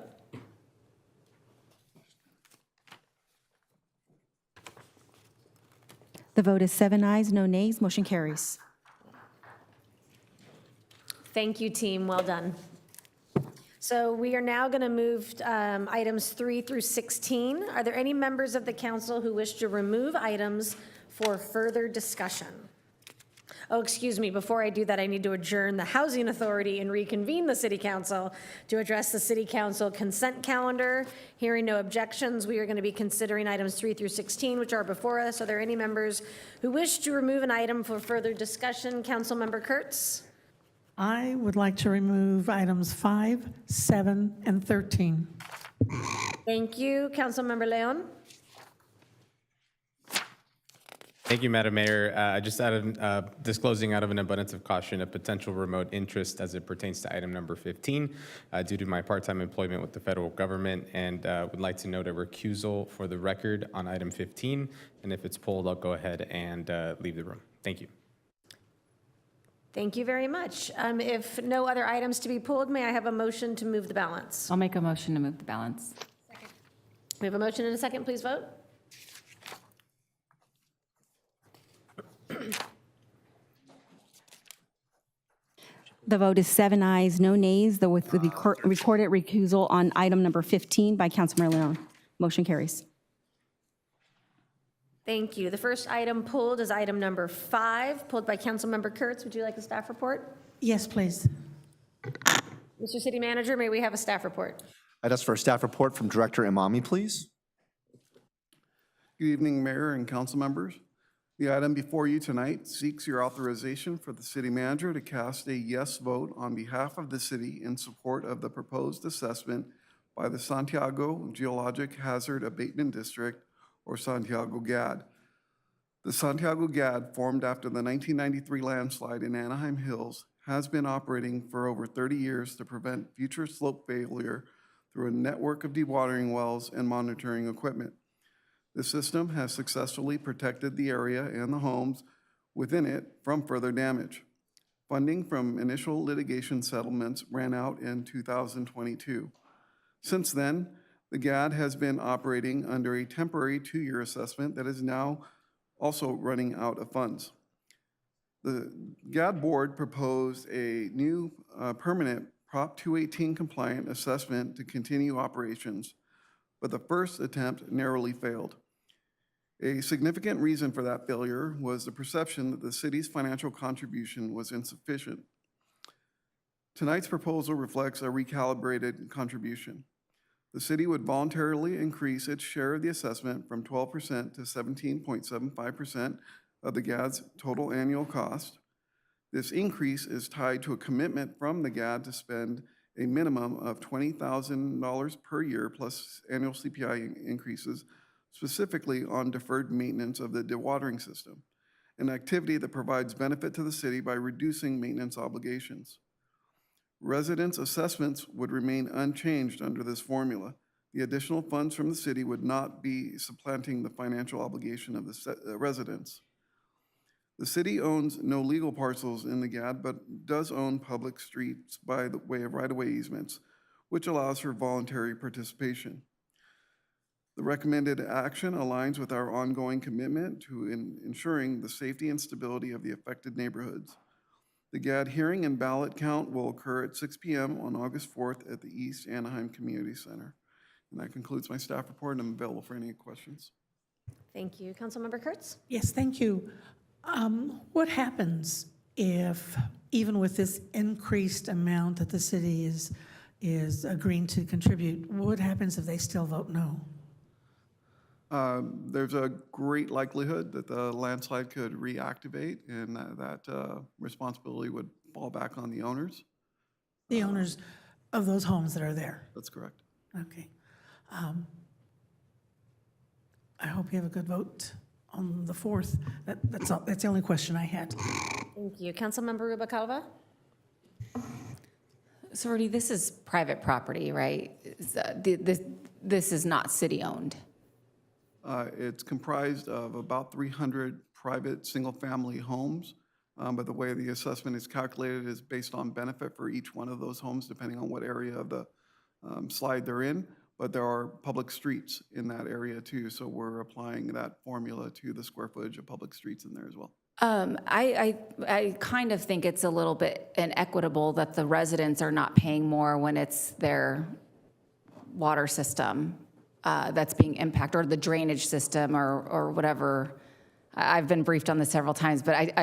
The vote is 7 ayes, no nays. Motion carries. Thank you, team. Well done. So we are now going to move items 3 through 16. Are there any members of the council who wish to remove items for further discussion? Oh, excuse me, before I do that, I need to adjourn the Housing Authority and reconvene the City Council to address the City Council consent calendar. Hearing no objections, we are going to be considering items 3 through 16, which are before us. Are there any members who wish to remove an item for further discussion? Councilmember Kurtz? I would like to remove items 5, 7, and 13. Thank you. Councilmember Leon? Thank you, Madam Mayor. Just disclosing out of an abundance of caution a potential remote interest as it pertains to item number 15 due to my part-time employment with the federal government, and would like to note a recusal for the record on item 15. And if it's pulled, I'll go ahead and leave the room. Thank you. Thank you very much. If no other items to be pulled, may I have a motion to move the balance? I'll make a motion to move the balance. Second. We have a motion and a second. Please vote. The vote is 7 ayes, no nays, though with the recorded recusal on item number 15 by Councilmember Leon. Motion carries. Thank you. The first item pulled is item number 5, pulled by Councilmember Kurtz. Would you like a staff report? Yes, please. Mr. City Manager, may we have a staff report? I'd ask for a staff report from Director Imami, please. Good evening, Mayor and council members. The item before you tonight seeks your authorization for the city manager to cast a yes vote on behalf of the city in support of the proposed assessment by the Santiago Geologic Hazard Abatement District, or Santiago GAD. The Santiago GAD, formed after the 1993 landslide in Anaheim Hills, has been operating for over 30 years to prevent future slope failure through a network of dewatering wells and monitoring equipment. The system has successfully protected the area and the homes within it from further damage. Funding from initial litigation settlements ran out in 2022. Since then, the GAD has been operating under a temporary 2-year assessment that is now also running out of funds. The GAD board proposed a new permanent Prop 218 compliant assessment to continue operations, but the first attempt narrowly failed. A significant reason for that failure was the perception that the city's financial contribution was insufficient. Tonight's proposal reflects a recalibrated contribution. The city would voluntarily increase its share of the assessment from 12% to 17.75% of the GAD's total annual cost. This increase is tied to a commitment from the GAD to spend a minimum of $20,000 per year plus annual CPI increases, specifically on deferred maintenance of the dewatering system, an activity that provides benefit to the city by reducing maintenance obligations. Residents' assessments would remain unchanged under this formula. The additional funds from the city would not be supplanting the financial obligation of the residents. The city owns no legal parcels in the GAD, but does own public streets by the way of right-of-way easements, which allows for voluntary participation. The recommended action aligns with our ongoing commitment to ensuring the safety and stability of the affected neighborhoods. The GAD hearing and ballot count will occur at 6 p.m. on August 4th at the East Anaheim Community Center. And that concludes my staff report, and I'm available for any questions. Thank you. Councilmember Kurtz? Yes, thank you. What happens if, even with this increased amount that the city is agreeing to contribute, what happens if they still vote no? There's a great likelihood that the landslide could reactivate, and that responsibility would fall back on the owners. The owners of those homes that are there? That's correct. Okay. I hope you have a good vote on the 4th. That's the only question I had. Thank you. Councilmember Rubacova? So Rudy, this is private property, right? This is not city-owned. It's comprised of about 300 private single-family homes, but the way the assessment is calculated is based on benefit for each one of those homes, depending on what area of the slide they're in. But there are public streets in that area too, so we're applying that formula to the square footage of public streets in there as well. I kind of think it's a little bit inequitable that the residents are not paying more when it's their water system that's being impacted, or the drainage system, or whatever. I've been briefed on this several times, but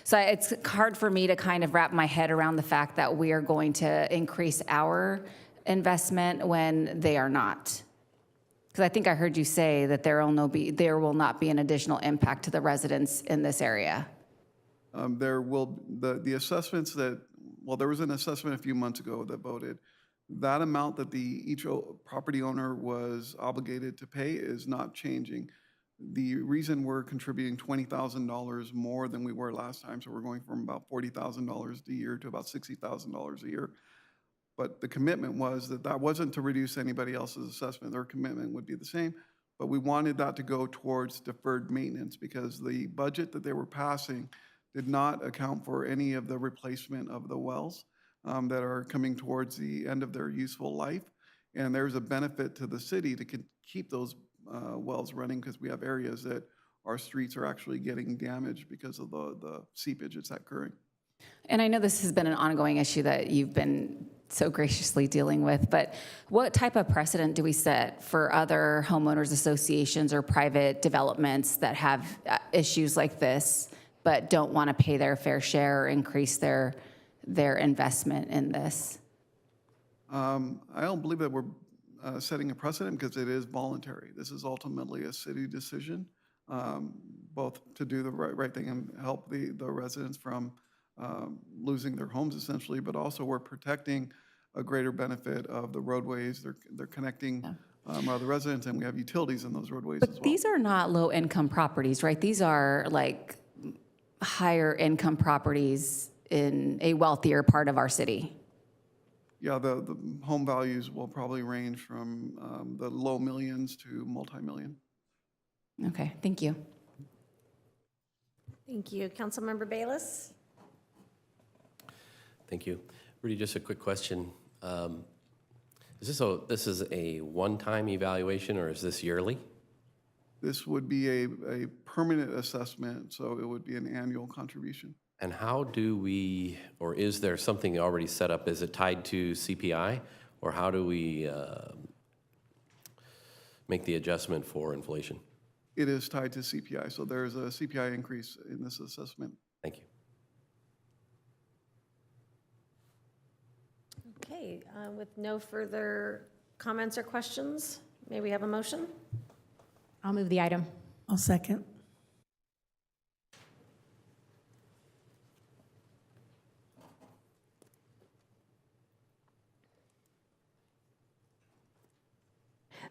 so it's hard for me to kind of wrap my head around the fact that we are going to increase our investment when they are not. Because I think I heard you say that there will not be an additional impact to the residents in this area. There will, the assessments that, well, there was an assessment a few months ago that voted. That amount that each property owner was obligated to pay is not changing. The reason we're contributing $20,000 more than we were last time, so we're going from about $40,000 a year to about $60,000 a year. But the commitment was that wasn't to reduce anybody else's assessment. Their commitment would be the same, but we wanted that to go towards deferred maintenance because the budget that they were passing did not account for any of the replacement of the wells that are coming towards the end of their useful life. And there's a benefit to the city to keep those wells running because we have areas that our streets are actually getting damaged because of the seepage that's occurring. And I know this has been an ongoing issue that you've been so graciously dealing with, but what type of precedent do we set for other homeowners associations or private developments that have issues like this, but don't want to pay their fair share or increase their investment in this? I don't believe that we're setting a precedent because it is voluntary. This is ultimately a city decision, both to do the right thing and help the residents from losing their homes essentially, but also we're protecting a greater benefit of the roadways. They're connecting other residents, and we have utilities in those roadways as well. But these are not low-income properties, right? These are like higher-income properties in a wealthier part of our city. Yeah, the home values will probably range from the low millions to multi-million. Okay, thank you. Thank you. Councilmember Bayless? Thank you. Rudy, just a quick question. This is a one-time evaluation, or is this yearly? This would be a permanent assessment, so it would be an annual contribution. And how do we, or is there something already set up? Is it tied to CPI, or how do we make the adjustment for inflation? It is tied to CPI, so there's a CPI increase in this assessment. Thank you. Okay, with no further comments or questions, may we have a motion? I'll move the item. I'll second.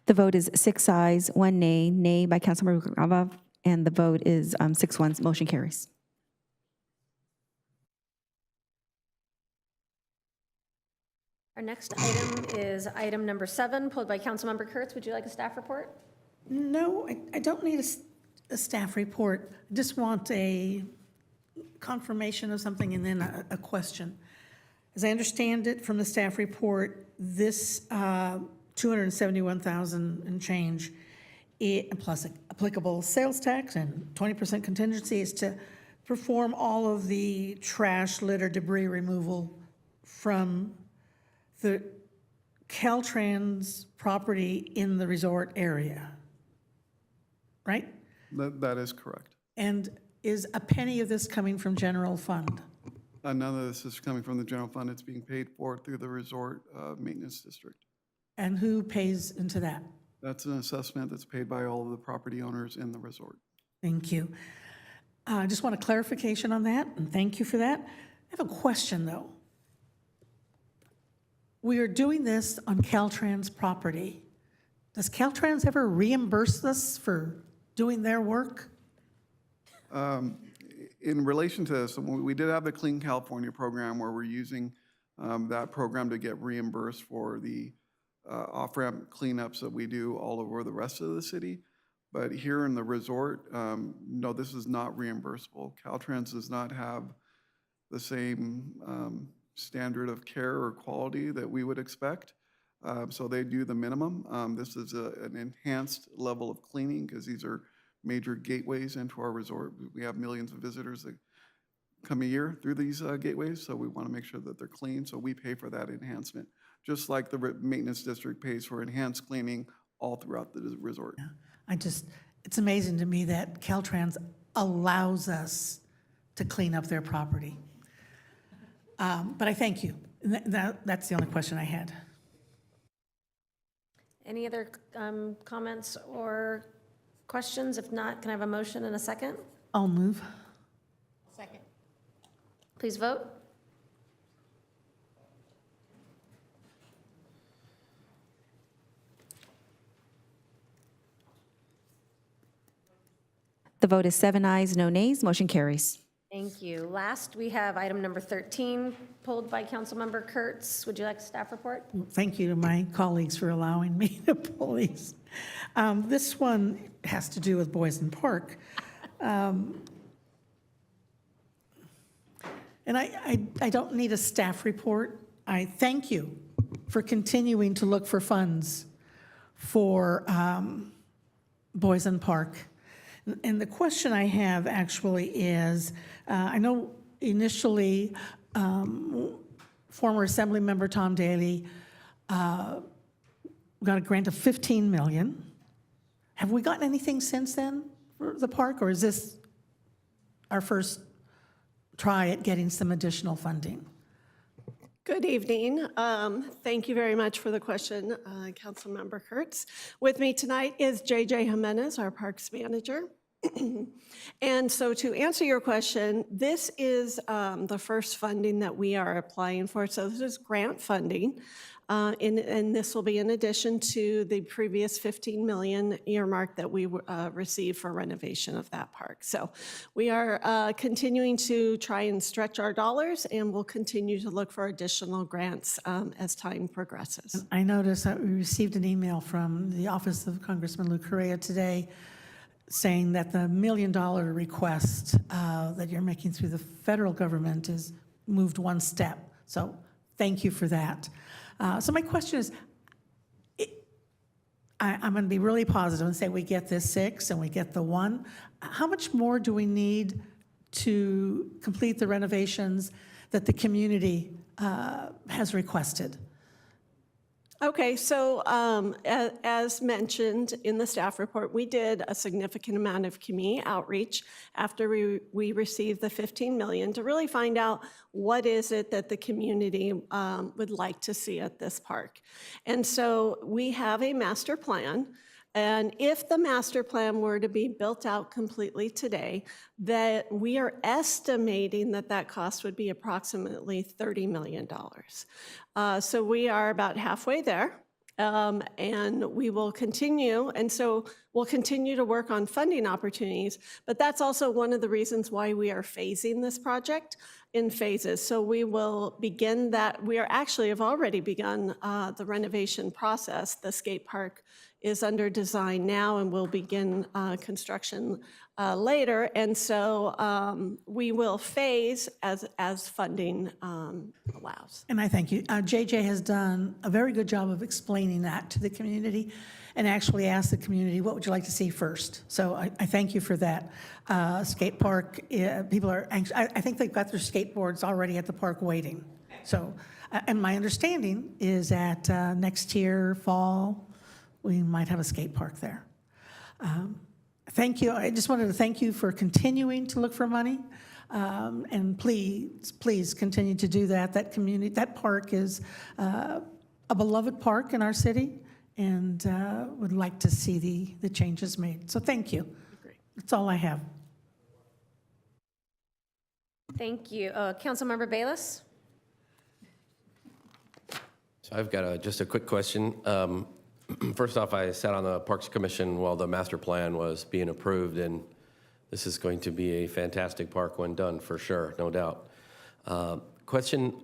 The vote is 6 ayes, 1 nay, nay by Councilmember Grava, and the vote is 6-1, motion carries. Our next item is item number 7, pulled by Councilmember Kurtz. Would you like a staff report? No, I don't need a staff report. I just want a confirmation of something and then a question. As I understand it from the staff report, this $271,000 and change, plus applicable sales tax and 20% contingency, is to perform all of the trash, litter, debris removal from the Caltrans property in the resort area, right? That is correct. And is a penny of this coming from general fund? None of this is coming from the general fund. It's being paid for through the resort maintenance district. And who pays into that? That's an assessment that's paid by all of the property owners in the resort. Thank you. I just want a clarification on that, and thank you for that. I have a question, though. We are doing this on Caltrans property. Does Caltrans ever reimburse us for doing their work? In relation to this, we did have the Clean California program where we're using that program to get reimbursed for the off-ramp cleanups that we do all over the rest of the city. But here in the resort, no, this is not reimbursable. Caltrans does not have the same standard of care or quality that we would expect. So they do the minimum. This is an enhanced level of cleaning because these are major gateways into our resort. We have millions of visitors that come a year through these gateways, so we want to make sure that they're clean, so we pay for that enhancement, just like the maintenance district pays for enhanced cleaning all throughout the resort. It's amazing to me that Caltrans allows us to clean up their property. But I thank you. That's the only question I had. Any other comments or questions? If not, can I have a motion and a second? I'll move. Second. Please vote. The vote is 7 ayes, no nays, motion carries. Thank you. Last, we have item number 13, pulled by Councilmember Kurtz. Would you like a staff report? Thank you to my colleagues for allowing me to pull these. This one has to do with Boysen Park. And I don't need a staff report. I thank you for continuing to look for funds for Boysen Park. And the question I have actually is, I know initially, former Assemblymember Tom Daly got a grant of $15 million. Have we gotten anything since then for the park, or is this our first try at getting some additional funding? Good evening. Thank you very much for the question, Councilmember Kurtz. With me tonight is JJ Jimenez, our Parks Manager. And so to answer your question, this is the first funding that we are applying for. So this is grant funding. And this will be in addition to the previous $15 million earmark that we received for renovation of that park. So we are continuing to try and stretch our dollars, and we'll continue to look for additional grants as time progresses. I noticed that we received an email from the office of Congressman Lou Correa today saying that the $1 million request that you're making through the federal government is moved one step. So thank you for that. So my question is, I'm going to be really positive and say we get this 6 and we get the 1. How much more do we need to complete the renovations that the community has requested? Okay, so as mentioned in the staff report, we did a significant amount of community outreach after we received the $15 million to really find out what is it that the community would like to see at this park. And so we have a master plan. And if the master plan were to be built out completely today, that we are estimating that that cost would be approximately $30 million. So we are about halfway there, and we will continue. And so we'll continue to work on funding opportunities, but that's also one of the reasons why we are phasing this project in phases. So we will begin that. We are actually have already begun the renovation process. The skate park is under design now and will begin construction later. And so we will phase as funding allows. And I thank you. JJ has done a very good job of explaining that to the community and actually asked the community, what would you like to see first? So I thank you for that. Skate park, people are anxious. I think they've got their skateboards already at the park waiting. So, and my understanding is that next year, fall, we might have a skate park there. Thank you. I just wanted to thank you for continuing to look for money. And please continue to do that. That park is a beloved park in our city, and would like to see the changes made. So thank you. That's all I have. Thank you. Councilmember Bayless? So I've got just a quick question. First off, I sat on the Parks Commission while the master plan was being approved, and this is going to be a fantastic park when done, for sure, no doubt. Question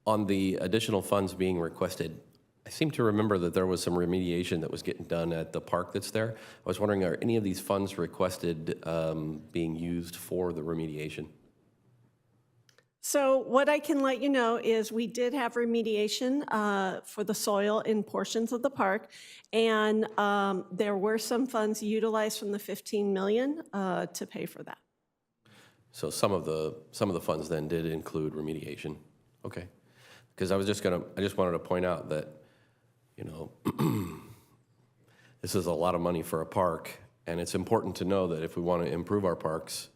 on the additional funds being requested. I seem to remember that there was some remediation that was getting done at the park that's there. I was wondering, are any of these funds requested being used for the remediation? So what I can let you know is we did have remediation for the soil in portions of the park, and there were some funds utilized from the $15 million to pay for that. So some of the funds then did include remediation. Okay, because I just wanted to point out that, you know, this is a lot of money for a park, and it's important to know that if we want to improve our parks,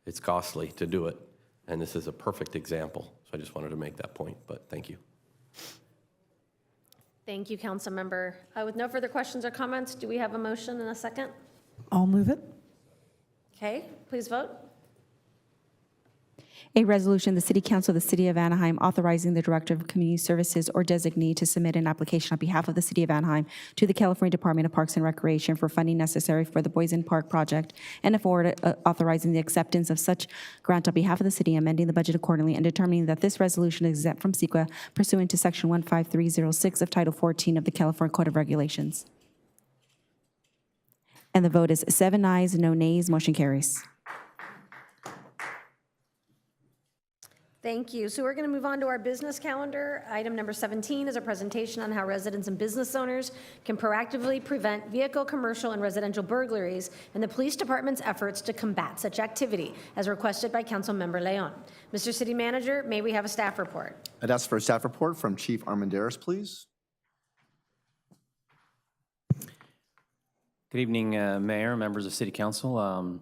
it's costly to do it. And this is a perfect example. So I just wanted to make that point, but thank you. Thank you, Councilmember. With no further questions or comments, do we have a motion and a second? I'll move it. Okay, please vote. A resolution, the City Council of the City of Anaheim authorizing the Director of Community Services or designee to submit an application on behalf of the City of Anaheim to the California Department of Parks and Recreation for funding necessary for the Boysen Park project, and if authorizing the acceptance of such grant on behalf of the city, amending the budget accordingly, and determining that this resolution is exempt from CEQA pursuant to Section 15306 of Title 14 of the California Code of Regulations. And the vote is 7 ayes, no nays, motion carries. Thank you. So we're going to move on to our business calendar. Item number 17 is a presentation on how residents and business owners can proactively prevent vehicle, commercial, and residential burglaries and the police department's efforts to combat such activity, as requested by Councilmember Leon. Mr. City Manager, may we have a staff report? I'd ask for a staff report from Chief Armendariz, please. Good evening, Mayor, members of City Council.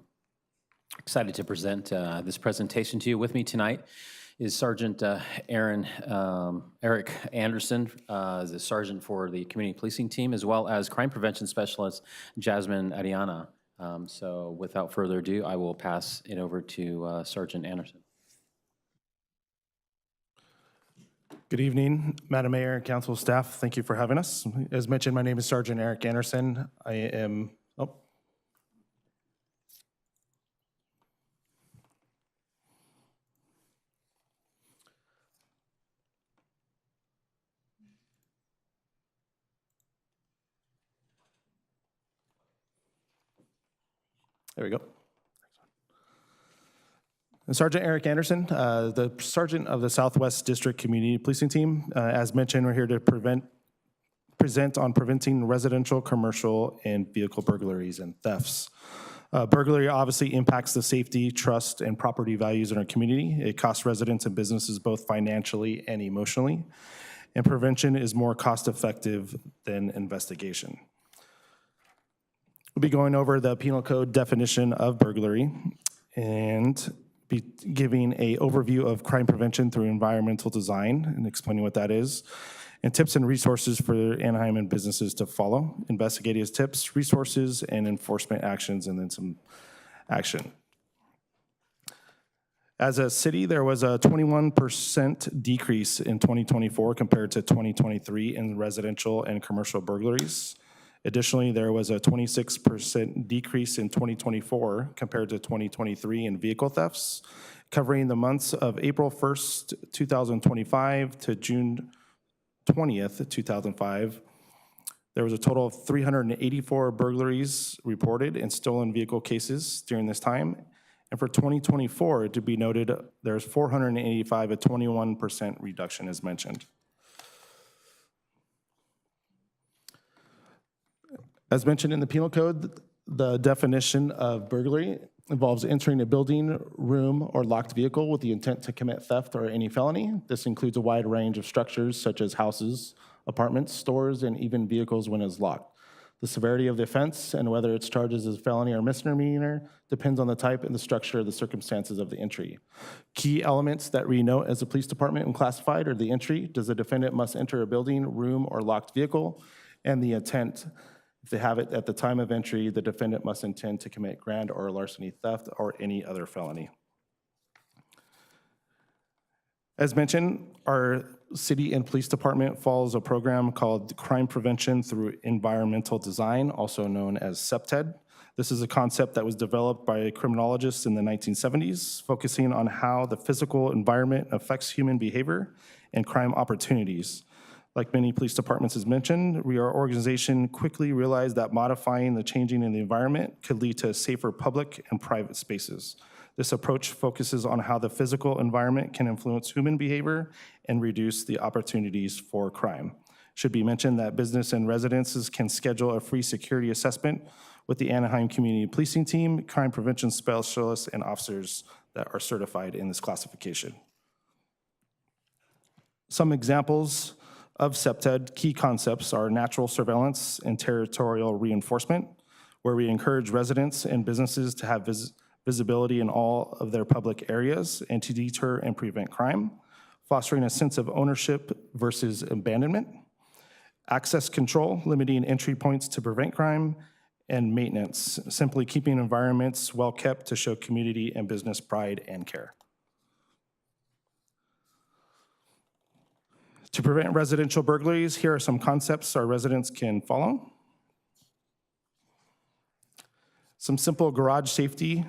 Excited to present this presentation to you. With me tonight is Sergeant Eric Anderson, the sergeant for the community policing team, as well as crime prevention specialist Jasmine Ariana. So without further ado, I will pass it over to Sergeant Anderson. Good evening, Madam Mayor and council staff. Thank you for having us. As mentioned, my name is Sergeant Eric Anderson. I am, there we go. Sergeant Eric Anderson, the sergeant of the Southwest District Community Policing Team. As mentioned, we're here to present on preventing residential, commercial, and vehicle burglaries and thefts. Burglary obviously impacts the safety, trust, and property values in our community. It costs residents and businesses both financially and emotionally. And prevention is more cost-effective than investigation. We'll be going over the penal code definition of burglary and be giving an overview of crime prevention through environmental design and explaining what that is, and tips and resources for Anaheim and businesses to follow, investigative tips, resources, and enforcement actions, and then some action. As a city, there was a 21% decrease in 2024 compared to 2023 in residential and commercial burglaries. Additionally, there was a 26% decrease in 2024 compared to 2023 in vehicle thefts, covering the months of April 1st, 2025 to June 20th, 2005. There was a total of 384 burglaries reported and stolen vehicle cases during this time. And for 2024, to be noted, there's 485, a 21% reduction as mentioned. As mentioned in the penal code, the definition of burglary involves entering a building, room, or locked vehicle with the intent to commit theft or any felony. This includes a wide range of structures such as houses, apartments, stores, and even vehicles when it's locked. The severity of the offense and whether it's charged as a felony or misdemeanor depends on the type and the structure of the circumstances of the entry. Key elements that we note as a police department when classified are the entry. Does the defendant must enter a building, room, or locked vehicle? And the intent. If they have it at the time of entry, the defendant must intend to commit grand or larceny theft or any other felony. As mentioned, our city and police department follows a program called Crime Prevention Through Environmental Design, also known as CPTED. This is a concept that was developed by criminologists in the 1970s, focusing on how the physical environment affects human behavior and crime opportunities. Like many police departments as mentioned, our organization quickly realized that modifying the changing in the environment could lead to safer public and private spaces. This approach focuses on how the physical environment can influence human behavior and reduce the opportunities for crime. Should be mentioned that business and residences can schedule a free security assessment with the Anaheim Community Policing Team, crime prevention specialists, and officers that are certified in this classification. Some examples of CPTED key concepts are natural surveillance and territorial reinforcement, where we encourage residents and businesses to have visibility in all of their public areas and to deter and prevent crime, fostering a sense of ownership versus abandonment, access control, limiting entry points to prevent crime, and maintenance, simply keeping environments well kept to show community and business pride and care. To prevent residential burglaries, here are some concepts our residents can follow. Some simple garage safety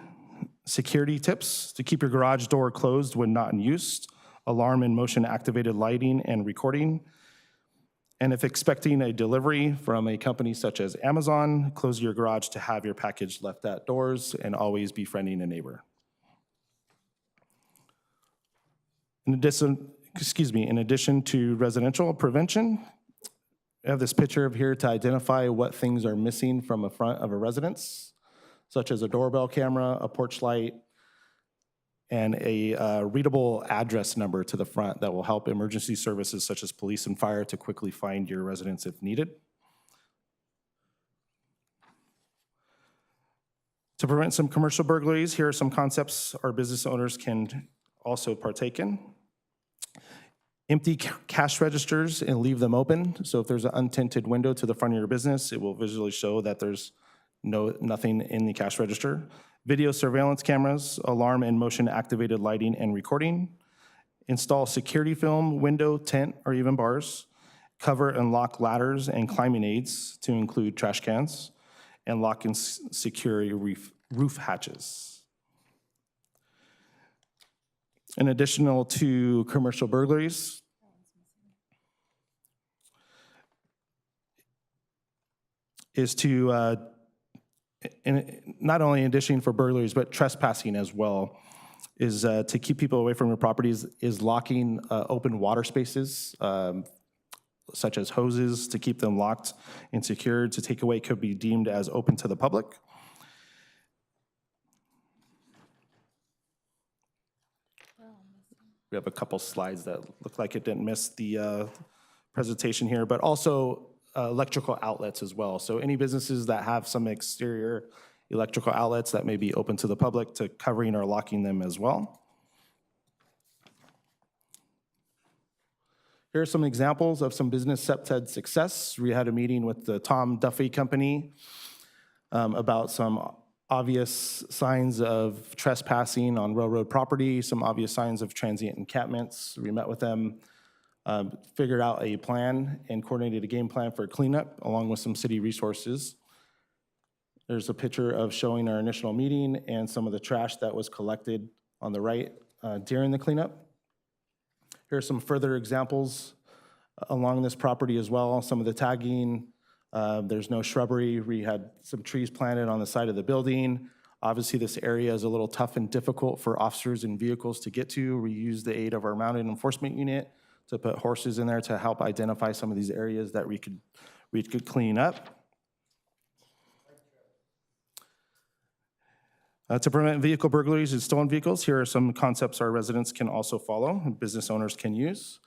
security tips to keep your garage door closed when not in use, alarm and motion activated lighting and recording. And if expecting a delivery from a company such as Amazon, close your garage to have your package left at doors and always befriending a neighbor. In addition to residential prevention, I have this picture of here to identify what things are missing from a front of a residence, such as a doorbell camera, a porch light, and a readable address number to the front that will help emergency services such as police and fire to quickly find your residence if needed. To prevent some commercial burglaries, here are some concepts our business owners can also partake in. Empty cash registers and leave them open. So if there's an untinted window to the front of your business, it will visually show that there's nothing in the cash register. Video surveillance cameras, alarm and motion activated lighting and recording. Install security film, window, tent, or even bars. Cover and lock ladders and climbing aids to include trash cans, and lock and secure your roof hatches. In addition to commercial burglaries, is to, not only in addition for burglaries, but trespassing as well, is to keep people away from your properties, is locking open water spaces, such as hoses, to keep them locked and secured. To take away could be deemed as open to the public. We have a couple slides that look like it didn't miss the presentation here, but also electrical outlets as well. So any businesses that have some exterior electrical outlets that may be open to the public, to covering or locking them as well. Here are some examples of some business SEPTED success. We had a meeting with the Tom Duffy Company about some obvious signs of trespassing on railroad property, some obvious signs of transient encampments. We met with them, figured out a plan and coordinated a game plan for cleanup along with some city resources. There's a picture of showing our initial meeting and some of the trash that was collected on the right during the cleanup. Here are some further examples along this property as well. Some of the tagging, there's no shrubbery. We had some trees planted on the side of the building. Obviously, this area is a little tough and difficult for officers and vehicles to get to. We use the aid of our mounted enforcement unit to put horses in there to help identify some of these areas that we could clean up. To prevent vehicle burglaries and stolen vehicles, here are some concepts our residents can also follow and business owners can use.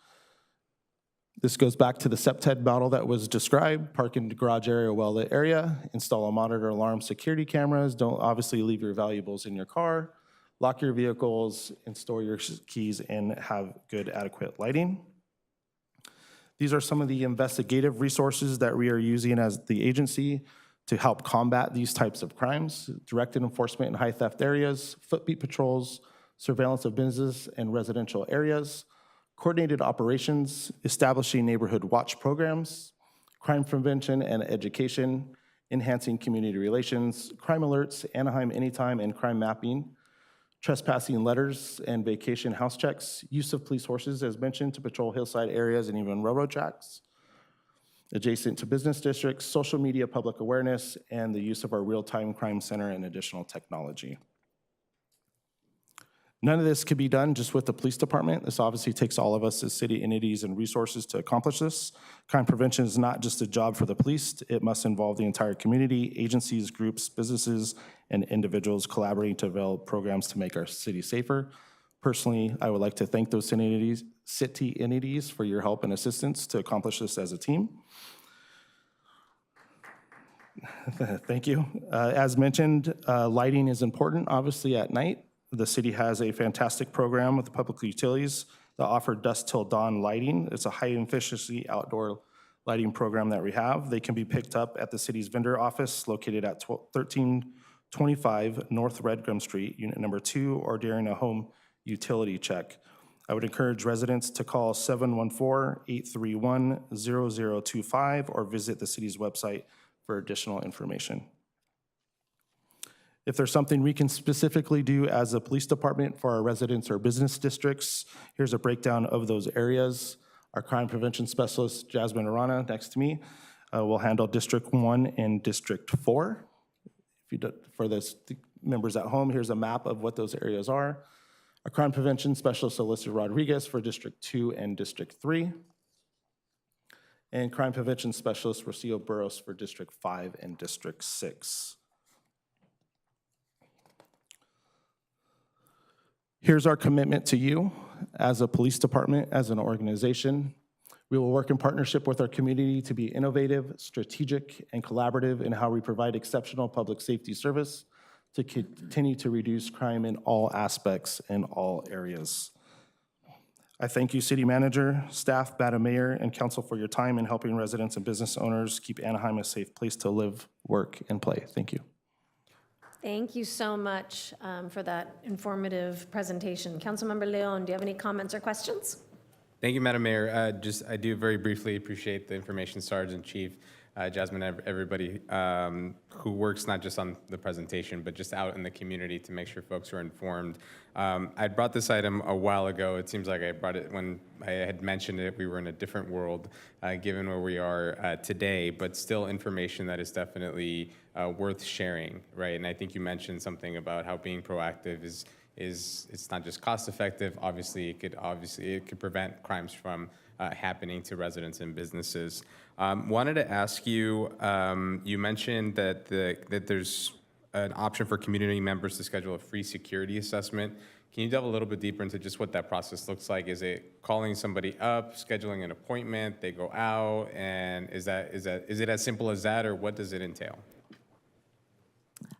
This goes back to the SEPTED model that was described: park in the garage area, well-lit area, install a monitor alarm security cameras, don't obviously leave your valuables in your car, lock your vehicles, and store your keys and have good adequate lighting. These are some of the investigative resources that we are using as the agency to help combat these types of crimes: directed enforcement in high theft areas, footbeat patrols, surveillance of business and residential areas, coordinated operations, establishing neighborhood watch programs, crime prevention and education, enhancing community relations, crime alerts, Anaheim Anytime and crime mapping, trespassing letters and vacation house checks, use of police horses, as mentioned, to patrol hillside areas and even railroad tracks, adjacent to business districts, social media public awareness, and the use of our real-time crime center and additional technology. None of this could be done just with the police department. This obviously takes all of us as city entities and resources to accomplish this. Crime prevention is not just a job for the police. It must involve the entire community, agencies, groups, businesses, and individuals collaborating to develop programs to make our city safer. Personally, I would like to thank those city entities for your help and assistance to accomplish this as a team. Thank you. As mentioned, lighting is important, obviously, at night. The city has a fantastic program with the public utilities that offer dusk till dawn lighting. It's a high efficiency outdoor lighting program that we have. They can be picked up at the city's vendor office located at 1325 North Redgum Street, unit number 2, or during a home utility check. I would encourage residents to call 714-831-0025 or visit the city's website for additional information. If there's something we can specifically do as a police department for our residents or business districts, here's a breakdown of those areas. Our crime prevention specialist, Jasmine Arana, next to me, will handle District 1 and District 4. For the members at home, here's a map of what those areas are. Our crime prevention specialist, Alyssa Rodriguez, for District 2 and District 3. And crime prevention specialist, Rocio Burros, for District 5 and District 6. Here's our commitment to you as a police department, as an organization. We will work in partnership with our community to be innovative, strategic, and collaborative in how we provide exceptional public safety service to continue to reduce crime in all aspects in all areas. I thank you, City Manager, staff, Madam Mayor, and Council for your time in helping residents and business owners keep Anaheim a safe place to live, work, and play. Thank you. Thank you so much for that informative presentation. Councilmember Leon, do you have any comments or questions? Thank you, Madam Mayor. I do very briefly appreciate the information, Sergeant, Chief, Jasmine, everybody who works not just on the presentation, but just out in the community to make sure folks are informed. I brought this item a while ago. It seems like I brought it when I had mentioned it. We were in a different world, given where we are today, but still information that is definitely worth sharing, right? And I think you mentioned something about how being proactive is it's not just cost effective. Obviously, it could prevent crimes from happening to residents and businesses. Wanted to ask you, you mentioned that there's an option for community members to schedule a free security assessment. Can you delve a little bit deeper into just what that process looks like? Is it calling somebody up, scheduling an appointment, they go out, and is it as simple as that, or what does it entail?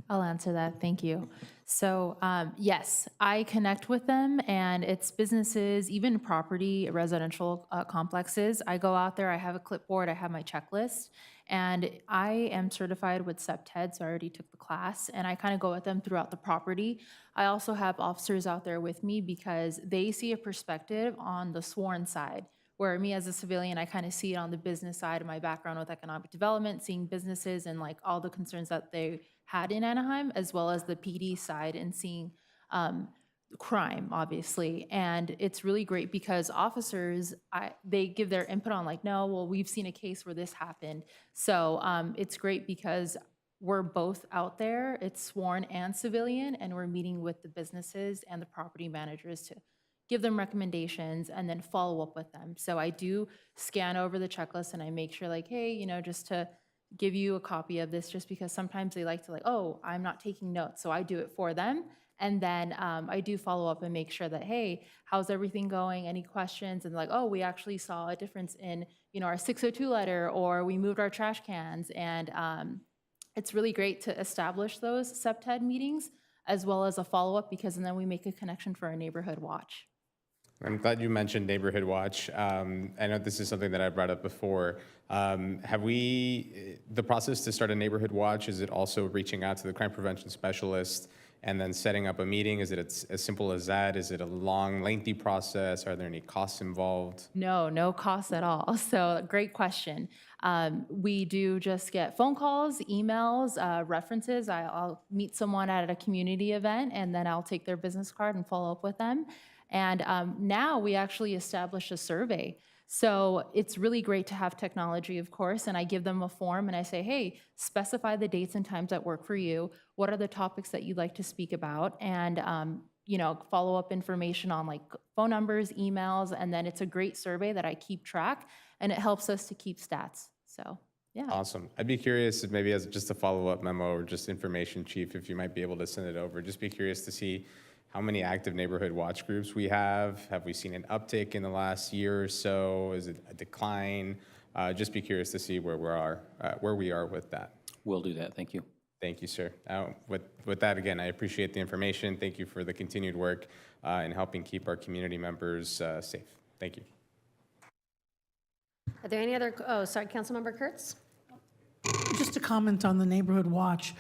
I'll answer that. Thank you. So yes, I connect with them, and it's businesses, even property, residential complexes. I go out there, I have a clipboard, I have my checklist, and I am certified with CEPTED, so I already took the class, and I kind of go with them throughout the property. I also have officers out there with me because they see a perspective on the sworn side, where me as a civilian, I kind of see it on the business side of my background with economic development, seeing businesses and like all the concerns that they had in Anaheim, as well as the PD side and seeing crime, obviously. And it's really great because officers, they give their input on like, no, well, we've seen a case where this happened. So it's great because we're both out there, it's sworn and civilian, and we're meeting with the businesses and the property managers to give them recommendations and then follow up with them. So I do scan over the checklist and I make sure like, hey, you know, just to give you a copy of this, just because sometimes they like to like, oh, I'm not taking notes. So I do it for them. And then I do follow up and make sure that, hey, how's everything going? Any questions? And like, oh, we actually saw a difference in, you know, our 602 letter, or we moved our trash cans. And it's really great to establish those CEPTED meetings as well as a follow-up, because and then we make a connection for our neighborhood watch. I'm glad you mentioned Neighborhood Watch. I know this is something that I brought up before. The process to start a Neighborhood Watch, is it also reaching out to the crime prevention specialist and then setting up a meeting? Is it as simple as that? Is it a long, lengthy process? Are there any costs involved? No costs at all. So great question. We do just get phone calls, emails, references. I'll meet someone at a community event, and then I'll take their business card and follow up with them. And now we actually establish a survey. So it's really great to have technology, of course, and I give them a form and I say, hey, specify the dates and times that work for you. What are the topics that you'd like to speak about? And you know, follow up information on like phone numbers, emails, and then it's a great survey that I keep track, and it helps us to keep stats. So yeah. Awesome. I'd be curious if maybe as just a follow-up memo or just information, Chief, if you might be able to send it over. Just be curious to see how many active neighborhood watch groups we have. Have we seen an uptick in the last year or so? Is it a decline? Just be curious to see where we are with that. We'll do that. Thank you. Thank you, sir. With that, again, I appreciate the information. Thank you for the continued work in helping keep our community members safe. Thank you. Are there any other, sorry, Councilmember Kurtz? Just to comment on the Neighborhood Watch.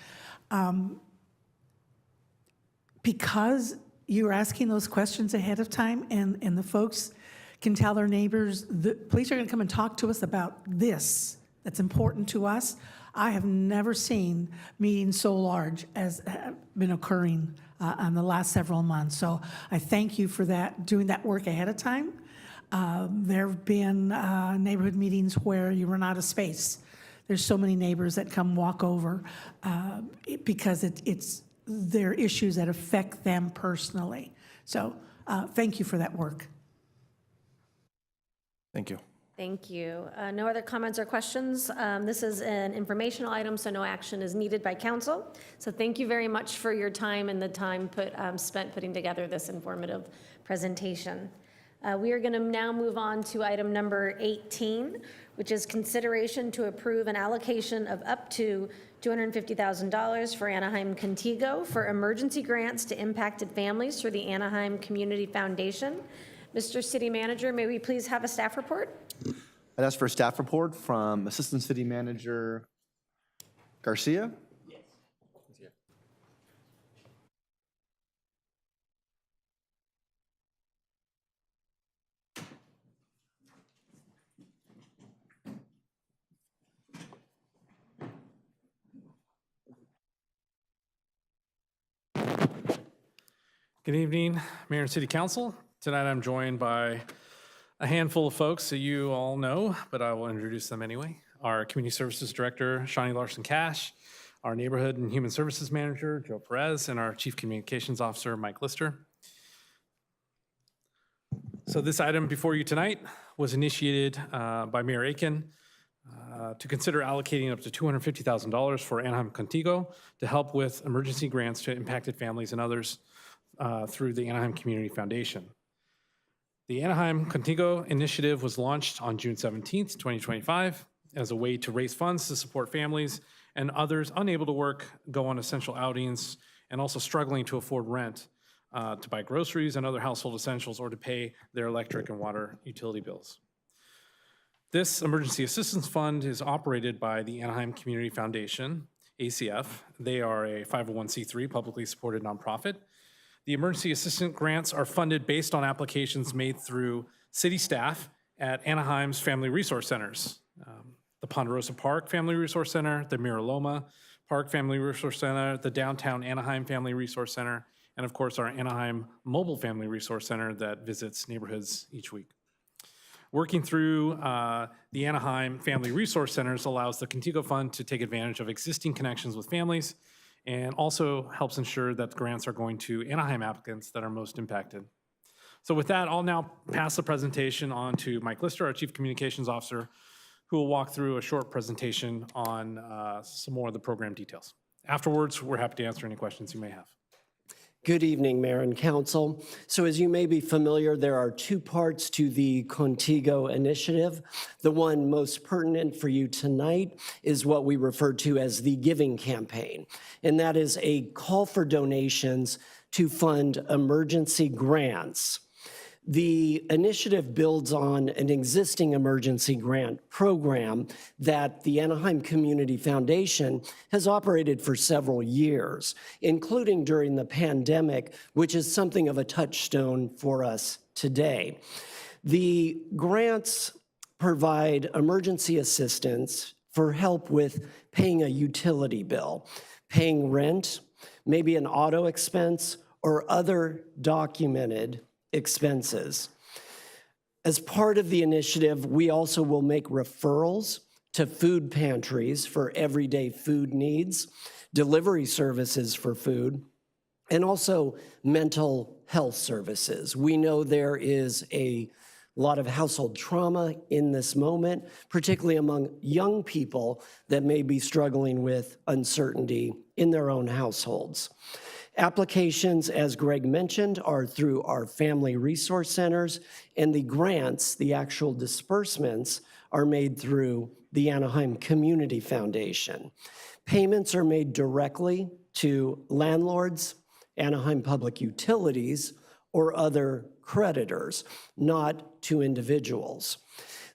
Because you're asking those questions ahead of time, and the folks can tell their neighbors, the police are going to come and talk to us about this that's important to us. I have never seen meetings so large as have been occurring in the last several months. So I thank you for that, doing that work ahead of time. There have been neighborhood meetings where you run out of space. There's so many neighbors that come walk over because it's their issues that affect them personally. So thank you for that work. Thank you. Thank you. No other comments or questions? This is an informational item, so no action is needed by council. So thank you very much for your time and the time spent putting together this informative presentation. We are going to now move on to item number 18, which is consideration to approve an allocation of up to $250,000 for Anaheim Contigo for emergency grants to impacted families through the Anaheim Community Foundation. Mr. City Manager, may we please have a staff report? I'd ask for a staff report from Assistant City Manager Garcia. Good evening, Mayor and City Council. Tonight I'm joined by a handful of folks that you all know, but I will introduce them anyway. Our Community Services Director, Shawnee Larson-Cash, our Neighborhood and Human Services Manager, Joe Perez, and our Chief Communications Officer, Mike Lister. So this item before you tonight was initiated by Mayor Aiken to consider allocating up to $250,000 for Anaheim Contigo to help with emergency grants to impacted families and others through the Anaheim Community Foundation. The Anaheim Contigo initiative was launched on June 17th, 2025, as a way to raise funds to support families and others unable to work, go on essential outings, and also struggling to afford rent, to buy groceries and other household essentials, or to pay their electric and water utility bills. This Emergency Assistance Fund is operated by the Anaheim Community Foundation, ACF. They are a 501c3 publicly supported nonprofit. The emergency assistance grants are funded based on applications made through city staff at Anaheim's Family Resource Centers, the Ponderosa Park Family Resource Center, the Miraloma Park Family Resource Center, the Downtown Anaheim Family Resource Center, and of course our Anaheim Mobile Family Resource Center that visits neighborhoods each week. Working through the Anaheim Family Resource Centers allows the Contigo Fund to take advantage of existing connections with families and also helps ensure that the grants are going to Anaheim applicants that are most impacted. So with that, I'll now pass the presentation on to Mike Lister, our Chief Communications Officer, who will walk through a short presentation on some more of the program details. Afterwards, we're happy to answer any questions you may have. Good evening, Mayor and Council. So as you may be familiar, there are two parts to the Contigo initiative. The one most pertinent for you tonight is what we refer to as the Giving Campaign, and that is a call for donations to fund emergency grants. The initiative builds on an existing emergency grant program that the Anaheim Community Foundation has operated for several years, including during the pandemic, which is something of a touchstone for us today. The grants provide emergency assistance for help with paying a utility bill, paying rent, maybe an auto expense, or other documented expenses. As part of the initiative, we also will make referrals to food pantries for everyday food needs, delivery services for food, and also mental health services. We know there is a lot of household trauma in this moment, particularly among young people that may be struggling with uncertainty in their own households. Applications, as Greg mentioned, are through our family resource centers, and the grants, the actual disbursements, are made through the Anaheim Community Foundation. Payments are made directly to landlords, Anaheim Public Utilities, or other creditors, not to individuals.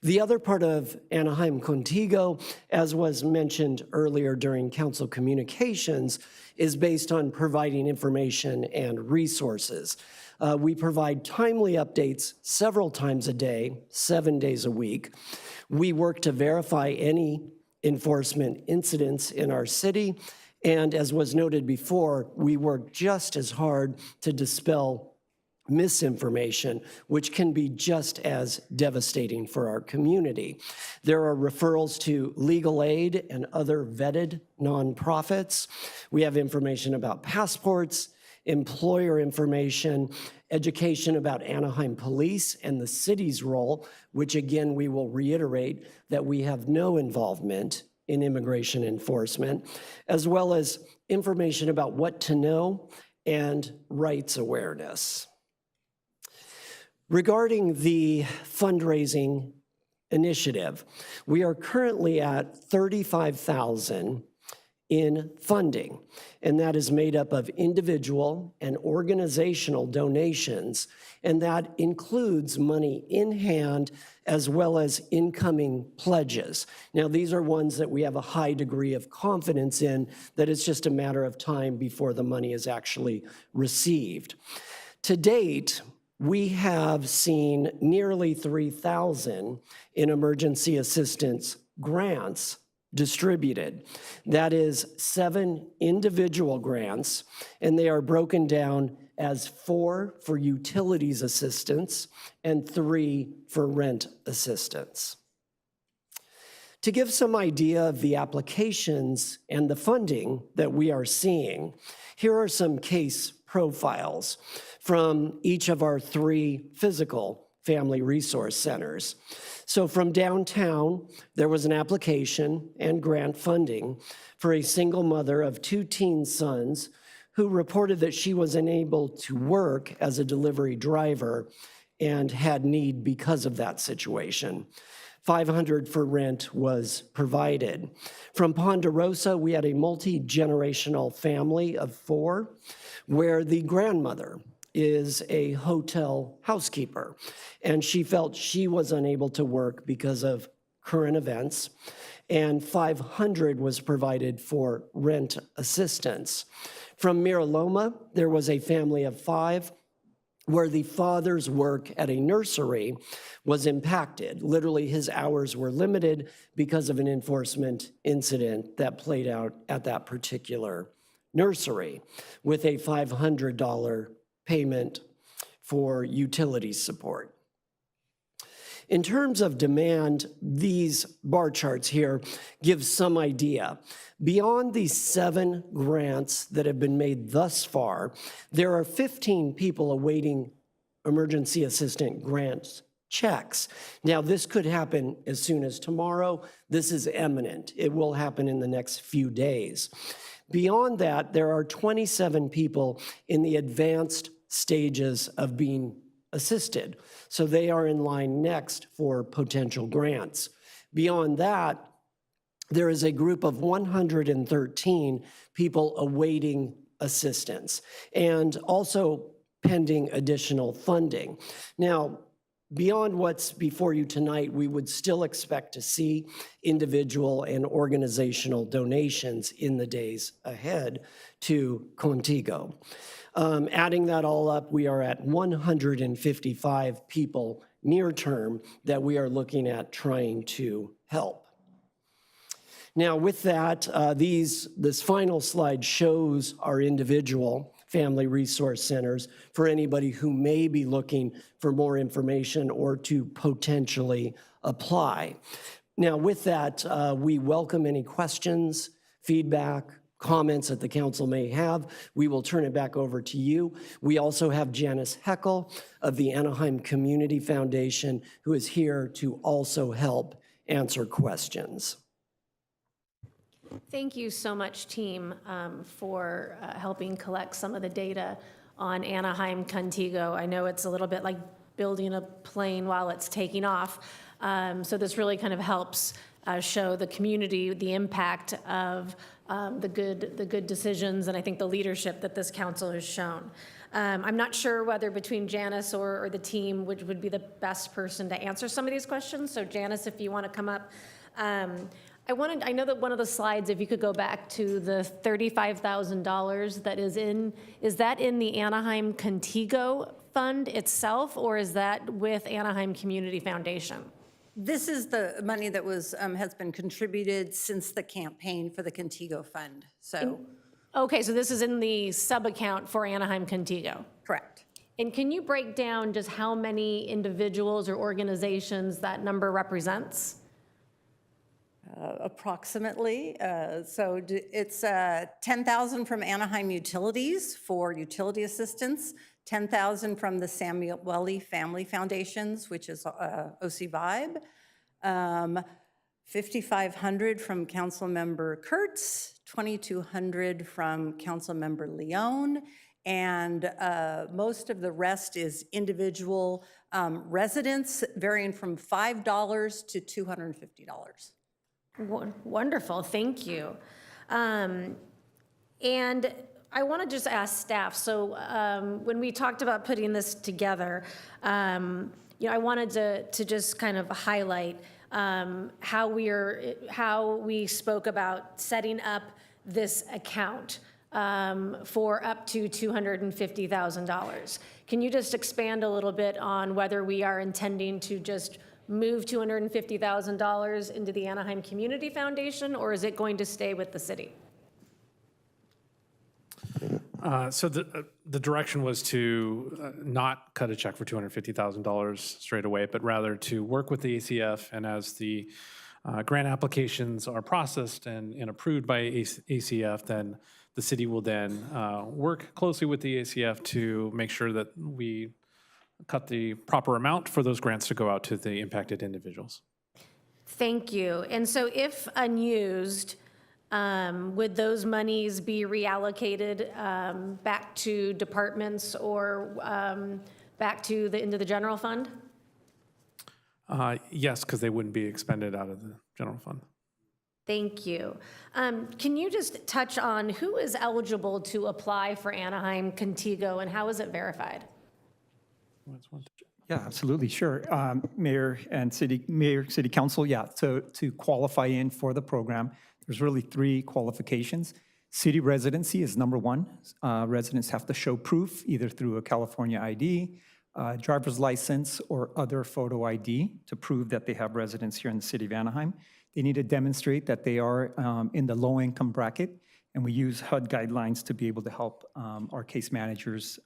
The other part of Anaheim Contigo, as was mentioned earlier during council communications, is based on providing information and resources. We provide timely updates several times a day, 7 days a week. We work to verify any enforcement incidents in our city, and as was noted before, we work just as hard to dispel misinformation, which can be just as devastating for our community. There are referrals to legal aid and other vetted nonprofits. We have information about passports, employer information, education about Anaheim Police and the city's role, which again, we will reiterate that we have no involvement in immigration enforcement, as well as information about what to know and rights awareness. Regarding the fundraising initiative, we are currently at $35,000 in funding, and that is made up of individual and organizational donations, and that includes money in hand as well as incoming pledges. Now, these are ones that we have a high degree of confidence in, that it's just a matter of time before the money is actually received. To date, we have seen nearly 3,000 in emergency assistance grants distributed. That is 7 individual grants, and they are broken down as 4 for utilities assistance and 3 for rent assistance. To give some idea of the applications and the funding that we are seeing, here are some case profiles from each of our 3 physical family resource centers. So from downtown, there was an application and grant funding for a single mother of 2 teen sons who reported that she was unable to work as a delivery driver and had need because of that situation. $500 for rent was provided. From Ponderosa, we had a multi-generational family of 4 where the grandmother is a hotel housekeeper, and she felt she was unable to work because of current events, and $500 was provided for rent assistance. From Mira Loma, there was a family of 5 where the father's work at a nursery was impacted. Literally, his hours were limited because of an enforcement incident that played out at that particular nursery, with a $500 payment for utility support. In terms of demand, these bar charts here give some idea. Beyond the 7 grants that have been made thus far, there are 15 people awaiting emergency assistant grants checks. Now, this could happen as soon as tomorrow. This is imminent. It will happen in the next few days. Beyond that, there are 27 people in the advanced stages of being assisted. So they are in line next for potential grants. Beyond that, there is a group of 113 people awaiting assistance and also pending additional funding. Now, beyond what's before you tonight, we would still expect to see individual and organizational donations in the days ahead to Contigo. Adding that all up, we are at 155 people near term that we are looking at trying to help. Now, with that, this final slide shows our individual family resource centers for anybody who may be looking for more information or to potentially apply. Now, with that, we welcome any questions, feedback, comments that the council may have. We will turn it back over to you. We also have Janice Heckel of the Anaheim Community Foundation, who is here to also help answer questions. Thank you so much, team, for helping collect some of the data on Anaheim Contigo. I know it's a little bit like building a plane while it's taking off. So this really kind of helps show the community the impact of the good decisions and I think the leadership that this council has shown. I'm not sure whether between Janice or the team which would be the best person to answer some of these questions. So Janice, if you want to come up. I know that one of the slides, if you could go back to the $35,000 that is that in the Anaheim Contigo Fund itself, or is that with Anaheim Community Foundation? This is the money that was has been contributed since the campaign for the Contigo Fund. So, Okay, so this is in the sub-account for Anaheim Contigo. correct. And can you break down just how many individuals or organizations that number represents? Approximately. It's 10,000 from Anaheim Utilities for utility assistance, 10,000 from the Samueli Family Foundations, which is OC Vibe, 5,500 from Councilmember Kurtz, 2,200 from Councilmember Leone, and most of the rest is individual residents, varying from $5 to $250. Wonderful, thank you. And I want to just ask staff, so when we talked about putting this together, I wanted to just kind of highlight how we spoke about setting up this account for up to $250,000. Can you just expand a little bit on whether we are intending to just move $250,000 into the Anaheim Community Foundation, or is it going to stay with the city? So the direction was to not cut a check for $250,000 straight away, but rather to work with the ACF, and as the grant applications are processed and approved by ACF, then the city will then work closely with the ACF to make sure that we cut the proper amount for those grants to go out to the impacted individuals. Thank you. And so if unused, would those monies be reallocated back to departments or back to into the general fund? Yes, because they wouldn't be expended out of the general fund. Thank you. Can you just touch on who is eligible to apply for Anaheim Contigo and how is it verified? Yeah, absolutely, sure. Mayor, City Council, yeah, so to qualify in for the program, there's really 3 qualifications. City residency is number 1. Residents have to show proof either through a California ID, driver's license, or other photo ID to prove that they have residence here in the city of Anaheim. They need to demonstrate that they are in the low-income bracket, and we use HUD guidelines to be able to help our case managers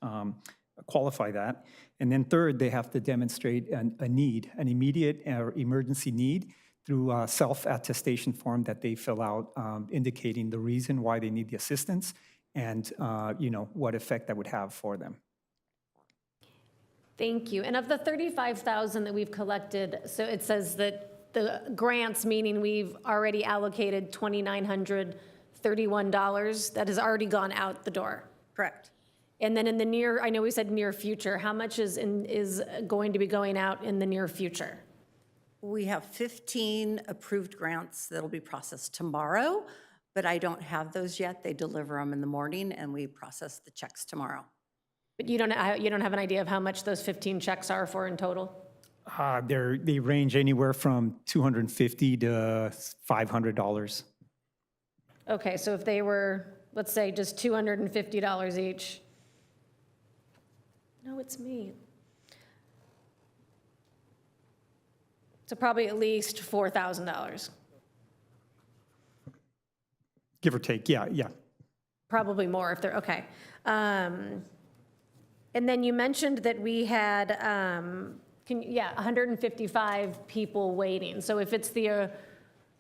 qualify that. And then third, they have to demonstrate a need, an immediate or emergency need through a self-attestation form that they fill out indicating the reason why they need the assistance and what effect that would have for them. Thank you. And of the $35,000 that we've collected, so it says that the grants, meaning we've already allocated $2,931 that has already gone out the door. Correct. And then in the near, I know we said near future, how much is going to be going out in the near future? We have 15 approved grants that'll be processed tomorrow, but I don't have those yet. They deliver them in the morning and we process the checks tomorrow. But you don't have an idea of how much those 15 checks are for in total? They range anywhere from $250 to $500. Okay, so if they were, let's say, just $250 each. No, it's me. So probably at least $4,000. Give or take, yeah. Probably more if they're, okay. And then you mentioned that we had, 155 people waiting. So if it's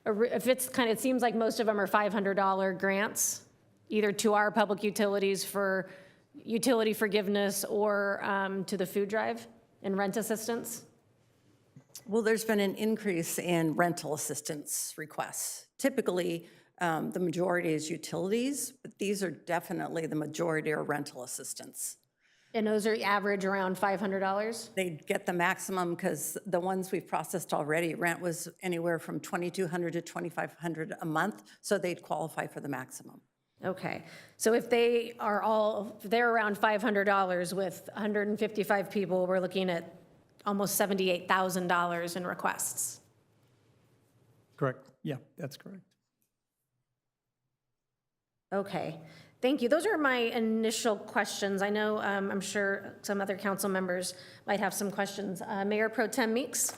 it seems like most of them are $500 grants, either to our public utilities for utility forgiveness or to the food drive and rent assistance? Well, there's been an increase in rental assistance requests. Typically, the majority is utilities, but these are definitely the majority are rental assistance. And those are average around $500? They get the maximum because the ones we've processed already, rent was anywhere from $2,200 to $2,500 a month, so they'd qualify for the maximum. Okay, so if they're around $500 with 155 people, we're looking at almost $78,000 in requests. Correct, yeah, that's correct. Okay, thank you. Those are my initial questions. I know, I'm sure some other council members might have some questions. Mayor Pro Tem Meeks?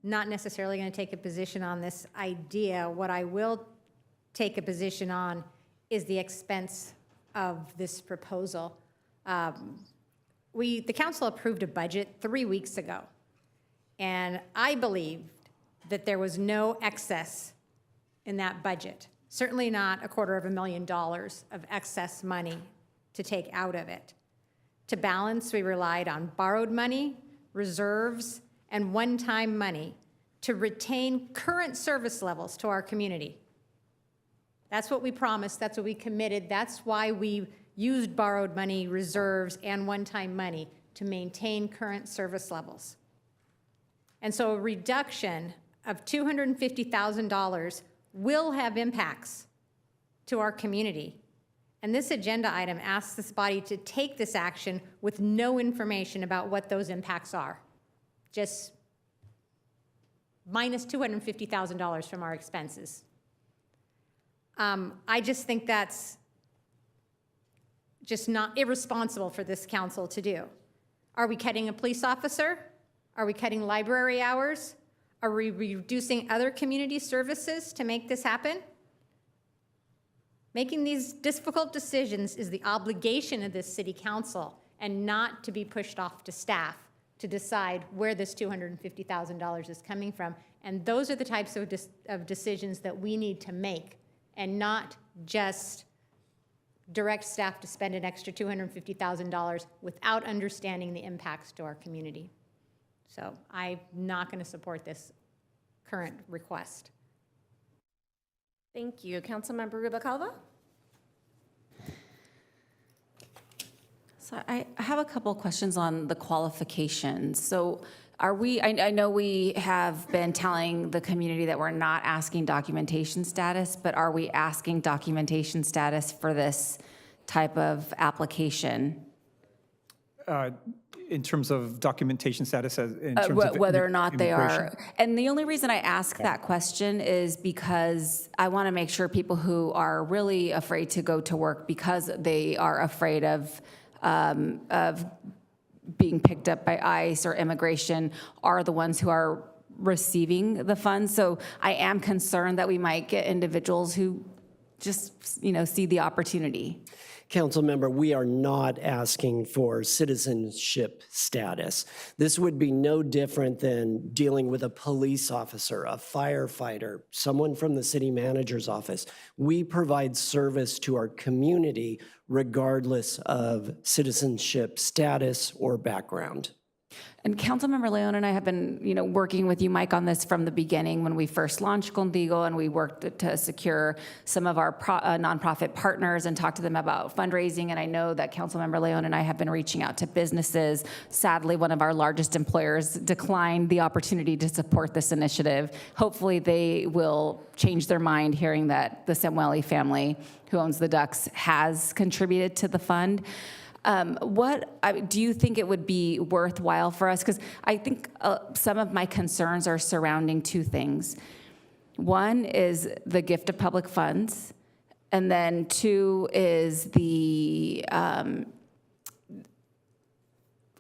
not necessarily going to take a position on this idea. What I will take a position on is the expense of this proposal. The council approved a budget 3 weeks ago, and I believed that there was no excess in that budget. Certainly not $250,000 of excess money to take out of it. To balance, we relied on borrowed money, reserves, and one-time money to retain current service levels to our community. That's what we promised, that's what we committed, that's why we used borrowed money, reserves, and one-time money to maintain current service levels. And so a reduction of $250,000 will have impacts to our community. And this agenda item asks this body to take this action with no information about what those impacts are. Just minus $250,000 from our expenses. I just think that's just not irresponsible for this council to do. Are we cutting a police officer? Are we cutting library hours? Are we reducing other community services to make this happen? Making these difficult decisions is the obligation of this city council and not to be pushed off to staff to decide where this $250,000 is coming from. And those are the types of decisions that we need to make and not just direct staff to spend an extra $250,000 without understanding the impacts to our community. So I'm not going to support this current request. Thank you. Councilmember Rubacalva? So I have a couple questions on the qualifications. So are we, I know we have been telling the community that we're not asking documentation status, but are we asking documentation status for this type of application? In terms of documentation status, in terms of Whether or not they are. immigration? And the only reason I ask that question is because I want to make sure people who are really afraid to go to work because they are afraid of being picked up by ICE or immigration are the ones who are receiving the funds. So I am concerned that we might get individuals who just, see the opportunity. Councilmember, we are not asking for citizenship status. This would be no different than dealing with a police officer, a firefighter, someone from the city manager's office. We provide service to our community regardless of citizenship status or background. And Councilmember Leon and I have been, working with you, Mike, on this from the beginning when we first launched Contigo, and we worked to secure some of our nonprofit partners and talk to them about fundraising. And I know that Councilmember Leon and I have been reaching out to businesses. Sadly, one of our largest employers declined the opportunity to support this initiative. Hopefully, they will change their mind hearing that the Samueli family, who owns the Ducks, has contributed to the fund. Do you think it would be worthwhile for us? Because I think some of my concerns are surrounding two things. One is the gift of public funds, and then two is the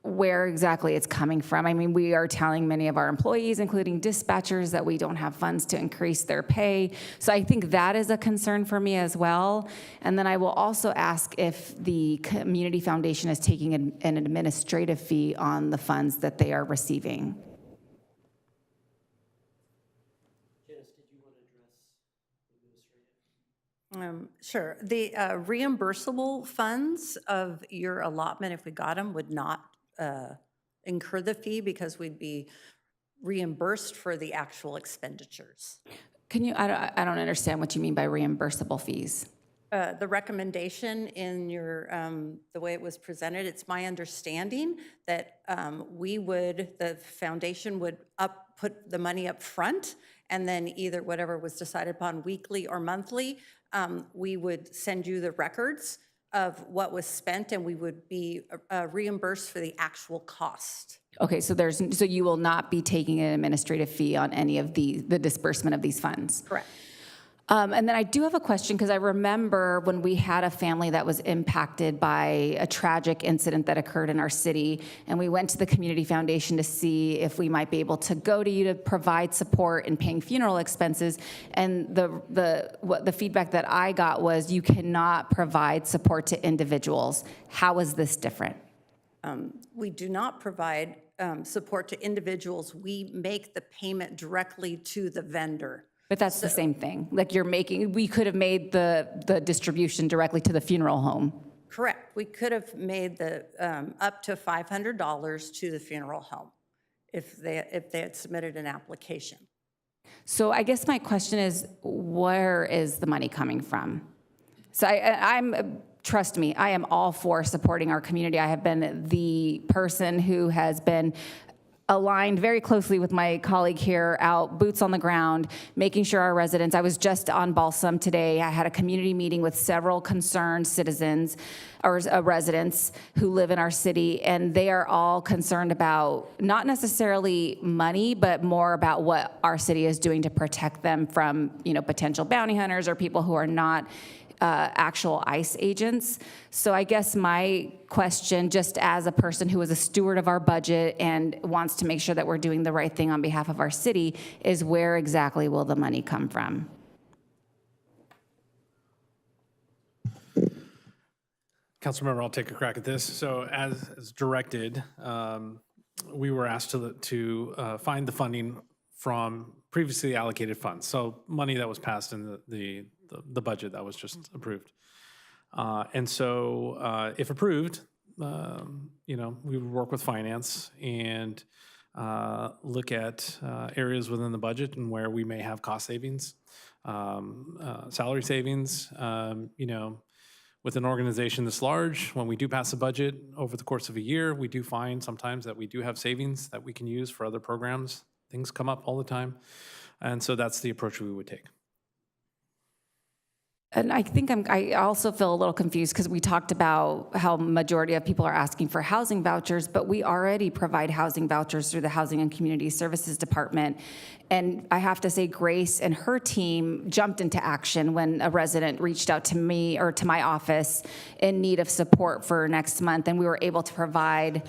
where exactly it's coming from. I mean, we are telling many of our employees, including dispatchers, that we don't have funds to increase their pay. So I think that is a concern for me as well. And then I will also ask if the community foundation is taking an administrative fee on the funds that they are receiving. Sure. The reimbursable funds of your allotment, if we got them, would not incur the fee because we'd be reimbursed for the actual expenditures. Can you, I don't understand what you mean by reimbursable fees. The recommendation in your, the way it was presented, it's my understanding that the foundation would put the money up front, and then either whatever was decided upon weekly or monthly, we would send you the records of what was spent, and we would be reimbursed for the actual cost. Okay, so you will not be taking an administrative fee on any of the disbursement of these funds? Correct. And then I do have a question, because I remember when we had a family that was impacted by a tragic incident that occurred in our city, and we went to the Community Foundation to see if we might be able to go to you to provide support in paying funeral expenses. And the feedback that I got was you cannot provide support to individuals. How is this different? We do not provide support to individuals. We make the payment directly to the vendor. But that's the same thing. Like we could have made the distribution directly to the funeral home. Correct. We could have made the up to $500 to the funeral home if they had submitted an application. So I guess my question is, where is the money coming from? So trust me, I am all for supporting our community. I have been the person who has been aligned very closely with my colleague here, out boots on the ground, making sure our residents, I was just on Balsam today, I had a community meeting with several concerned citizens or residents who live in our city, and they are all concerned about not necessarily money, but more about what our city is doing to protect them from, potential bounty hunters or people who are not actual ICE agents. So I guess my question, just as a person who is a steward of our budget and wants to make sure that we're doing the right thing on behalf of our city, is where exactly will the money come from? Councilmember, I'll take a crack at this. So as directed, we were asked to find the funding from previously allocated funds. So money that was passed in the budget that was just approved. And so if approved, we would work with finance and look at areas within the budget and where we may have cost savings, salary savings. With an organization this large, when we do pass a budget over the course of a year, we do find sometimes that we do have savings that we can use for other programs. Things come up all the time. And so that's the approach we would take. And I think I also feel a little confused because we talked about how majority of people are asking for housing vouchers, but we already provide housing vouchers through the Housing and Community Services Department. And I have to say, Grace and her team jumped into action when a resident reached out to me or to my office in need of support for next month, and we were able to provide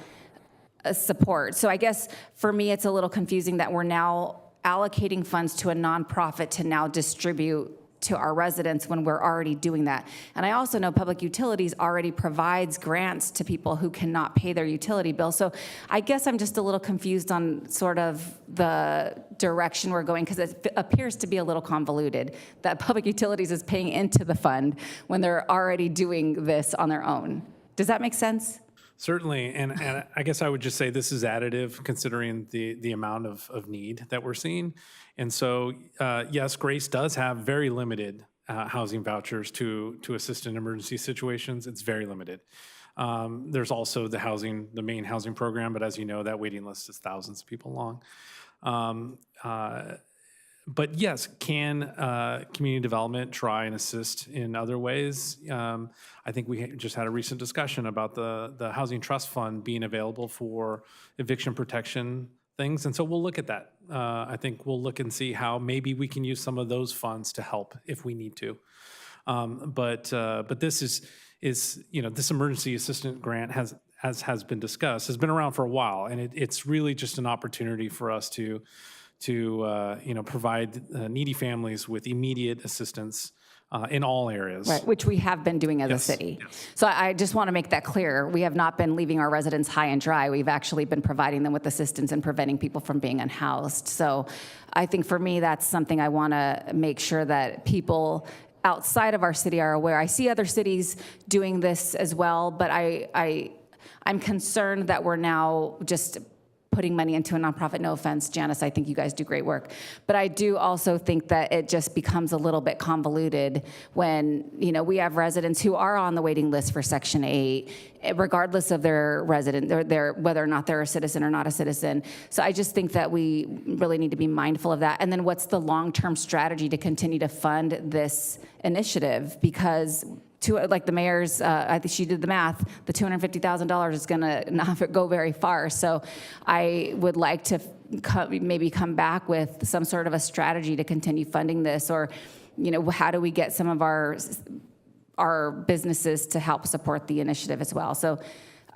support. So I guess for me, it's a little confusing that we're now allocating funds to a nonprofit to now distribute to our residents when we're already doing that. And I also know Public Utilities already provides grants to people who cannot pay their utility bill. So I guess I'm just a little confused on sort of the direction we're going, because it appears to be a little convoluted that Public Utilities is paying into the fund when they're already doing this on their own. Does that make sense? Certainly, and I guess I would just say this is additive considering the amount of need that we're seeing. And so, yes, Grace does have very limited housing vouchers to assist in emergency situations. It's very limited. There's also the main housing program, but as you know, that waiting list is thousands of people long. But yes, can community development try and assist in other ways? I think we just had a recent discussion about the Housing Trust Fund being available for eviction protection things, and so we'll look at that. I think we'll look and see how maybe we can use some of those funds to help if we need to. But this is this emergency assistance grant has been discussed, has been around for a while, and it's really just an opportunity for us to provide needy families with immediate assistance in all areas. Right, which we have been doing as a city. Yes. So I just want to make that clear. We have not been leaving our residents high and dry. We've actually been providing them with assistance and preventing people from being unhoused. So I think for me, that's something I want to make sure that people outside of our city are aware. I see other cities doing this as well, but I'm concerned that we're now just putting money into a nonprofit. No offense, Janice, I think you guys do great work. But I do also think that it just becomes a little bit convoluted when, we have residents who are on the waiting list for Section 8, regardless of their whether or not they're a citizen or not a citizen. So I just think that we really need to be mindful of that. And then what's the long-term strategy to continue to fund this initiative? Because like the mayor's, I think she did the math, the $250,000 is going to not go very far. So I would like to maybe come back with some sort of a strategy to continue funding this, or how do we get some of our businesses to help support the initiative as well. So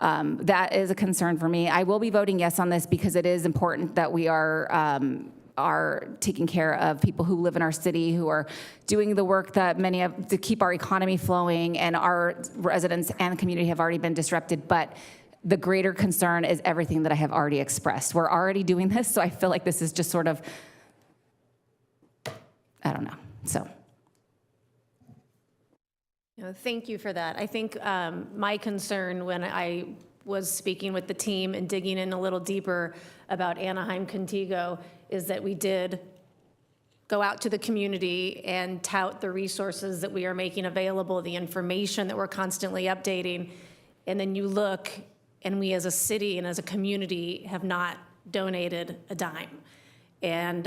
that is a concern for me. I will be voting yes on this because it is important that we are taking care of people who live in our city, who are doing the work that to keep our economy flowing, and our residents and community have already been disrupted. But the greater concern is everything that I have already expressed. We're already doing this, so I feel like this is just sort of, I don't know, so. Thank you for that. I think my concern when I was speaking with the team and digging in a little deeper about Anaheim Contigo is that we did go out to the community and tout the resources that we are making available, the information that we're constantly updating, and then you look, and we as a city and as a community have not donated a dime. And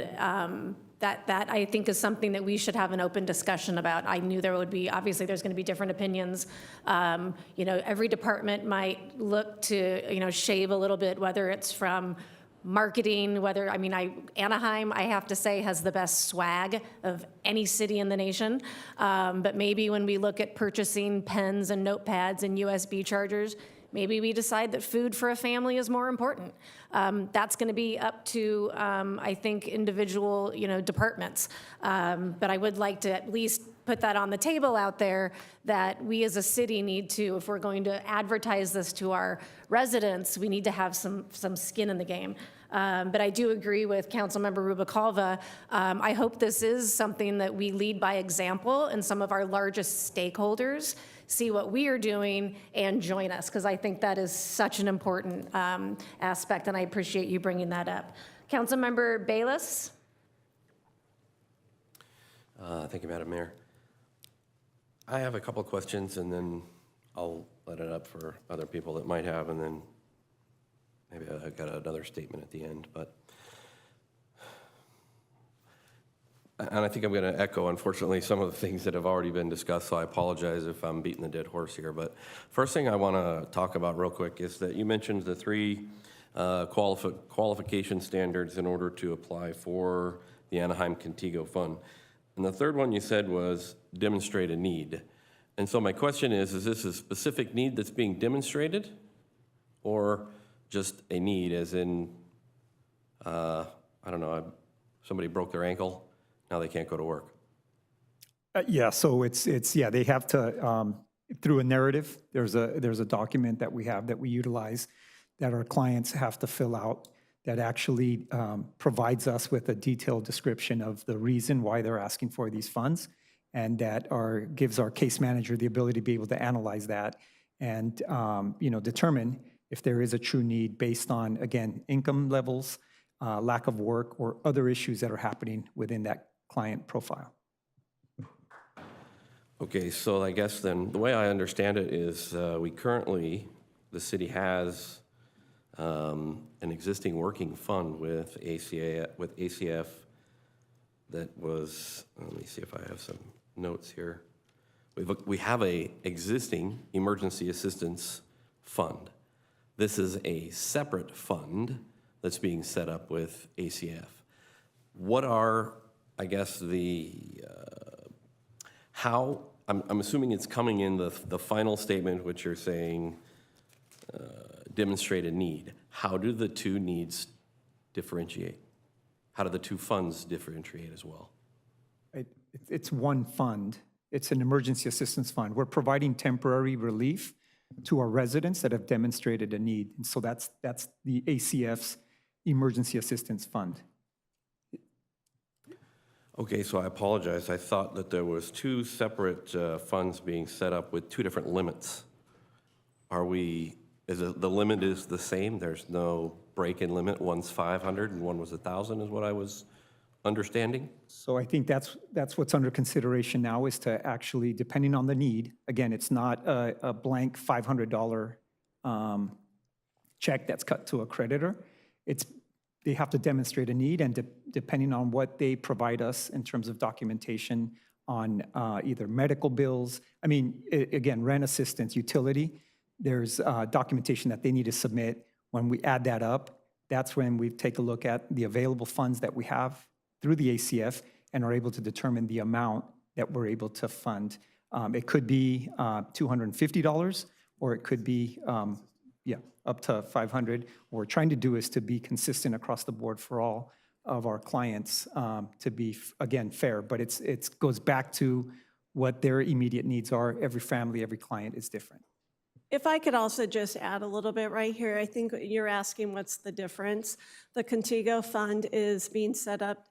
that I think is something that we should have an open discussion about. I knew there would be, obviously there's going to be different opinions. Every department might look to, shave a little bit, whether it's from marketing, Anaheim, I have to say, has the best swag of any city in the nation. But maybe when we look at purchasing pens and notepads and USB chargers, maybe we decide that food for a family is more important. That's going to be up to, I think, individual, departments. But I would like to at least put that on the table out there that we as a city need to, if we're going to advertise this to our residents, we need to have some skin in the game. But I do agree with Councilmember Rubicalva. I hope this is something that we lead by example, and some of our largest stakeholders see what we are doing and join us, because I think that is such an important aspect, and I appreciate you bringing that up. Councilmember Bayless? Thank you, Madam Mayor. I have a couple of questions, and then I'll let it up for other people that might have, and then maybe I've got another statement at the end. And I think I'm going to echo, unfortunately, some of the things that have already been discussed, so I apologize if I'm beating the dead horse here. But first thing I want to talk about real quick is that you mentioned the three qualification standards in order to apply for the Anaheim Contigo Fund. And the third one you said was demonstrate a need. And so my question is this a specific need that's being demonstrated, or just a need as in, I don't know, somebody broke their ankle, now they can't go to work? Yeah, so they have to, through a narrative, there's a document that we have that we utilize that our clients have to fill out that actually provides us with a detailed description of the reason why they're asking for these funds, and that gives our case manager the ability to be able to analyze that and determine if there is a true need based on, again, income levels, lack of work, or other issues that are happening within that client profile. Okay, so I guess then the way I understand it is the city has an existing working fund with ACF that was, let me see if I have some notes here. We have a existing emergency assistance fund. This is a separate fund that's being set up with ACF. What are, I guess, I'm assuming it's coming in the final statement, which you're saying demonstrate a need. How do the two needs differentiate? How do the two funds differentiate as well? It's one fund. It's an emergency assistance fund. We're providing temporary relief to our residents that have demonstrated a need. And so that's the ACF's Emergency Assistance Fund. Okay, so I apologize. I thought that there was two separate funds being set up with two different limits. The limit is the same? There's no break-in limit? One's 500 and one was 1,000 is what I was understanding? So I think that's what's under consideration now, is to actually, depending on the need, again, it's not a blank $500 check that's cut to a creditor. They have to demonstrate a need, and depending on what they provide us in terms of documentation on either medical bills, again, rent assistance, utility, there's documentation that they need to submit. When we add that up, that's when we take a look at the available funds that we have through the ACF and are able to determine the amount that we're able to fund. It could be $250, or it could be, up to 500. What we're trying to do is to be consistent across the board for all of our clients, to be, again, fair. But it goes back to what their immediate needs are. Every family, every client is different. If I could also just add a little bit right here, I think you're asking what's the difference. The Contigo Fund is being set up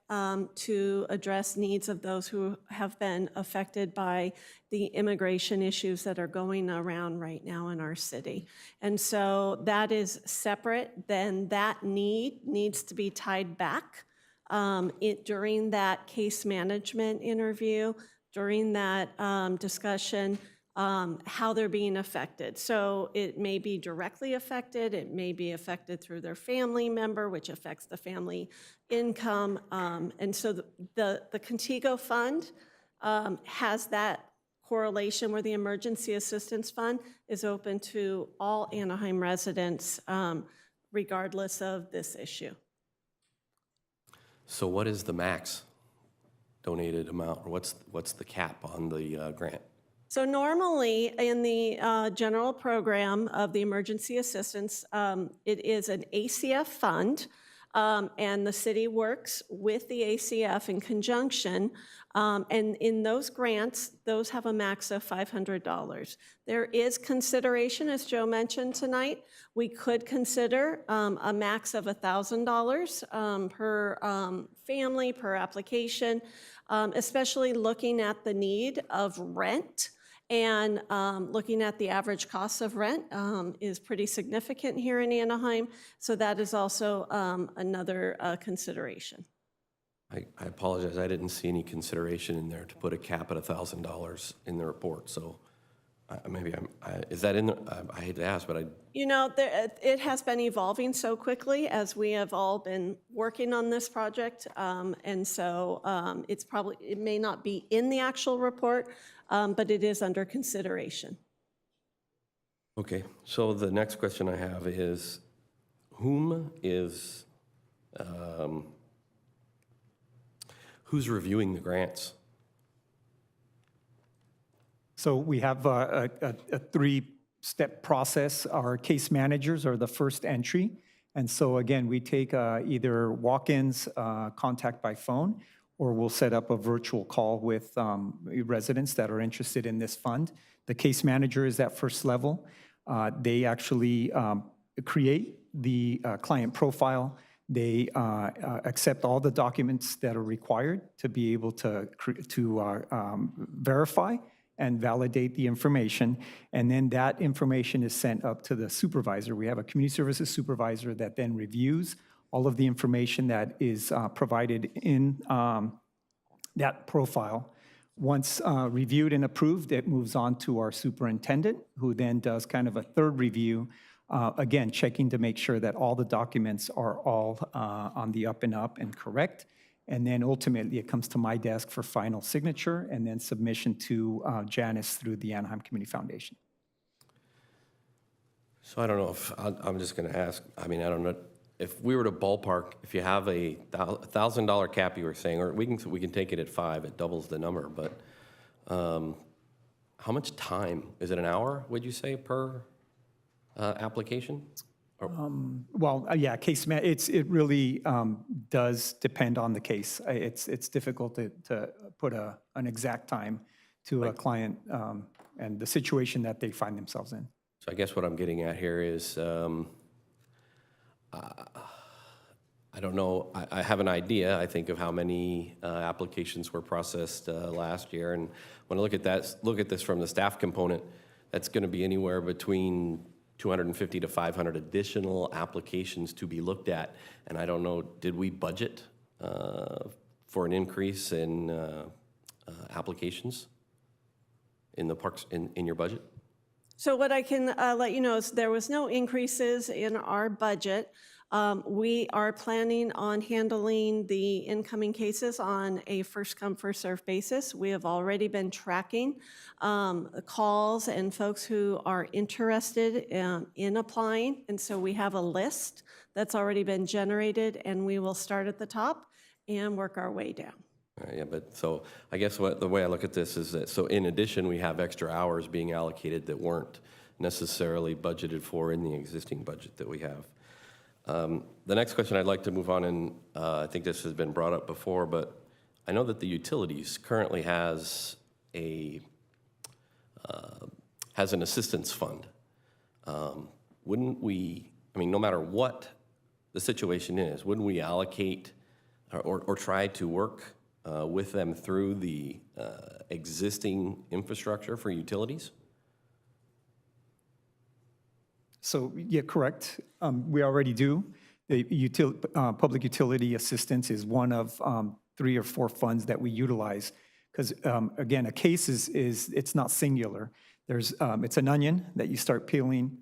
to address needs of those who have been affected by the immigration issues that are going around right now in our city. And so that is separate. Then that needs to be tied back during that case management interview, during that discussion, how they're being affected. So it may be directly affected, it may be affected through their family member, which affects the family income. And so the Contigo Fund has that correlation where the Emergency Assistance Fund is open to all Anaheim residents, regardless of this issue. So what is the max donated amount, or what's the cap on the grant? So normally in the general program of the emergency assistance, it is an ACF fund, and the city works with the ACF in conjunction. And in those grants, those have a max of $500. There is consideration, as Joe mentioned tonight. We could consider a max of $1,000 per family, per application, especially looking at the need of rent. And looking at the average cost of rent is pretty significant here in Anaheim. So that is also another consideration. I apologize, I didn't see any consideration in there to put a cap at $1,000 in the report, so maybe is that in there? I hate to ask, but You know, it has been evolving so quickly as we have all been working on this project. And so it may not be in the actual report, but it is under consideration. Okay, so the next question I have is, who's reviewing the grants? So we have a three-step process. Our case managers are the first entry. And so again, we take either walk-ins, contact by phone, or we'll set up a virtual call with residents that are interested in this fund. The case manager is that first level. They actually create the client profile. They accept all the documents that are required to be able to verify and validate the information. And then that information is sent up to the supervisor. We have a community services supervisor that then reviews all of the information that is provided in that profile. Once reviewed and approved, it moves on to our superintendent, who then does kind of a third review, again, checking to make sure that all the documents are all on the up and up and correct. And then ultimately, it comes to my desk for final signature and then submission to Janice through the Anaheim Community Foundation. So I don't know if, I'm just going to ask, I mean, I don't know, if we were to ballpark, if you have a $1,000 cap, you were saying, or we can take it at 5, it doubles the number, but how much time? Is it an hour, would you say, per application? Yeah, it really does depend on the case. It's difficult to put an exact time to a client and the situation that they find themselves in. So I guess what I'm getting at here is, I don't know, I have an idea, I think, of how many applications were processed last year. And when I look at this from the staff component, that's going to be anywhere between 250 to 500 additional applications to be looked at. And I don't know, did we budget for an increase in applications in the parks, in your budget? So what I can let you know is there was no increases in our budget. We are planning on handling the incoming cases on a first-come, first-served basis. We have already been tracking calls and folks who are interested in applying. And so we have a list that's already been generated, and we will start at the top and work our way down. Yeah, but so I guess the way I look at this is that, so in addition, we have extra hours being allocated that weren't necessarily budgeted for in the existing budget that we have. The next question I'd like to move on, and I think this has been brought up before, but I know that the utilities currently has an assistance fund. Wouldn't we, I mean, no matter what the situation is, wouldn't we allocate or try to work with them through the existing infrastructure for utilities? So, yeah, correct. We already do. The public utility assistance is one of 3 or 4 funds that we utilize. Because, again, a case it's not singular. It's an onion that you start peeling,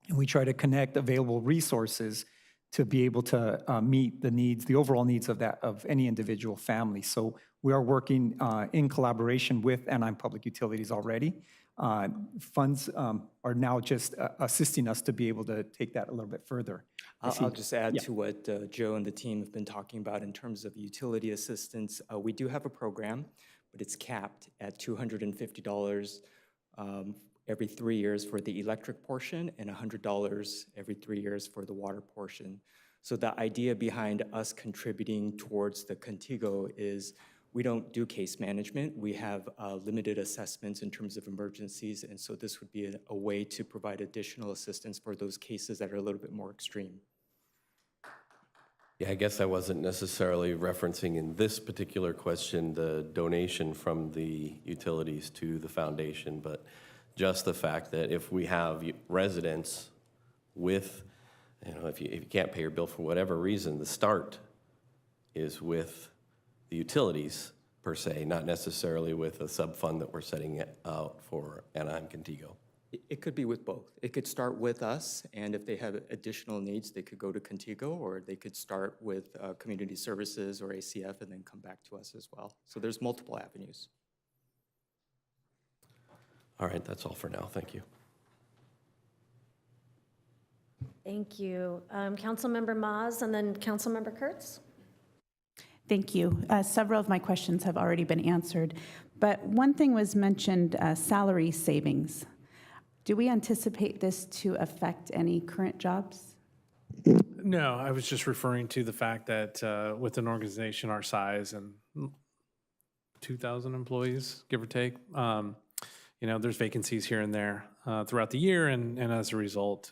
and we try to connect available resources to be able to meet the needs, the overall needs of any individual family. So we are working in collaboration with Anaheim Public Utilities already. Funds are now just assisting us to be able to take that a little bit further. I'll just add to what Joe and the team have been talking about in terms of utility assistance. We do have a program, but it's capped at $250 every 3 years for the electric portion and $100 every 3 years for the water portion. So the idea behind us contributing towards the Contigo is we don't do case management. We have limited assessments in terms of emergencies, and so this would be a way to provide additional assistance for those cases that are a little bit more extreme. Yeah, I guess I wasn't necessarily referencing in this particular question the donation from the utilities to the foundation, but just the fact that if we have residents with, if you can't pay your bill for whatever reason, the start is with the utilities per se, not necessarily with a sub-fund that we're setting out for Anaheim Contigo. It could be with both. It could start with us, and if they have additional needs, they could go to Contigo, or they could start with community services or ACF and then come back to us as well. So there's multiple avenues. All right, that's all for now. Thank you. Thank you. Councilmember Maz and then Councilmember Kurtz. Thank you. Several of my questions have already been answered, but one thing was mentioned, salary savings. Do we anticipate this to affect any current jobs? No, I was just referring to the fact that with an organization our size and 2,000 employees, give or take, there's vacancies here and there throughout the year, and as a result,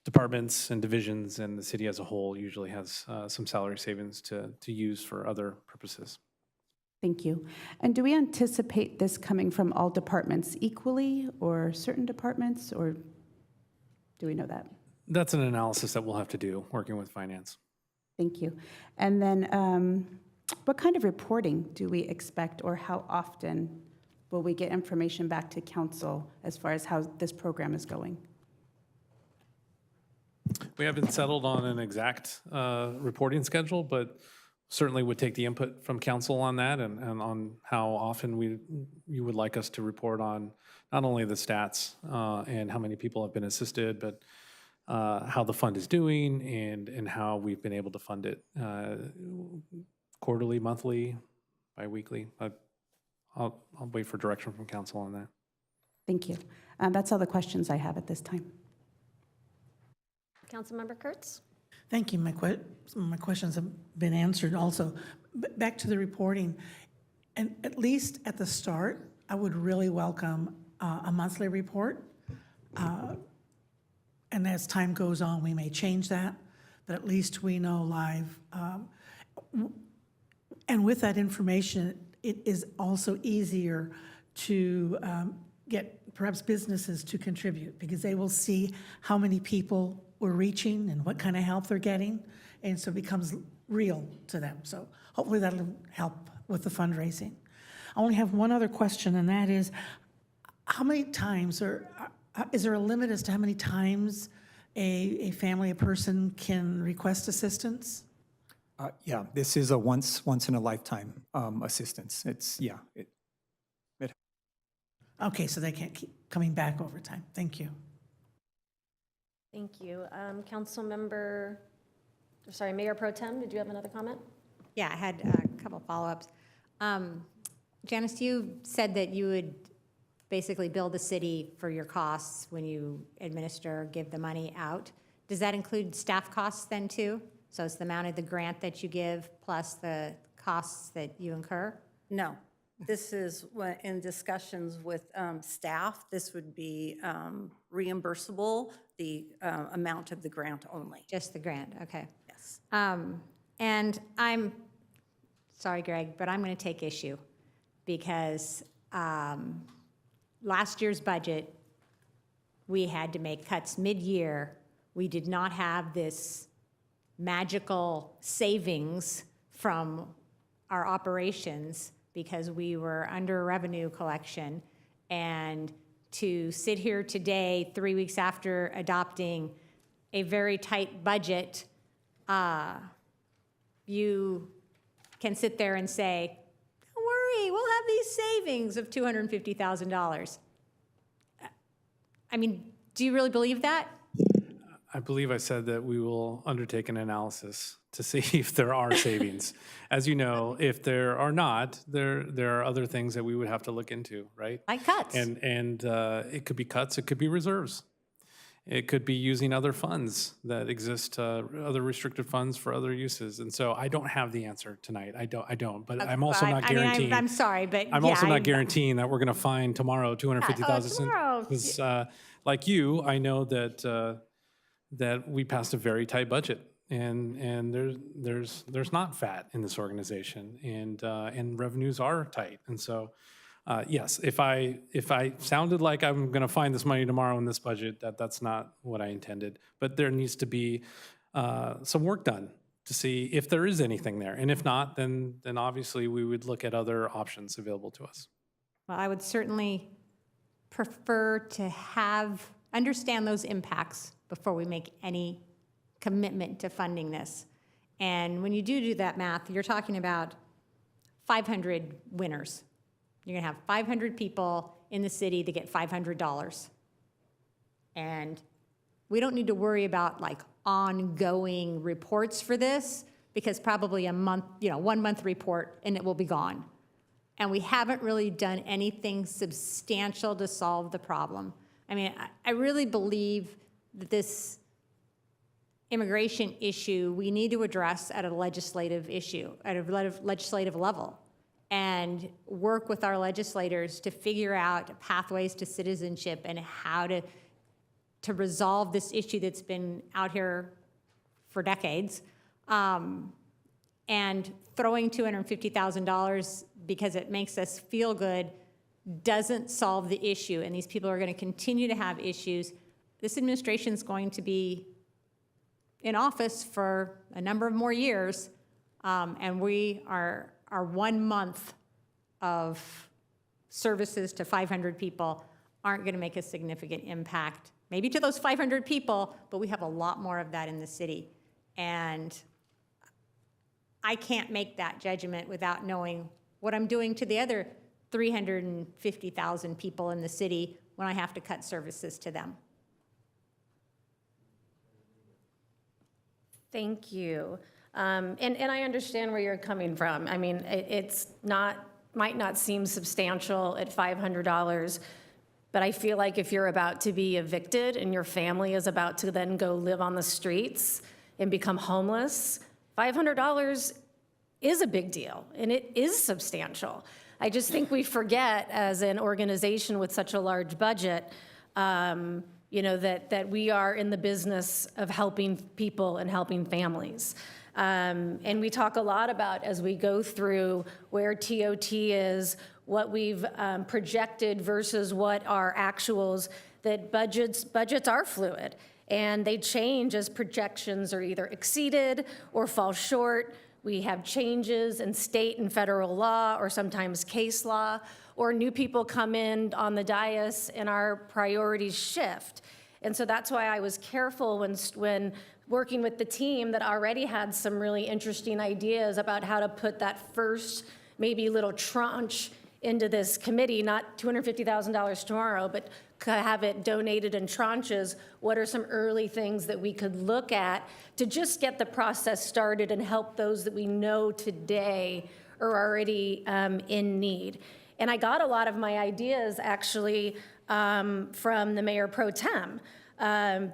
departments and divisions and the city as a whole usually has some salary savings to use for other purposes. Thank you. And do we anticipate this coming from all departments equally or certain departments, or do we know that? That's an analysis that we'll have to do working with finance. Thank you. And then what kind of reporting do we expect, or how often will we get information back to council as far as how this program is going? We haven't settled on an exact reporting schedule, but certainly would take the input from council on that and on how often you would like us to report on not only the stats and how many people have been assisted, but how the fund is doing and how we've been able to fund it quarterly, monthly, bi-weekly. I'll wait for direction from council on that. Thank you. That's all the questions I have at this time. Councilmember Kurtz. Thank you. Some of my questions have been answered also. Back to the reporting, and at least at the start, I would really welcome a monthly report. And as time goes on, we may change that, but at least we know live. And with that information, it is also easier to get perhaps businesses to contribute, because they will see how many people we're reaching and what kind of help they're getting, and so it becomes real to them. So hopefully that'll help with the fundraising. I only have one other question, and that is, how many times, or is there a limit as to how many times a family, a person can request assistance? Yeah, this is a once in a lifetime assistance. Okay, so they can't keep coming back over time. Thank you. Thank you. Mayor Pro Tem, did you have another comment? Yeah, I had couple follow-ups. Janice, you said that you would basically bill the city for your costs when you administer, give the money out. Does that include staff costs then too? So it's the amount of the grant that you give plus the costs that you incur? No. This is in discussions with staff, this would be reimbursable, the amount of the grant only. Just the grant, okay. Yes. And I'm sorry, Greg, but I'm going to take issue because last year's budget, we had to make cuts mid-year. We did not have this magical savings from our operations because we were under revenue collection. And to sit here today, 3 weeks after adopting a very tight budget, you can sit there and say, don't worry, we'll have these savings of $250,000. I mean, do you really believe that? I believe I said that we will undertake an analysis to see if there are savings. As you know, if there are not, there are other things that we would have to look into, right? Like cuts. And it could be cuts, it could be reserves. It could be using other funds that exist, other restricted funds for other uses. And so I don't have the answer tonight. I don't. But I'm also not guaranteeing. I'm sorry, but I'm yeah, also not guaranteeing that we're going to find tomorrow 250,000. tomorrow. Because like you, I know that we passed a very tight budget, and there's not fat in this organization, and revenues are tight. And so, yes, if I sounded like I'm going to find this money tomorrow in this budget, that's not what I intended. But there needs to be some work done to see if there is anything there, and if not, then obviously we would look at other options available to us. Well, I would certainly prefer to understand those impacts before we make any commitment to funding this. And when you do that math, you're talking about 500 winners. You're gonna have 500 people in the city that get $500. And we don't need to worry about like ongoing reports for this because probably a month, 1 month report and it will be gone. And we haven't really done anything substantial to solve the problem. I mean, I really believe that this immigration issue, we need to address at a legislative issue, at a legislative level, and work with our legislators to figure out pathways to citizenship and how to resolve this issue that's been out here for decades. And throwing $250,000 because it makes us feel good doesn't solve the issue, and these people are going to continue to have issues. This administration is going to be in office for a number of more years, and we are 1 month of services to 500 people aren't going to make a significant impact. Maybe to those 500 people, but we have a lot more of that in the city. And I can't make that judgment without knowing what I'm doing to the other 350,000 people in the city when I have to cut services to them. Thank you. And I understand where you're coming from. I mean, might not seem substantial at $500, but I feel like if you're about to be evicted and your family is about to then go live on the streets and become homeless, $500 is a big deal, and it is substantial. I just think we forget, as an organization with such a large budget, that we are in the business of helping people and helping families. And we talk a lot about, as we go through where TOT is, what we've projected versus what our actuals, that budgets are fluid, and they change as projections are either exceeded or fall short. We have changes in state and federal law, or sometimes case law, or new people come in on the dais and our priorities shift. And so that's why I was careful when working with the team that already had some really interesting ideas about how to put that first maybe little tranche into this committee, not $250,000 tomorrow, but have it donated in tranches. What are some early things that we could look at to just get the process started and help those that we know today are already in need. And I got a lot of my ideas actually from the Mayor Pro Tem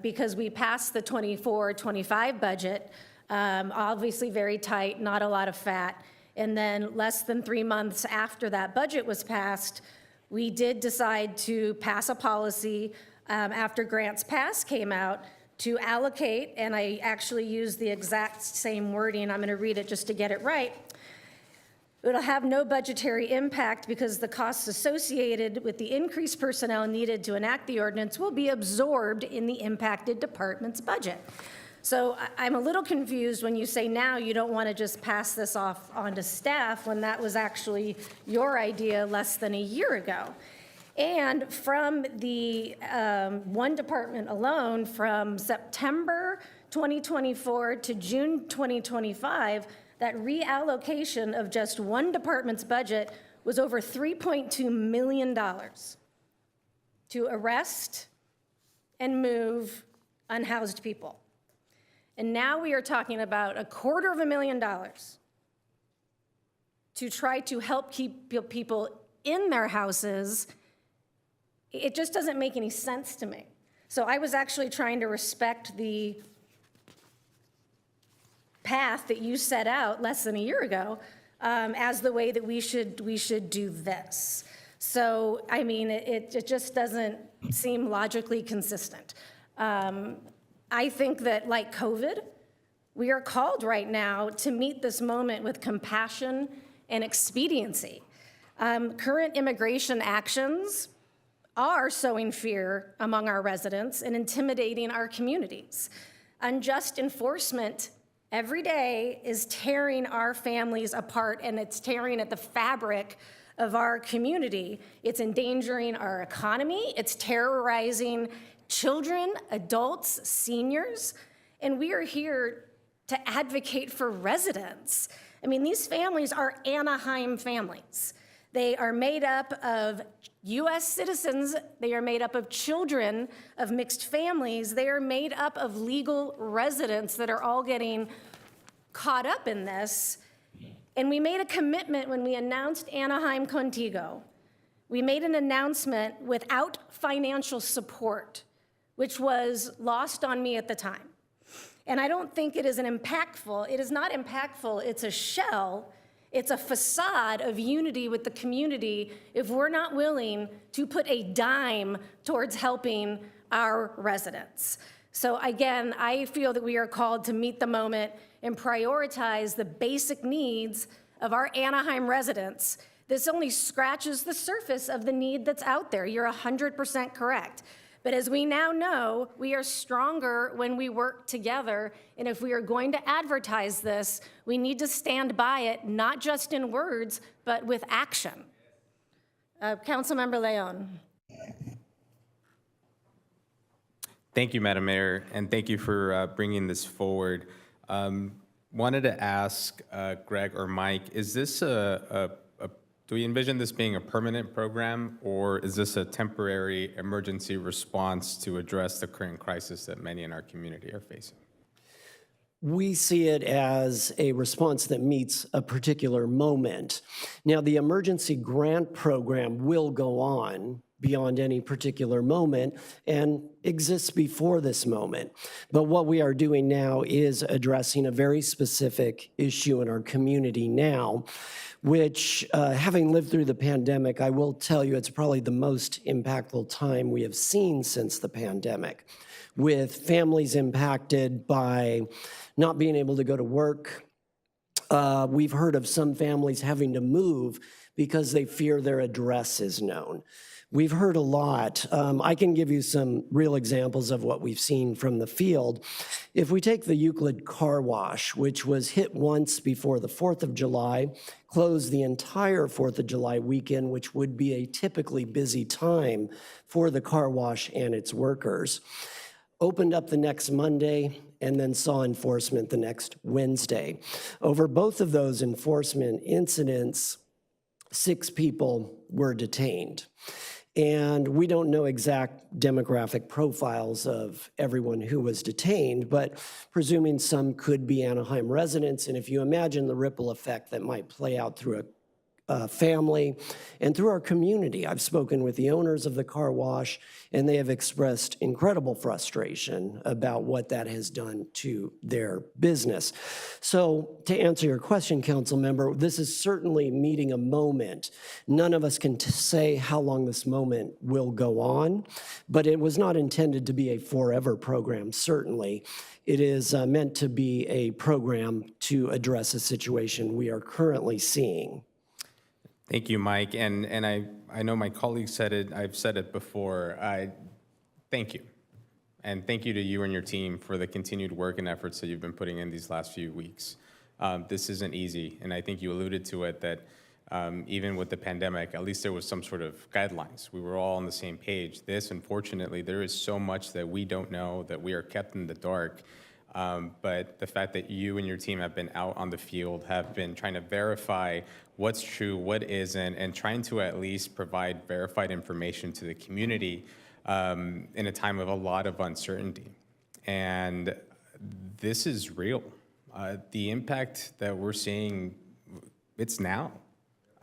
because we passed the 24-25 budget, obviously very tight, not a lot of fat. And then less than 3 months after that budget was passed, we did decide to pass a policy after Grants Pass came out to allocate, and I actually used the exact same wording. I'm going to read it just to get it right. It'll have no budgetary impact because the costs associated with the increased personnel needed to enact the ordinance will be absorbed in the impacted department's budget. So I'm a little confused when you say now you don't want to just pass this off onto staff when that was actually your idea less than a year ago. And from the one department alone, from September 2024 to June 2025, that reallocation of just one department's budget was over $3.2 million to arrest and move unhoused people. And now we are talking about $250,000 to try to help keep people in their houses. It just doesn't make any sense to me. So I was actually trying to respect the path that you set out less than a year ago as the way that we should do this. So, I mean, it just doesn't seem logically consistent. I think that, like COVID, we are called right now to meet this moment with compassion and expediency. Current immigration actions are sowing fear among our residents and intimidating our communities. Unjust enforcement every day is tearing our families apart, and it's tearing at the fabric of our community. It's endangering our economy. It's terrorizing children, adults, seniors, and we are here to advocate for residents. I mean, these families are Anaheim families. They are made up of U.S. citizens. They are made up of children of mixed families. They are made up of legal residents that are all getting caught up in this. And we made a commitment when we announced Anaheim Contigo. We made an announcement without financial support, which was lost on me at the time. And I don't think it is impactful. It is not impactful. It's a shell. It's a facade of unity with the community if we're not willing to put a dime towards helping our residents. So again, I feel that we are called to meet the moment and prioritize the basic needs of our Anaheim residents. This only scratches the surface of the need that's out there. You're 100% correct. But as we now know, we are stronger when we work together. And if we are going to advertise this, we need to stand by it, not just in words, but with action. Councilmember Leon. Thank you, Madam Mayor, and thank you for bringing this forward. Wanted to ask Greg or Mike, is this do we envision this being a permanent program, or is this a temporary emergency response to address the current crisis that many in our community are facing? We see it as a response that meets a particular moment. Now, the emergency grant program will go on beyond any particular moment and exists before this moment. But what we are doing now is addressing a very specific issue in our community now, which, having lived through the pandemic, I will tell you it's probably the most impactful time we have seen since the pandemic, with families impacted by not being able to go to work. We've heard of some families having to move because they fear their address is known. We've heard a lot. I can give you some real examples of what we've seen from the field. If we take the Euclid Car Wash, which was hit once before the 4th of July, closed the entire 4th of July weekend, which would be a typically busy time for the car wash and its workers, opened up the next Monday, and then saw enforcement the next Wednesday. Over both of those enforcement incidents, 6 people were detained. And we don't know exact demographic profiles of everyone who was detained, but presuming some could be Anaheim residents, and if you imagine the ripple effect that might play out through a family and through our community. I've spoken with the owners of the car wash, and they have expressed incredible frustration about what that has done to their business. So to answer your question, council member, this is certainly meeting a moment. None of us can say how long this moment will go on, but it was not intended to be a forever program, certainly. It is meant to be a program to address a situation we are currently seeing. Thank you, Mike. And I know my colleague said it, I've said it before. Thank you. And thank you to you and your team for the continued work and efforts that you've been putting in these last few weeks. This isn't easy, and I think you alluded to it that even with the pandemic, at least there was some sort of guidelines. We were all on the same page. This, unfortunately, there is so much that we don't know, that we are kept in the dark. But the fact that you and your team have been out on the field, have been trying to verify what's true, what isn't, and trying to at least provide verified information to the community in a time of a lot of uncertainty. And this is real. The impact that we're seeing, it's now.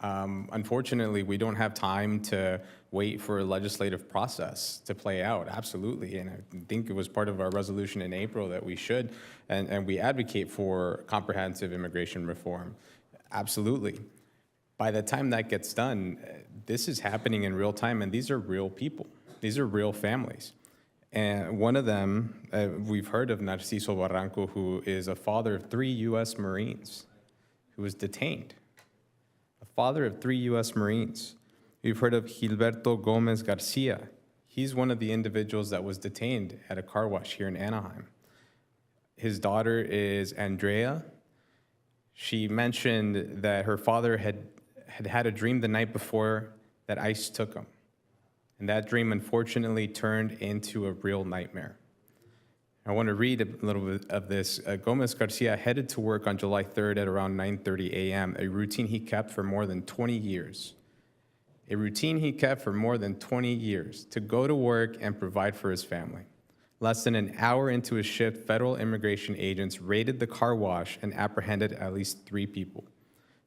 Unfortunately, we don't have time to wait for a legislative process to play out, absolutely. And I think it was part of our resolution in April that we should, and we advocate for comprehensive immigration reform, absolutely. By the time that gets done, this is happening in real time, and these are real people. These are real families. And one of them, we've heard of Narciso Barranco, who is a father of 3 U.S. Marines who was detained. A father of 3 U.S. Marines. We've heard of Gilberto Gomez Garcia. He's one of the individuals that was detained at a car wash here in Anaheim. His daughter is Andrea. She mentioned that her father had a dream the night before that ICE took him. And that dream, unfortunately, turned into a real nightmare. I want to read a little bit of this. Gomez Garcia headed to work on July 3rd at around 9:30 a.m., a routine he kept for more than 20 years. A routine he kept for more than 20 years to go to work and provide for his family. Less than an hour into his shift, federal immigration agents raided the car wash and apprehended at least 3 people.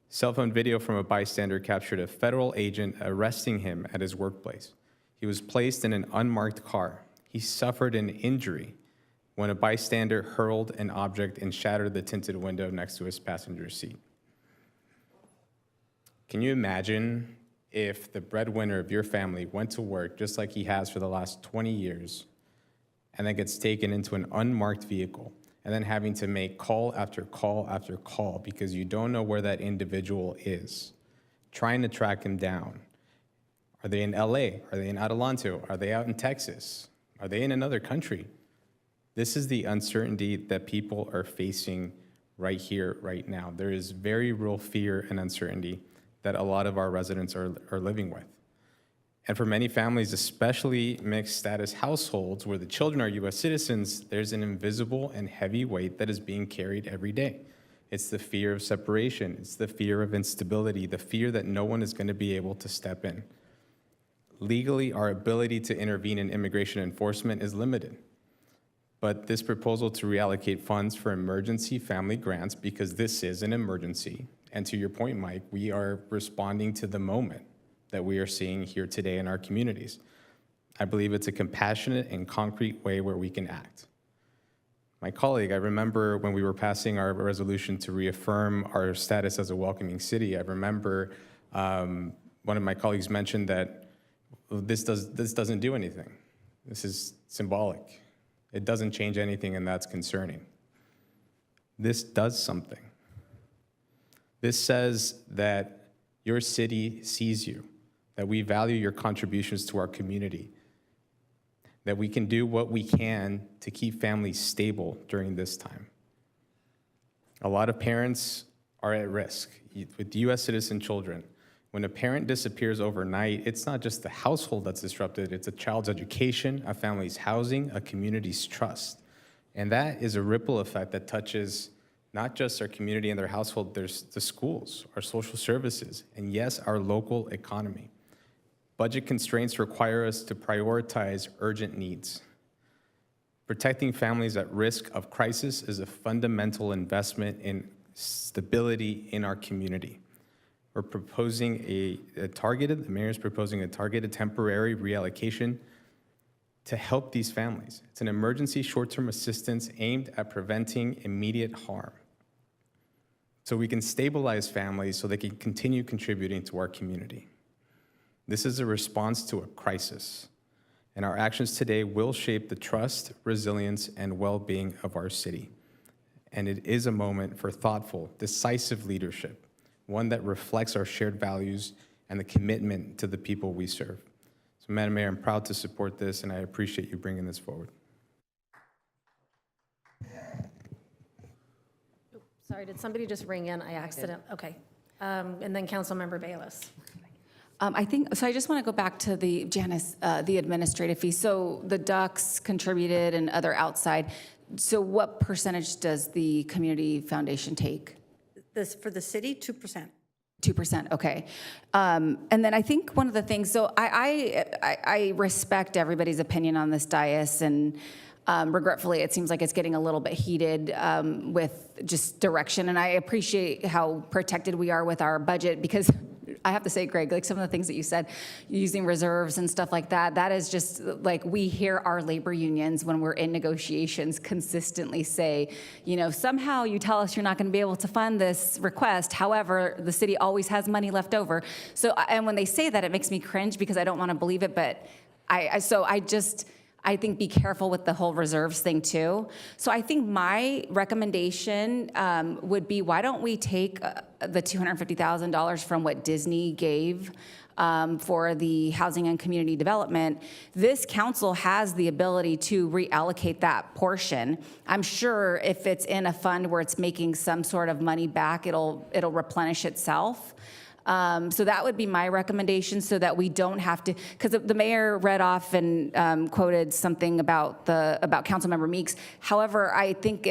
Cell phone video from a bystander captured a federal agent arresting him at his workplace. He was placed in an unmarked car. He suffered an injury when a bystander hurled an object and shattered the tinted window next to his passenger seat. Can you imagine if the breadwinner of your family went to work just like he has for the last 20 years and then gets taken into an unmarked vehicle and then having to make call after call after call because you don't know where that individual is, trying to track him down? Are they in LA? Are they in Adelanto? Are they out in Texas? Are they in another country? This is the uncertainty that people are facing right here, right now. There is very real fear and uncertainty that a lot of our residents are living with. And for many families, especially mixed status households where the children are U.S. citizens, there's an invisible and heavy weight that is being carried every day. It's the fear of separation. It's the fear of instability, the fear that no one is going to be able to step in. Legally, our ability to intervene in immigration enforcement is limited. But this proposal to reallocate funds for emergency family grants, because this is an emergency, and to your point, Mike, we are responding to the moment that we are seeing here today in our communities. I believe it's a compassionate and concrete way where we can act. My colleague, I remember when we were passing our resolution to reaffirm our status as a welcoming city, I remember one of my colleagues mentioned that this doesn't do anything. This is symbolic. It doesn't change anything, and that's concerning. This does something. This says that your city sees you, that we value your contributions to our community, that we can do what we can to keep families stable during this time. A lot of parents are at risk with U.S. citizen children. When a parent disappears overnight, it's not just the household that's disrupted, it's a child's education, a family's housing, a community's trust. And that is a ripple effect that touches not just our community and their household, there's the schools, our social services, and yes, our local economy. Budget constraints require us to prioritize urgent needs. Protecting families at risk of crisis is a fundamental investment in stability in our community. We're proposing the mayor is proposing a targeted temporary reallocation to help these families. It's an emergency short-term assistance aimed at preventing immediate harm. So we can stabilize families so they can continue contributing to our community. This is a response to a crisis, and our actions today will shape the trust, resilience, and well-being of our city. And it is a moment for thoughtful, decisive leadership, one that reflects our shared values and the commitment to the people we serve. So, Madam Mayor, I'm proud to support this, and I appreciate you bringing this forward. Sorry, did somebody just ring in? I accidentally, okay. And then Councilmember Bayless. I just want to go back to the administrative fee. So the Ducks contributed and other outside. So what percentage does the community foundation take? For the city, 2%. 2%, okay. And then I think one of the things, so I respect everybody's opinion on this dais, and regretfully, it seems like it's getting a little bit heated with just direction, and I appreciate how protected we are with our budget, because I have to say, Greg, like some of the things that you said, using reserves and stuff like that, that is just like, we hear our labor unions when we're in negotiations consistently say, you know, somehow you tell us you're not going to be able to fund this request. However, the city always has money left over. So, and when they say that, it makes me cringe because I don't want to believe it. But I think be careful with the whole reserves thing too. So I think my recommendation would be, why don't we take the $250,000 from what Disney gave for the housing and community development. This council has the ability to reallocate that portion. I'm sure if it's in a fund where it's making some sort of money back, it'll replenish itself. So that would be my recommendation, so that we don't have to, because the mayor read off and quoted something about Councilmember Meeks. However, I think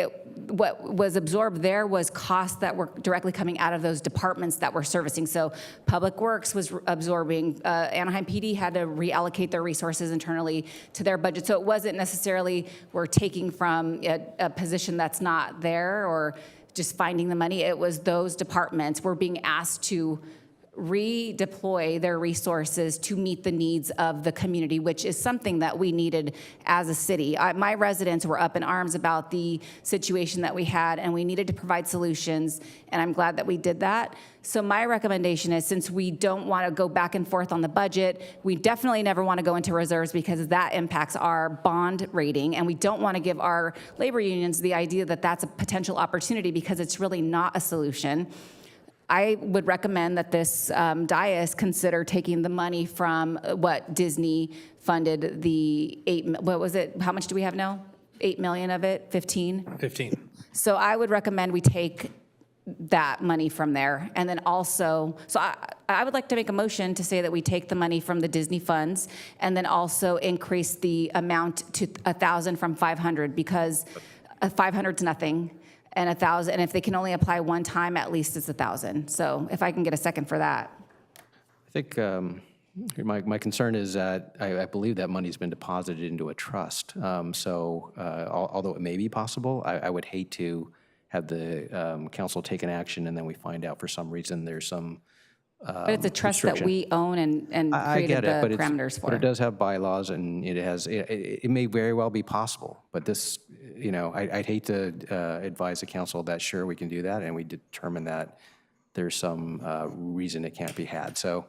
what was absorbed there was costs that were directly coming out of those departments that we're servicing. So Public Works was absorbing, Anaheim PD had to reallocate their resources internally to their budget. So it wasn't necessarily we're taking from a position that's not there or just finding the money. It was those departments were being asked to redeploy their resources to meet the needs of the community, which is something that we needed as a city. My residents were up in arms about the situation that we had, and we needed to provide solutions, and I'm glad that we did that. So my recommendation is, since we don't want to go back and forth on the budget, we definitely never want to go into reserves because that impacts our bond rating, and we don't want to give our labor unions the idea that that's a potential opportunity, because it's really not a solution. I would recommend that this dais consider taking the money from what Disney funded, what was it? How much do we have now? 8 million of it? 15? 15. So I would recommend we take that money from there. And then also, so I would like to make a motion to say that we take the money from the Disney funds and then also increase the amount to 1,000 from 500, because 500 is nothing. And 1,000, and if they can only apply one time, at least it's 1,000. So if I can get a second for that. I think my concern is that I believe that money's been deposited into a trust. Although it may be possible, I would hate to have the council take an action and then we find out for some reason there's some But it's a trust that we own and created the parameters for. But it does have bylaws, and it may very well be possible. But this, I'd hate to advise the council that sure we can do that, and we determine that there's some reason it can't be had. So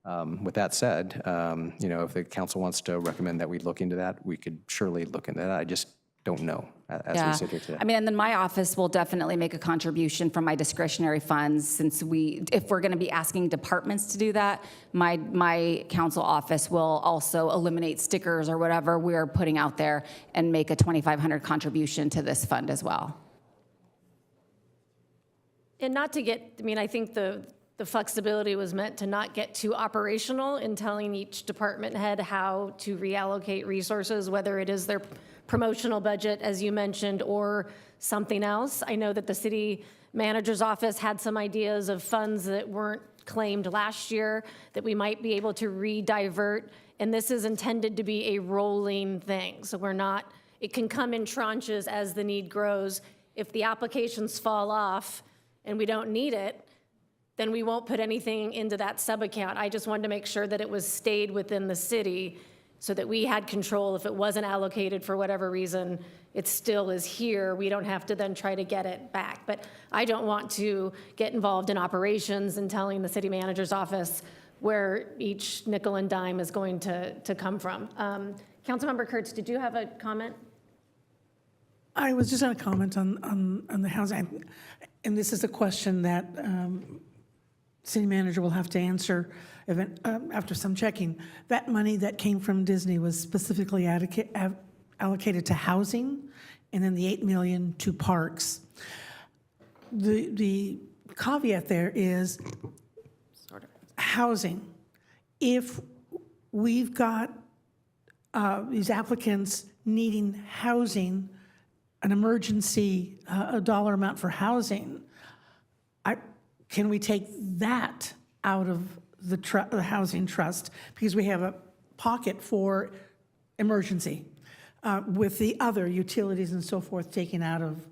with that said, if the council wants to recommend that we look into that, we could surely look into that. I just don't know as we sit here today. I mean, and then my office will definitely make a contribution from my discretionary funds, since if we're going to be asking departments to do that, my council office will also eliminate stickers or whatever we're putting out there and make a $2,500 contribution to this fund as well. And not to get, I think the flexibility was meant to not get too operational in telling each department head how to reallocate resources, whether it is their promotional budget, as you mentioned, or something else. I know that the city manager's office had some ideas of funds that weren't claimed last year that we might be able to re-divert, and this is intended to be a rolling thing. So we're not, it can come in tranches as the need grows. If the applications fall off and we don't need it, then we won't put anything into that sub-account. I just wanted to make sure that it was stayed within the city so that we had control. If it wasn't allocated for whatever reason, it still is here. We don't have to then try to get it back. But I don't want to get involved in operations and telling the city manager's office where each nickel and dime is going to come from. Councilmember Kurtz, did you have a comment? I was just going to comment on the housing, and this is a question that city manager will have to answer after some checking. That money that came from Disney was specifically allocated to housing, and then the $8 million to parks. The caveat there is housing. If we've got these applicants needing housing, an emergency, a dollar amount for housing, can we take that out of the housing trust? Because we have a pocket for emergency with the other utilities and so forth taken out of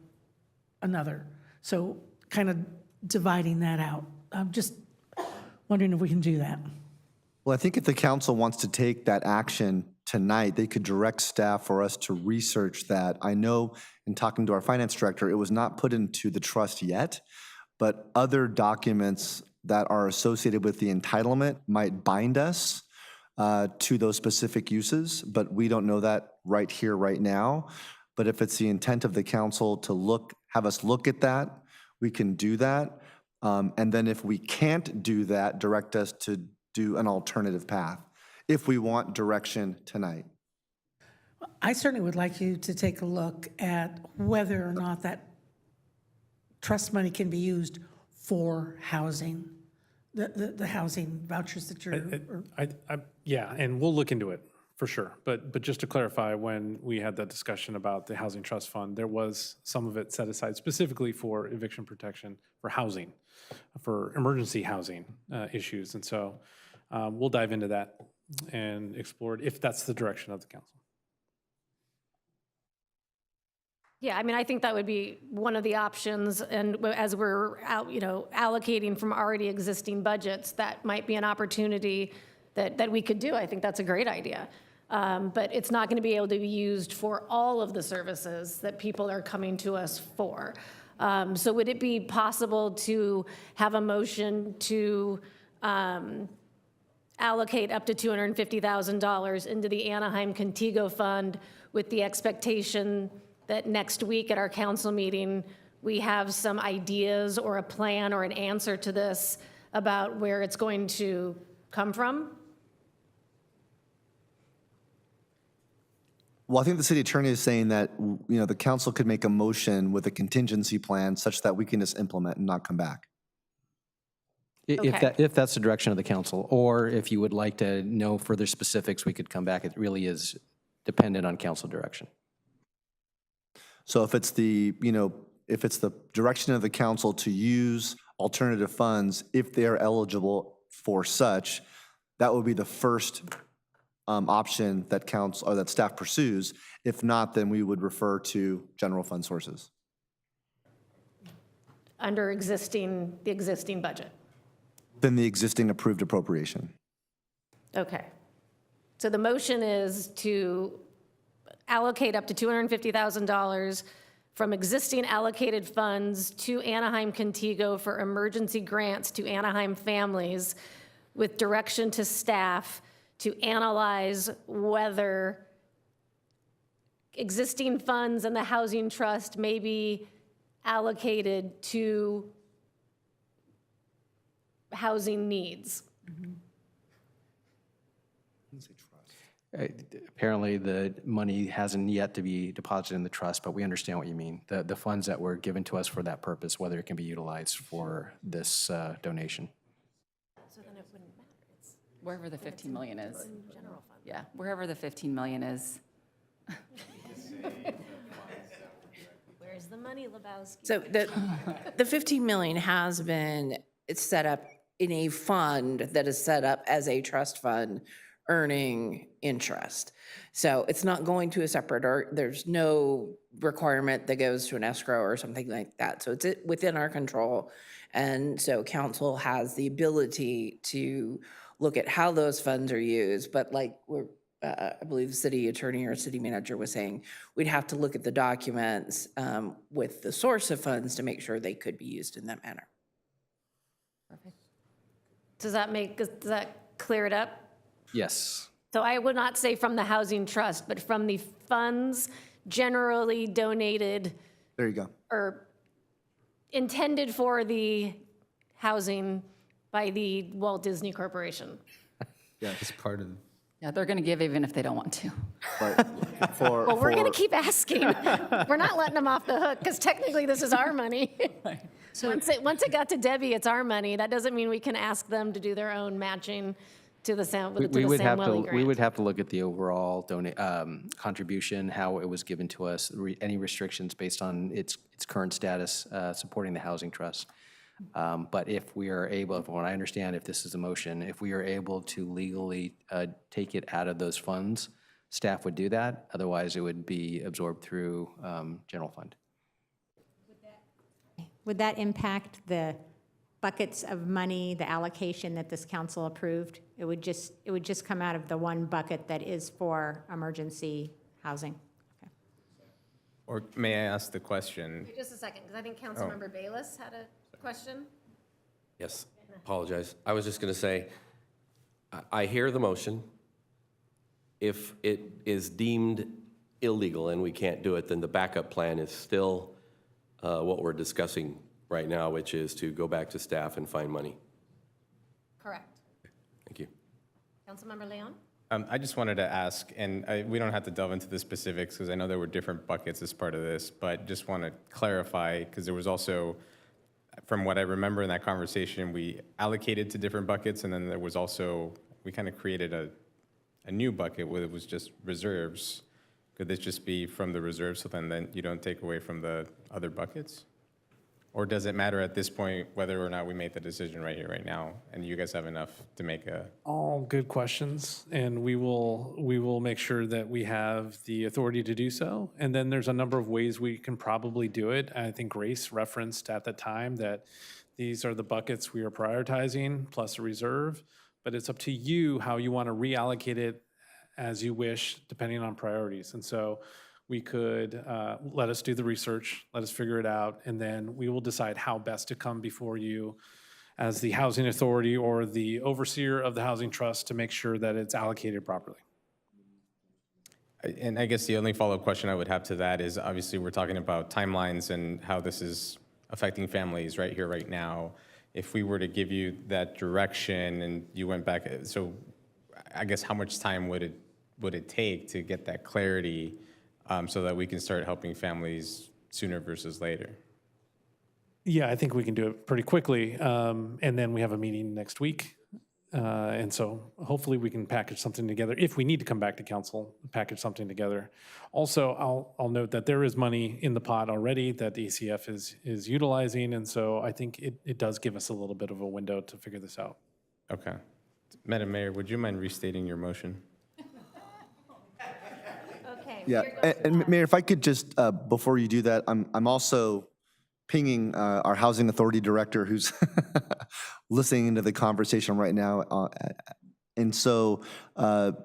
another. So kind of dividing that out. I'm just wondering if we can do that. Well, I think if the council wants to take that action tonight, they could direct staff for us to research that. I know in talking to our finance director, it was not put into the trust yet, but other documents that are associated with the entitlement might bind us to those specific uses, but we don't know that right here, right now. But if it's the intent of the council to have us look at that, we can do that. And then if we can't do that, direct us to do an alternative path if we want direction tonight. I certainly would like you to take a look at whether or not that trust money can be used for housing, the housing vouchers that you're. Yeah, and we'll look into it for sure. But just to clarify, when we had that discussion about the Housing Trust Fund, there was some of it set aside specifically for eviction protection for housing, for emergency housing issues. And so we'll dive into that and explore it if that's the direction of the council. Yeah, I mean, I think that would be one of the options, and as we're out, allocating from already existing budgets, that might be an opportunity that we could do. I think that's a great idea. But it's not going to be able to be used for all of the services that people are coming to us for. So would it be possible to have a motion to allocate up to $250,000 into the Anaheim Contigo Fund with the expectation that next week at our council meeting, we have some ideas or a plan or an answer to this about where it's going to come from? Well, I think the city attorney is saying that, the council could make a motion with a contingency plan such that we can just implement and not come back. If that's the direction of the council, or if you would like to know further specifics, we could come back. It really is dependent on council direction. So if it's the direction of the council to use alternative funds, if they are eligible for such, that would be the first option that council or that staff pursues. If not, then we would refer to general fund sources. Under the existing budget? Then the existing approved appropriation. Okay. So the motion is to allocate up to $250,000 from existing allocated funds to Anaheim Contigo for emergency grants to Anaheim families, with direction to staff to analyze whether existing funds in the housing trust may be allocated to housing needs. Apparently, the money hasn't yet to be deposited in the trust, but we understand what you mean. The funds that were given to us for that purpose, whether it can be utilized for this donation. So then it wouldn't matter. It's wherever the 15 million is. Yeah, wherever the 15 million is. Where's the money, Lebowski? So the 15 million has been, it's set up in a fund that is set up as a trust fund earning interest. So it's not going to a separate, or there's no requirement that goes to an escrow or something like that. So it's within our control. And so council has the ability to look at how those funds are used. But like I believe the city attorney or city manager was saying, we'd have to look at the documents with the source of funds to make sure they could be used in that manner. Does that clear it up? Yes. So I would not say from the housing trust, but from the funds generally donated There you go. or intended for the housing by the Walt Disney Corporation. Yeah. It's part of. Yeah, they're going to give even if they don't want to. Well, we're going to keep asking. We're not letting them off the hook because technically this is our money. So once it got to Debbie, it's our money. That doesn't mean we can ask them to do their own matching to the Sam Welly grant. We would have to look at the overall contribution, how it was given to us, any restrictions based on its current status supporting the housing trust. But if we are able, from what I understand, if this is a motion, if we are able to legally take it out of those funds, staff would do that. Otherwise, it would be absorbed through general fund. Would that impact the buckets of money, the allocation that this council approved? It would just come out of the one bucket that is for emergency housing. Okay. Or may I ask the question? Wait just a second, because I think Councilmember Bayless had a question. Yes, apologize. I was just going to say, I hear the motion. If it is deemed illegal and we can't do it, then the backup plan is still what we're discussing right now, which is to go back to staff and find money. Correct. Thank you. Councilmember Leon? I just wanted to ask, and we don't have to delve into the specifics because I know there were different buckets as part of this, but just want to clarify because there was also, from what I remember in that conversation, we allocated to different buckets, and then there was also, we kind of created a new bucket where it was just reserves. Could this just be from the reserves so then you don't take away from the other buckets? Or does it matter at this point whether or not we make the decision right here, right now, and you guys have enough to make a? All good questions, and we will make sure that we have the authority to do so. And then there's a number of ways we can probably do it. I think Grace referenced at the time that these are the buckets we are prioritizing plus a reserve, but it's up to you how you want to reallocate it as you wish, depending on priorities. And so we could let us do the research, let us figure it out, and then we will decide how best to come before you as the housing authority or the overseer of the housing trust to make sure that it's allocated properly. And I guess the only follow-up question I would have to that is, obviously, we're talking about timelines and how this is affecting families right here, right now. If we were to give you that direction and you went back, so I guess how much time would it take to get that clarity so that we can start helping families sooner versus later? Yeah, I think we can do it pretty quickly. And then we have a meeting next week. And so hopefully we can package something together. If we need to come back to council, package something together. Also, I'll note that there is money in the pot already that the ECF is utilizing. And so I think it does give us a little bit of a window to figure this out. Okay. Madam Mayor, would you mind restating your motion? Okay. Yeah, and Mayor, if I could just, before you do that, I'm also pinging our Housing Authority Director who's listening into the conversation right now. And so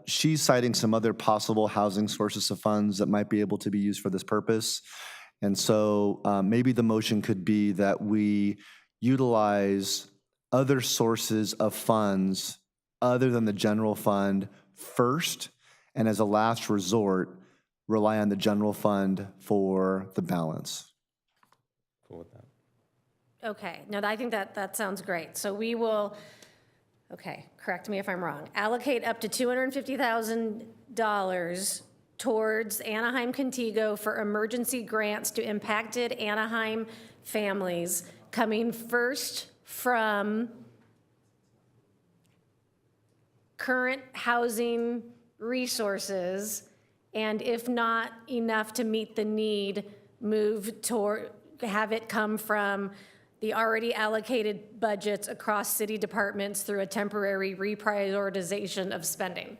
she's citing some other possible housing sources of funds that might be able to be used for this purpose. And so maybe the motion could be that we utilize other sources of funds other than the general fund first, and as a last resort, rely on the general fund for the balance. Cool with that. Okay, no, I think that sounds great. So we will, okay, correct me if I'm wrong, allocate up to $250,000 towards Anaheim Contigo for emergency grants to impacted Anaheim families, coming first from current housing resources, and if not enough to meet the need, move toward, have it come from the already allocated budgets across city departments through a temporary reprioritization of spending.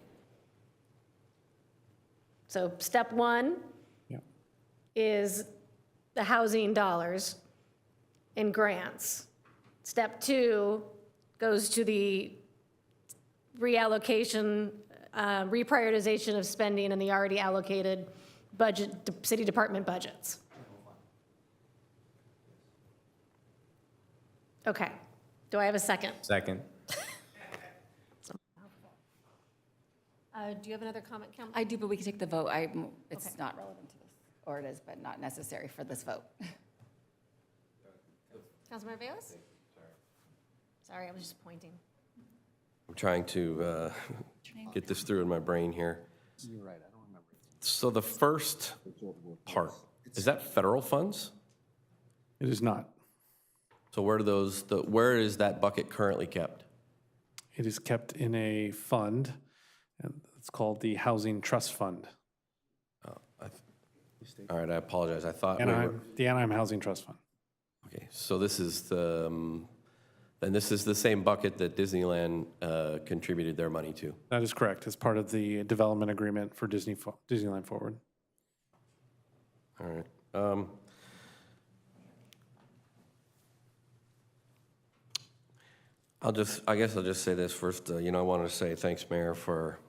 So step one is the housing dollars and grants. Step two goes to the reallocation, reprioritization of spending in the already allocated budget, city department budgets. Okay, do I have a second? Second. Do you have another comment, Councilman? I do, but we can take the vote. It's not relevant to this, or it is, but not necessary for this vote. Councilmember Bayless? Sorry, I was just pointing. I'm trying to get this through in my brain here. You're right, I don't remember. So the first part, is that federal funds? It is not. So where is that bucket currently kept? It is kept in a fund, and it's called the Housing Trust Fund. All right, I apologize. I thought The Anaheim Housing Trust Fund. Okay, so this is the same bucket that Disneyland contributed their money to. That is correct. It's part of the development agreement for Disneyland Forward. All right. I guess I'll just say this first. I wanted to say thanks, Mayor, for.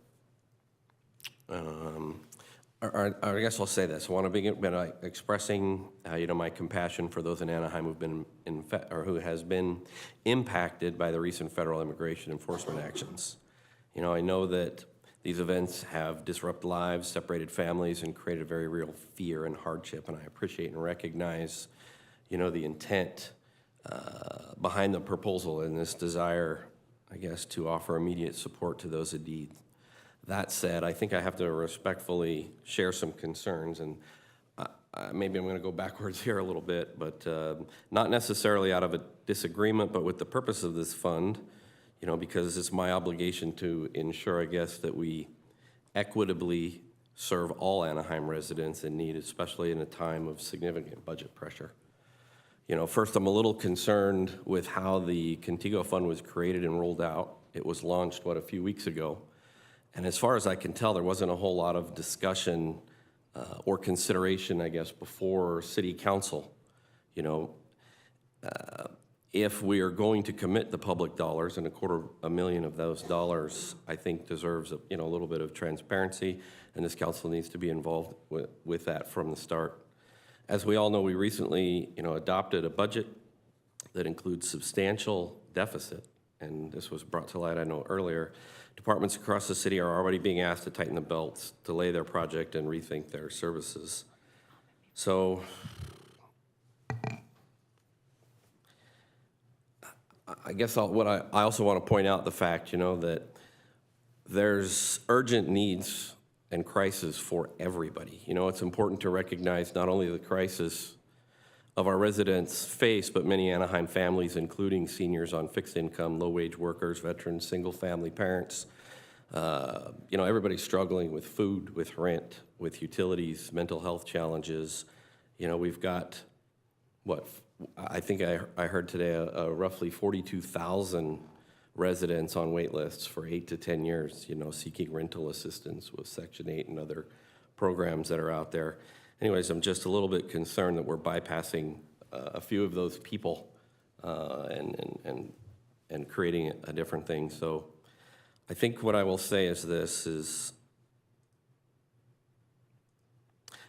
I guess I'll say this. I want to begin by expressing, my compassion for those in Anaheim who've been who has been impacted by the recent federal immigration enforcement actions. I know that these events have disrupted lives, separated families, and created very real fear and hardship. And I appreciate and recognize, the intent behind the proposal and this desire, I guess, to offer immediate support to those in need. That said, I think I have to respectfully share some concerns, and maybe I'm going to go backwards here a little bit, but not necessarily out of a disagreement, but with the purpose of this fund, because it's my obligation to ensure, I guess, that we equitably serve all Anaheim residents in need, especially in a time of significant budget pressure. First, I'm a little concerned with how the Contigo Fund was created and rolled out. It was launched, a few weeks ago. And as far as I can tell, there wasn't a whole lot of discussion or consideration, I guess, before City Council. If we are going to commit the public dollars, and $250,000 of those dollars, I think deserves a little bit of transparency, and this council needs to be involved with that from the start. As we all know, we recently, adopted a budget that includes substantial deficit, and this was brought to light, I know, earlier. Departments across the city are already being asked to tighten the belts, delay their project, and rethink their services. So I guess I also want to point out the fact, that there's urgent needs and crisis for everybody. It's important to recognize not only the crisis of our residents face, but many Anaheim families, including seniors on fixed income, low-wage workers, veterans, single-family parents. Everybody's struggling with food, with rent, with utilities, mental health challenges. We've got, I think I heard today, roughly 42,000 residents on wait lists for 8 to 10 years, seeking rental assistance with Section 8 and other programs that are out there. Anyways, I'm just a little bit concerned that we're bypassing a few of those people and creating a different thing. So I think what I will say is this is,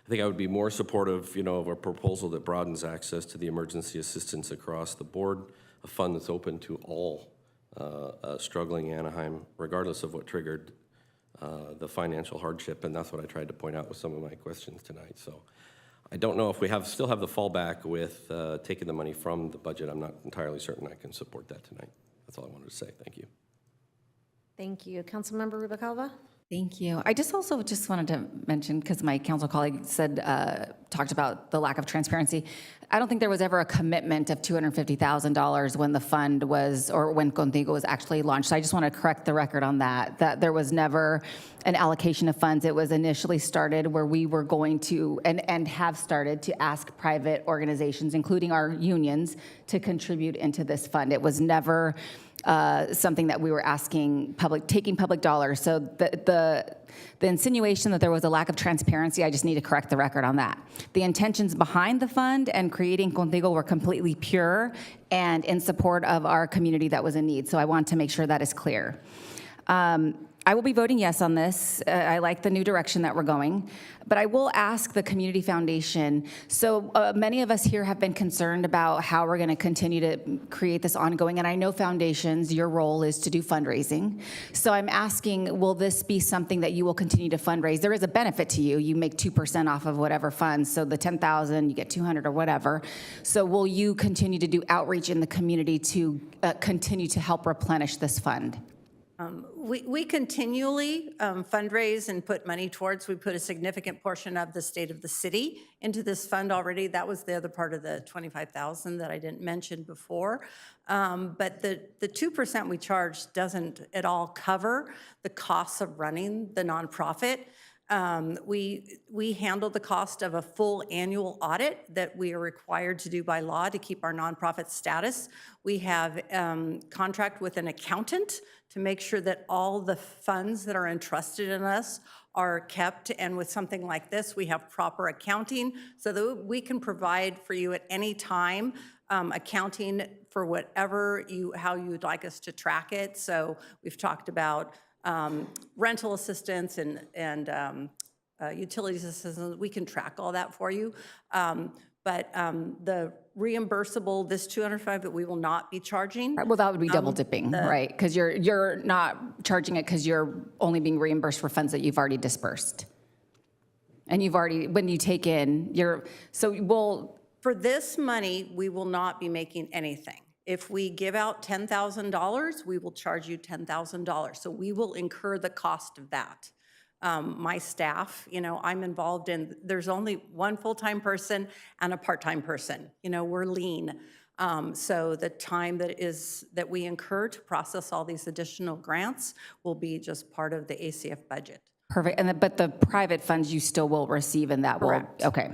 I think I would be more supportive, of a proposal that broadens access to the emergency assistance across the board, a fund that's open to all struggling Anaheim, regardless of what triggered the financial hardship, and that's what I tried to point out with some of my questions tonight. So I don't know if we still have the fallback with taking the money from the budget. I'm not entirely certain I can support that tonight. That's all I wanted to say. Thank you. Thank you. Councilmember Rubalcaba? Thank you. I just also just wanted to mention, because my council colleague said, talked about the lack of transparency. I don't think there was ever a commitment of $250,000 when the fund was, or when Contigo was actually launched. So I just want to correct the record on that there was never an allocation of funds. It was initially started where we were going to, and have started to ask private organizations, including our unions, to contribute into this fund. It was never something that we were asking taking public dollars. So the insinuation that there was a lack of transparency, I just need to correct the record on that. The intentions behind the fund and creating Contigo were completely pure and in support of our community that was in need. So I want to make sure that is clear. I will be voting yes on this. I like the new direction that we're going, but I will ask the Community Foundation. So many of us here have been concerned about how we're going to continue to create this ongoing, and I know foundations, your role is to do fundraising. So I'm asking, will this be something that you will continue to fundraise? There is a benefit to you. You make 2% off of whatever funds, so the 10,000, you get 200 or whatever. So will you continue to do outreach in the community to continue to help replenish this fund? We continually fundraise and put money towards. We put a significant portion of the state of the city into this fund already. That was the other part of the $25,000 that I didn't mention before. But the 2% we charge doesn't at all cover the costs of running the nonprofit. We handle the cost of a full annual audit that we are required to do by law to keep our nonprofit status. We have contract with an accountant to make sure that all the funds that are entrusted in us are kept. And with something like this, we have proper accounting so that we can provide for you at any time accounting for whatever how you would like us to track it. So we've talked about rental assistance and utilities assistance. We can track all that for you. But the reimbursable, this $205 that we will not be charging. Well, that would be double dipping, right? Because you're not charging it because you're only being reimbursed for funds that you've already dispersed. And you've already, when you take in, For this money, we will not be making anything. If we give out $10,000, we will charge you $10,000. So we will incur the cost of that. My staff, I'm involved in, there's only one full-time person and a part-time person. We're lean. So the time that we incur to process all these additional grants will be just part of the ACF budget. Perfect. But the private funds you still will receive in that world. Correct. Okay.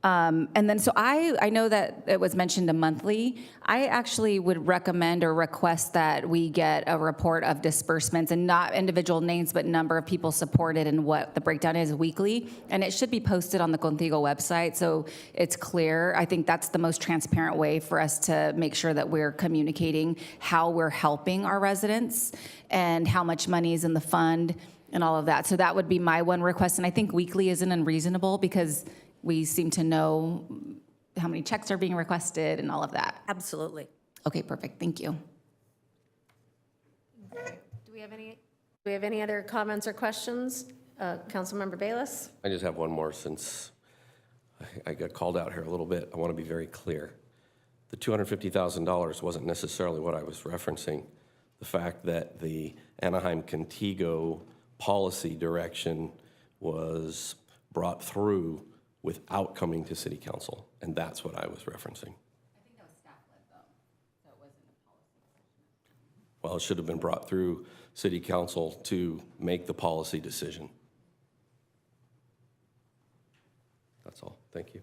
And then, so I know that it was mentioned a monthly. I actually would recommend or request that we get a report of disbursements and not individual names, but number of people supported and what the breakdown is weekly. And it should be posted on the Contigo website so it's clear. I think that's the most transparent way for us to make sure that we're communicating how we're helping our residents and how much money is in the fund and all of that. So that would be my one request. And I think weekly isn't unreasonable because we seem to know how many checks are being requested and all of that. Absolutely. Okay, perfect. Thank you. Do we have any other comments or questions? Councilmember Bayless? I just have one more since I got called out here a little bit. I want to be very clear. The $250,000 wasn't necessarily what I was referencing. The fact that the Anaheim Contigo policy direction was brought through without coming to City Council, and that's what I was referencing. I think that was staff-led, though, so it wasn't a policy decision. Well, it should have been brought through City Council to make the policy decision. That's all. Thank you.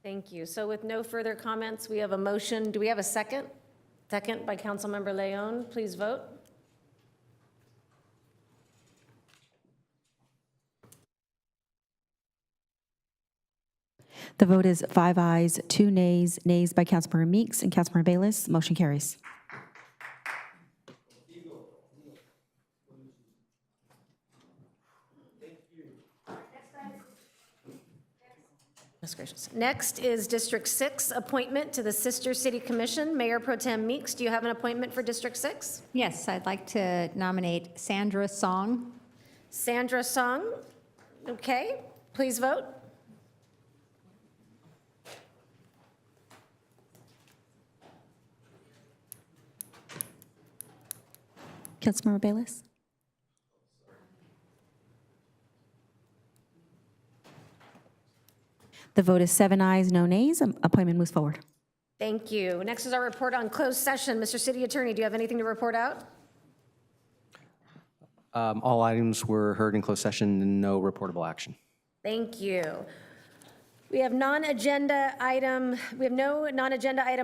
Thank you. So with no further comments, we have a motion. Do we have a second? Second by Councilmember Leon. Please vote. The vote is 5 ayes, 2 nays, nays by Councilmember Meeks and Councilmember Bayless. Motion carries. That's gracious. Next is District 6, appointment to the Sister City Commission. Mayor Pro Tem Meeks, do you have an appointment for District 6? Yes, I'd like to nominate Sandra Song. Sandra Song. Okay, please vote. Councilmember Bayless? The vote is 7 ayes, no nays. Appointment moves forward. Thank you. Next is our report on closed session. Mr. City Attorney, do you have anything to report out? All items were heard in closed session, and no reportable action. Thank you. We have no non-agenda item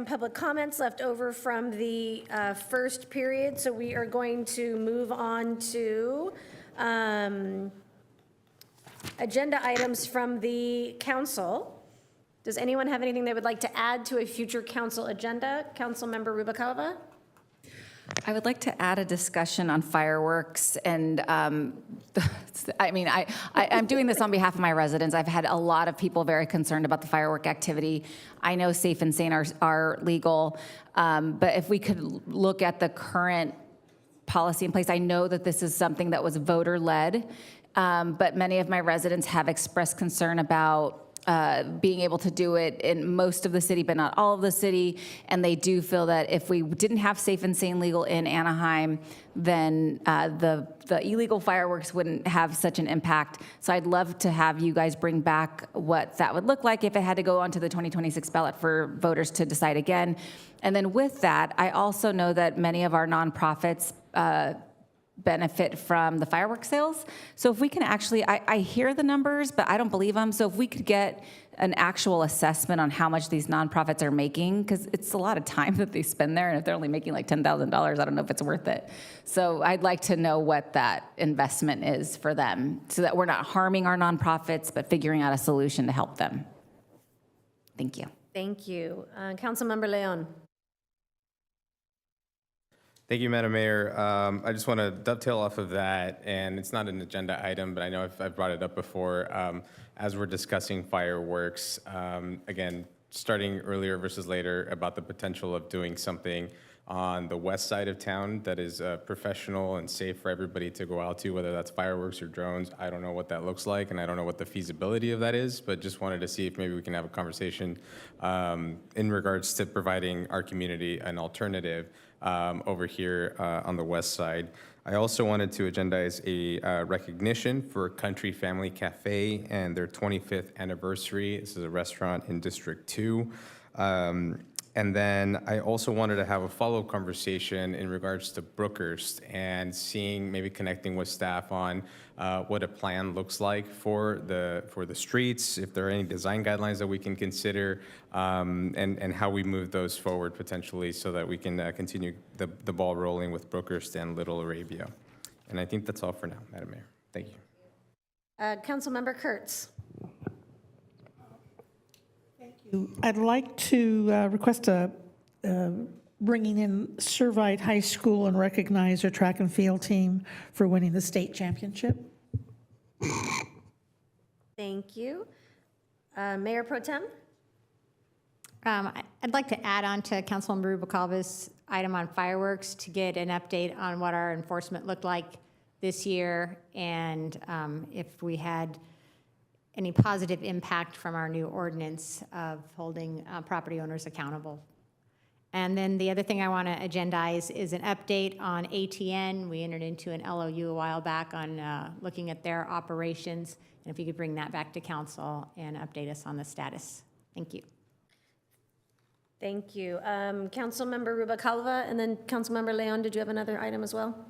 public comments left over from the first period, so we are going to move on to agenda items from the council. Does anyone have anything they would like to add to a future council agenda? Councilmember Rubalcaba? I would like to add a discussion on fireworks, and I mean, I'm doing this on behalf of my residents. I've had a lot of people very concerned about the firework activity. I know safe and sane are legal, but if we could look at the current policy in place, I know that this is something that was voter-led, but many of my residents have expressed concern about being able to do it in most of the city, but not all of the city. And they do feel that if we didn't have safe and sane legal in Anaheim, then the illegal fireworks wouldn't have such an impact. So I'd love to have you guys bring back what that would look like if it had to go onto the 2026 ballot for voters to decide again. And then with that, I also know that many of our nonprofits benefit from the fireworks sales. So if we can actually, I hear the numbers, but I don't believe them. So if we could get an actual assessment on how much these nonprofits are making, because it's a lot of time that they spend there, and if they're only making like $10,000, I don't know if it's worth it. So I'd like to know what that investment is for them, so that we're not harming our nonprofits, but figuring out a solution to help them. Thank you. Thank you. Councilmember Leon? Thank you, Madam Mayor. I just want to dovetail off of that, and it's not an agenda item, but I know I've brought it up before. As we're discussing fireworks, again, starting earlier versus later, about the potential of doing something on the west side of town that is professional and safe for everybody to go out to, whether that's fireworks or drones. I don't know what that looks like, and I don't know what the feasibility of that is, but just wanted to see if maybe we can have a conversation in regards to providing our community an alternative over here on the west side. I also wanted to agendize a recognition for Country Family Cafe and their 25th anniversary. This is a restaurant in District 2. And then I also wanted to have a follow-up conversation in regards to Brookhurst and seeing, maybe connecting with staff on what a plan looks like for the streets, if there are any design guidelines that we can consider, and how we move those forward potentially so that we can continue the ball rolling with Brookhurst and Little Arabia. And I think that's all for now, Madam Mayor. Thank you. Councilmember Kurtz? I'd like to request bringing in Servite High School and recognize their track and field team for winning the state championship. Thank you. Mayor Pro Tem? I'd like to add on to Councilmember Rubalcaba's item on fireworks to get an update on what our enforcement looked like this year, and if we had any positive impact from our new ordinance of holding property owners accountable. And then the other thing I want to agendize is an update on ATN. We entered into an LOU a while back on looking at their operations, and if you could bring that back to council and update us on the status. Thank you. Thank you. Councilmember Rubalcaba, and then Councilmember Leon, did you have another item as well?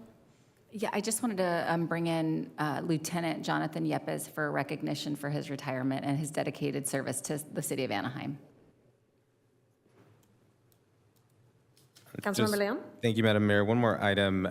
Yeah, I just wanted to bring in Lieutenant Jonathan Yepes for recognition for his retirement and his dedicated service to the city of Anaheim. Councilmember Leon? Thank you, Madam Mayor. One more item,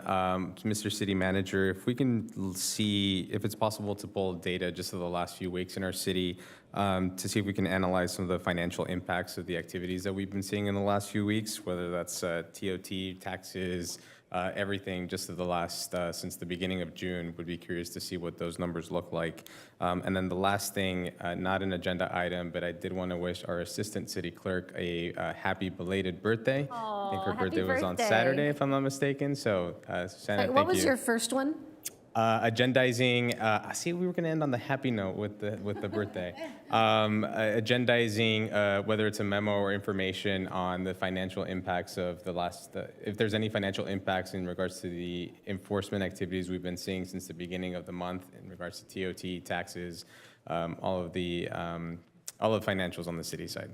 Mr. City Manager, if we can see if it's possible to pull data just of the last few weeks in our city to see if we can analyze some of the financial impacts of the activities that we've been seeing in the last few weeks, whether that's TOT, taxes, everything just of the last, since the beginning of June. Would be curious to see what those numbers look like. And then the last thing, not an agenda item, but I did want to wish our Assistant City Clerk a happy belated birthday. I think her birthday was on Saturday, if I'm not mistaken. So, Santa, thank you. What was your first one? Agendizing, I see we were going to end on the happy note with the birthday. Agendizing, whether it's a memo or information on the financial impacts of the last, if there's any financial impacts in regards to the enforcement activities we've been seeing since the beginning of the month in regards to TOT, taxes, all of the all the financials on the city side.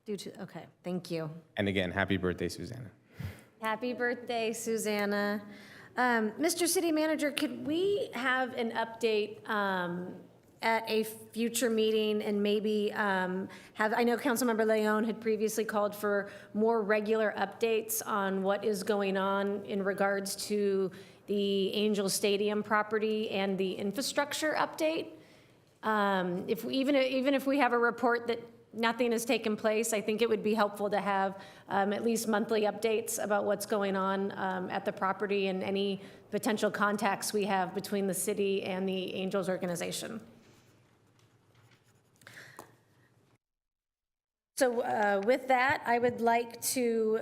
Okay, thank you. And again, happy birthday, Susanna. Happy birthday, Susanna. Mr. City Manager, could we have an update at a future meeting and maybe I know Councilmember Leon had previously called for more regular updates on what is going on in regards to the Angel Stadium property and the infrastructure update. Even if we have a report that nothing has taken place, I think it would be helpful to have at least monthly updates about what's going on at the property and any potential contacts we have between the city and the Angels organization. So with that, I would like to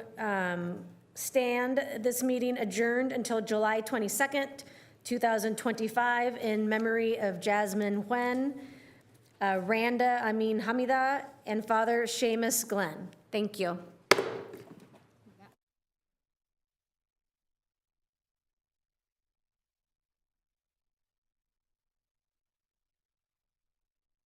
stand this meeting adjourned until July 22nd, 2025, in memory of Jasmine Nguyen, Randa Amin Hamida, and Father Seamus Glenn. Thank you.